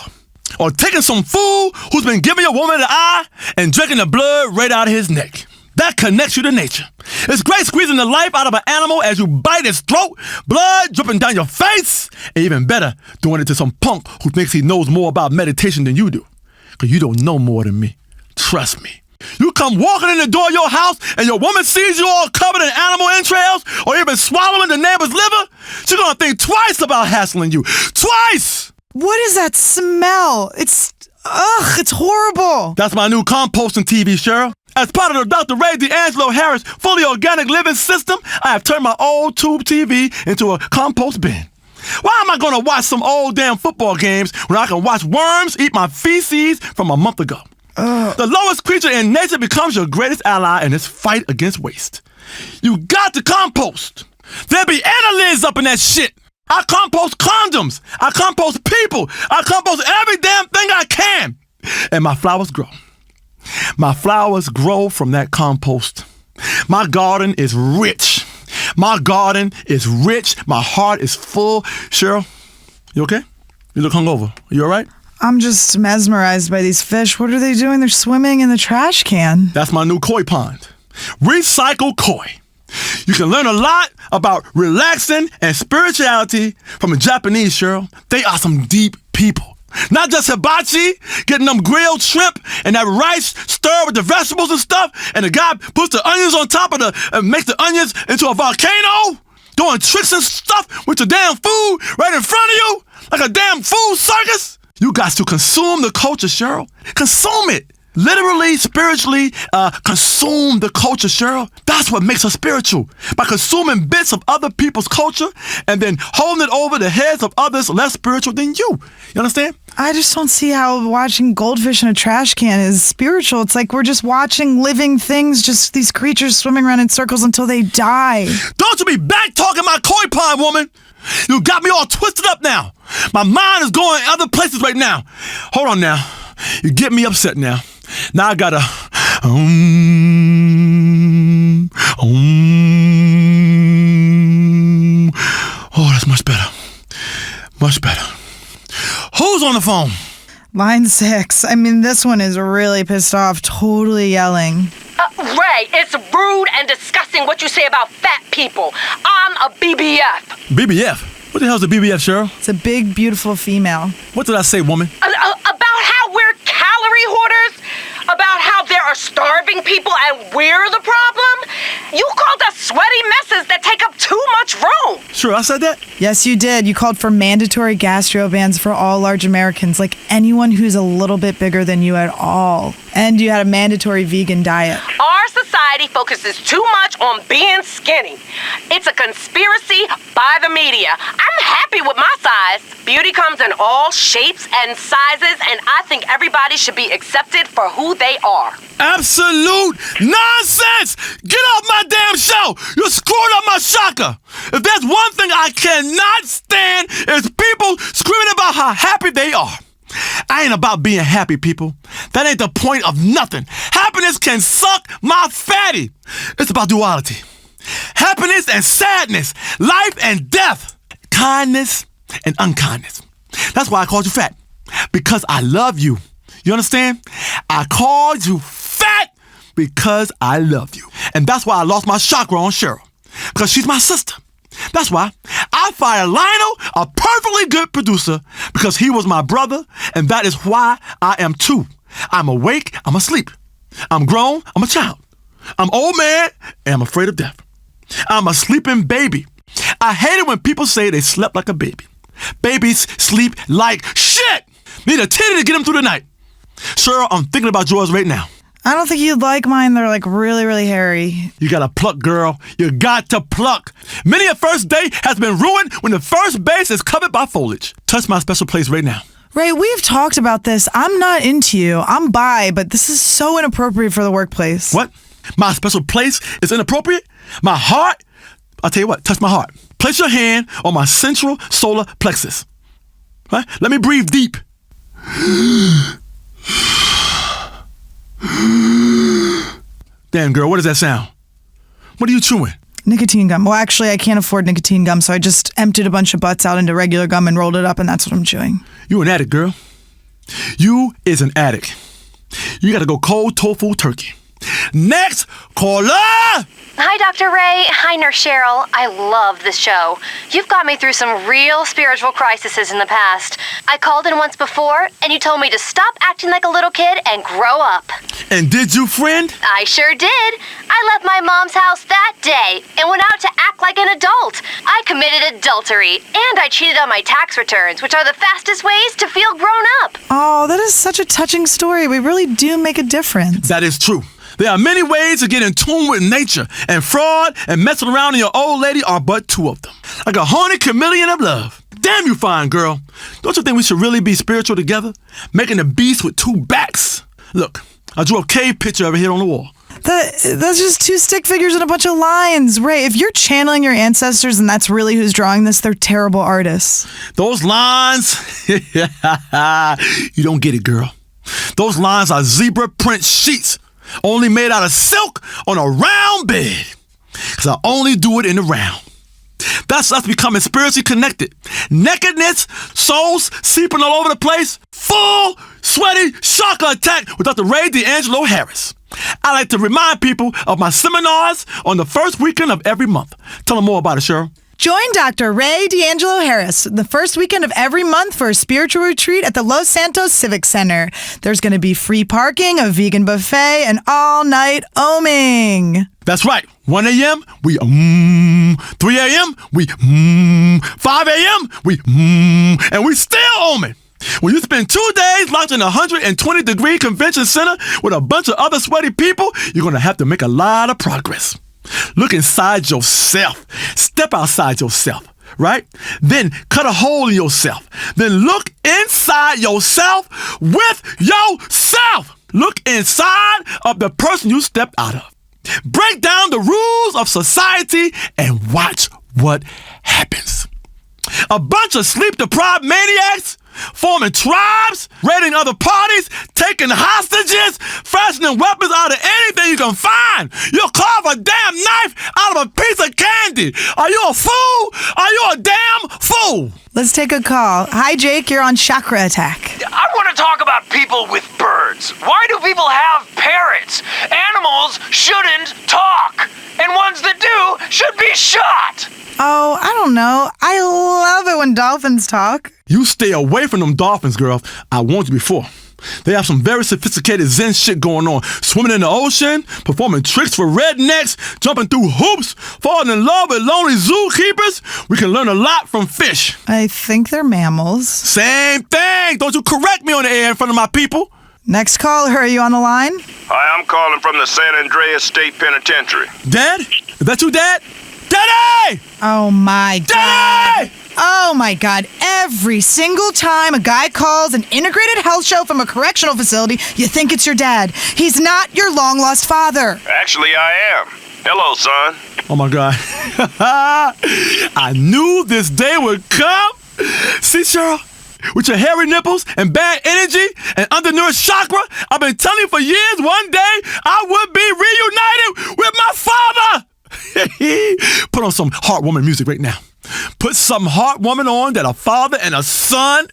Or taking some fool who's been giving your woman the eye and drinking the blood right out of his neck. That connects you to nature. It's great squeezing the life out of an animal as you bite its throat, blood dripping down your face, and even better, doing it to some punk who thinks he knows more about meditation than you do. Because you don't know more than me. Trust me. You come walking in the door of your house and your woman sees you all covered in animal entrails or even swallowing the neighbor's liver, she's gonna think twice about hassling you. Twice! What is that smell? It's horrible. That's my new composting TV, Cheryl. As part of the Dr. Ray D'Angelo Harris fully organic living system, I have turned my old tube TV into a compost bin. Why am I gonna watch some old damn football games when I can watch worms eat my feces from a month ago? The lowest creature in nature becomes your greatest ally in this fight against waste. You got to compost. There be annelids up in that shit. I compost condoms. I compost people. I compost every damn thing I can. And my flowers grow. My flowers grow from that compost. My garden is rich. My garden is rich. My heart is full. Cheryl, you okay? You look hungover. You all right? I'm just mesmerized by these fish. What are they doing? They're swimming in the trash can. That's my new koi pond. Recycle Koi. You can learn a lot about relaxing and spirituality from the Japanese, Cheryl. They are some deep people. Not just hibachi, getting them grilled shrimp and that rice stirred with the vegetables and stuff, and the guy puts the onions on top of and makes the onions into a volcano, doing tricks and stuff with the damn food right in front of you, like a damn food circus. You got to consume the culture, Cheryl. Consume it. Literally, spiritually, consume the culture, Cheryl. That's what makes us spiritual. By consuming bits of other people's culture and then holding it over the heads of others less spiritual than you. You understand? I just don't see how watching goldfish in a trash can is spiritual. It's like we're just watching living things, just these creatures swimming around in circles until they die. Don't you be back-talking my koi pond, woman. You got me all twisted up now. My mind is going other places right now. Hold on now. You get me upset now. Now I gotta, oh, that's much better. Much better. Who's on the phone? Line 6. I mean, this one is really pissed off, totally yelling. Ray, it's rude and disgusting what you say about fat people. I'm a BBF. BBF? What the hell's a BBF, Cheryl? It's a big, beautiful female. What did I say, woman? About how we're calorie hoarders? About how there are starving people and we're the problem? You called us sweaty messes that take up too much room. Sure, I said that? Yes, you did. You called for mandatory gastro bans for all large Americans, like anyone who's a little bit bigger than you at all. And you had a mandatory vegan diet. Our society focuses too much on being skinny. It's a conspiracy by the media. I'm happy with my size. Beauty comes in all shapes and sizes, and I think everybody should be accepted for who they are. Absolute nonsense! Get off my damn show! You're screwing up my chakra! If there's one thing I cannot stand, it's people screaming about how happy they are. I ain't about being happy, people. That ain't the point of nothing. Happiness can suck my fatty. It's about duality. Happiness and sadness. Life and death. Kindness and unkindness. That's why I called you fat. Because I love you. You understand? I called you fat because I love you. And that's why I lost my chakra on Cheryl. Because she's my sister. That's why I fired Lionel, a perfectly good producer, because he was my brother, and that is why I am too. I'm awake, I'm asleep. I'm grown, I'm a child. I'm old man, and I'm afraid of death. I'm a sleeping baby. I hate it when people say they slept like a baby. Babies sleep like shit. Need a titty to get them through the night. Cheryl, I'm thinking about yours right now. I don't think you'd like mine. They're like really, really hairy. You gotta pluck, girl. You got to pluck. Many a first date has been ruined when the first base is covered by foliage. Touch my special place right now. Ray, we've talked about this. I'm not into you. I'm bi, but this is so inappropriate for the workplace. What? My special place is inappropriate? My heart? I'll tell you what, touch my heart. Place your hand on my central solar plexus. Right? Let me breathe deep. Damn, girl, what does that sound? What are you chewing? Nicotine gum. Well, actually, I can't afford nicotine gum, so I just emptied a bunch of butts out into regular gum and rolled it up, and that's what I'm chewing. You an addict, girl. You is an addict. You gotta go cold tofu turkey. Next, caller! Hi, Dr. Ray. Hi, Nurse Cheryl. I love this show. You've got me through some real spiritual crises in the past. I called in once before, and you told me to stop acting like a little kid and grow up. And did you, friend? I sure did. I left my mom's house that day and went out to act like an adult. I committed adultery, and I cheated on my tax returns, which are the fastest ways to feel grown up. Oh, that is such a touching story. We really do make a difference. That is true. There are many ways to get in tune with nature, and fraud and messing around in your old lady are but two of them. Like a horny chameleon of love. Damn, you fine, girl. Don't you think we should really be spiritual together? Making a beast with two backs. Look, I drew a cave picture over here on the wall. That's just two stick figures and a bunch of lines. Ray, if you're channeling your ancestors and that's really who's drawing this, they're terrible artists. Those lines, you don't get it, girl. Those lines are zebra print sheets. Only made out of silk on a round bed. Because I only do it in the round. That's us becoming spiritually connected. Nakedness, souls seeping all over the place. Full, sweaty chakra attack with Dr. Ray D'Angelo Harris. I like to remind people of my seminars on the first weekend of every month. Tell them more about it, Cheryl. Join Dr. Ray D'Angelo Harris the first weekend of every month for a spiritual retreat at the Los Santos Civic Center. There's going to be free parking, a vegan buffet, and all-night oming. That's right. 1 a.m., we 3 a.m., we 5 a.m., we and we still oming. When you spend 2 days locked in a 120-degree convention center with a bunch of other sweaty people, you're going to have to make a lot of progress. Look inside yourself. Step outside yourself, right? Then cut a hole in yourself. Then look inside yourself with yourself. Look inside of the person you stepped out of. Break down the rules of society and watch what happens. A bunch of sleep-deprived maniacs forming tribes, raiding other parties, taking hostages, fashioning weapons out of anything you can find. You'll carve a damn knife out of a piece of candy. Are you a fool? Are you a damn fool? Let's take a call. Hi, Jake. You're on Chakra Attack. I want to talk about people with birds. Why do people have parrots? Animals shouldn't talk, and ones that do should be shot. Oh, I don't know. I love it when dolphins talk. You stay away from them dolphins, girl. I warned you before. They have some very sophisticated Zen shit going on. Swimming in the ocean, performing tricks for rednecks, jumping through hoops, falling in love with lonely zookeepers. We can learn a lot from fish. I think they're mammals. Same thing. Don't you correct me on the air in front of my people. Next caller, are you on the line? Hi, I'm calling from the San Andreas State Penitentiary. Dad? Is that you, Dad? Daddy! Oh, my God. Daddy! Oh, my God. Every single time a guy calls an integrated health show from a correctional facility, you think it's your dad. He's not your long-lost father. Actually, I am. Hello, son. Oh, my God. I knew this day would come. See, Cheryl? With your hairy nipples and bad energy and undernourished chakra, I've been telling you for years one day I would be reunited with my father. Put on some heartwarming music right now. Put some heartwarming on that a father and a son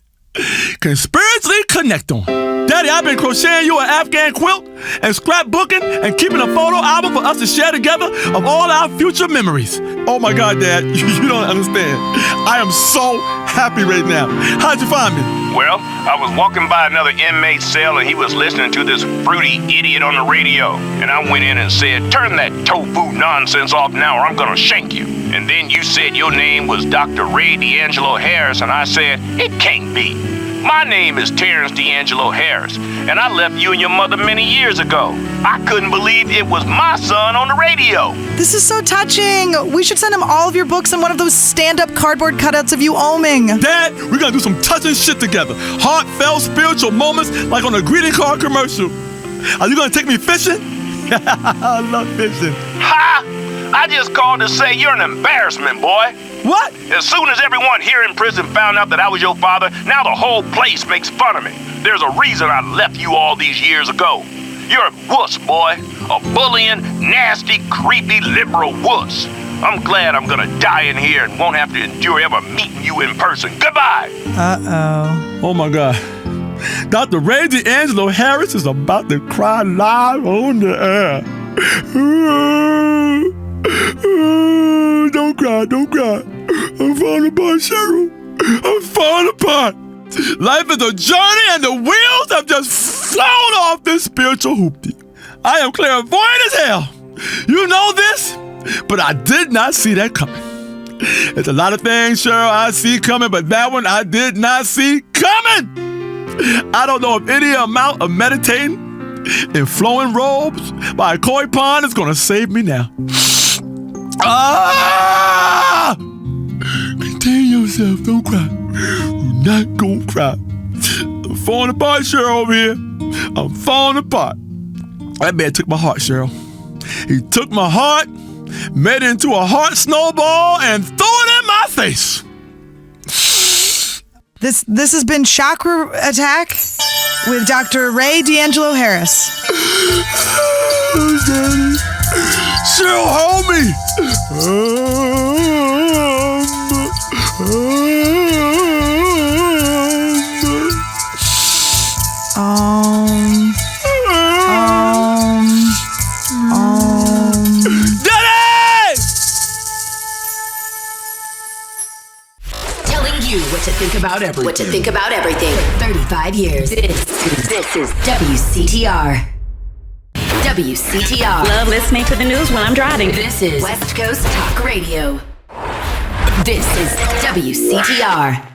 can spiritually connect on. Daddy, I've been crocheting you an Afghan quilt and scrapbooking and keeping a photo album for us to share together of all our future memories. Oh my God, Dad, you don't understand. I am so happy right now. How'd you find me? Well, I was walking by another inmate's cell and he was listening to this fruity idiot on the radio. And I went in and said, turn that tofu nonsense off now or I'm gonna shank you. And then you said your name was Dr. Ray D'Angelo Harris and I said, it can't be. My name is Terrence D'Angelo Harris, and I left you and your mother many years ago. I couldn't believe it was my son on the radio. This is so touching. We should send him all of your books and one of those stand-up cardboard cutouts of you oming. Dad, we're gonna do some touching shit together. Heartfelt spiritual moments like on a greeting card commercial. Are you gonna take me fishing? I love fishing. Ha! I just called to say you're an embarrassment, boy. What? As soon as everyone here in prison found out that I was your father, now the whole place makes fun of me. There's a reason I left you all these years ago. You're a wuss, boy. A bullying, nasty, creepy, liberal wuss. I'm glad I'm gonna die in here and won't have to endure ever meeting you in person. Goodbye. Uh-oh. Oh, my God. Dr. Ray D'Angelo Harris is about to cry live on the air. Don't cry, don't cry. I'm falling apart, Cheryl. I'm falling apart. Life is a journey and the wheels have just flown off this spiritual hoopty. I am clairvoyant as hell. You know this, but I did not see that coming. There's a lot of things, Cheryl, I see coming, but that one I did not see coming. I don't know if any amount of meditating in flowing robes by a koi pond is gonna save me now. Ah! Contain yourself, don't cry. You're not gonna cry. I'm falling apart, Cheryl, over here. I'm falling apart. That man took my heart, Cheryl. He took my heart, made it into a heart snowball, and threw it in my face. This has been Chakra Attack with Dr. Ray D'Angelo Harris. Cheryl, hold me. Telling you what to think about everything. What to think about everything for 35 years. This is WCTR. WCTR. Love listening to the news when I'm driving. This is West Coast Talk Radio. This is WCTR.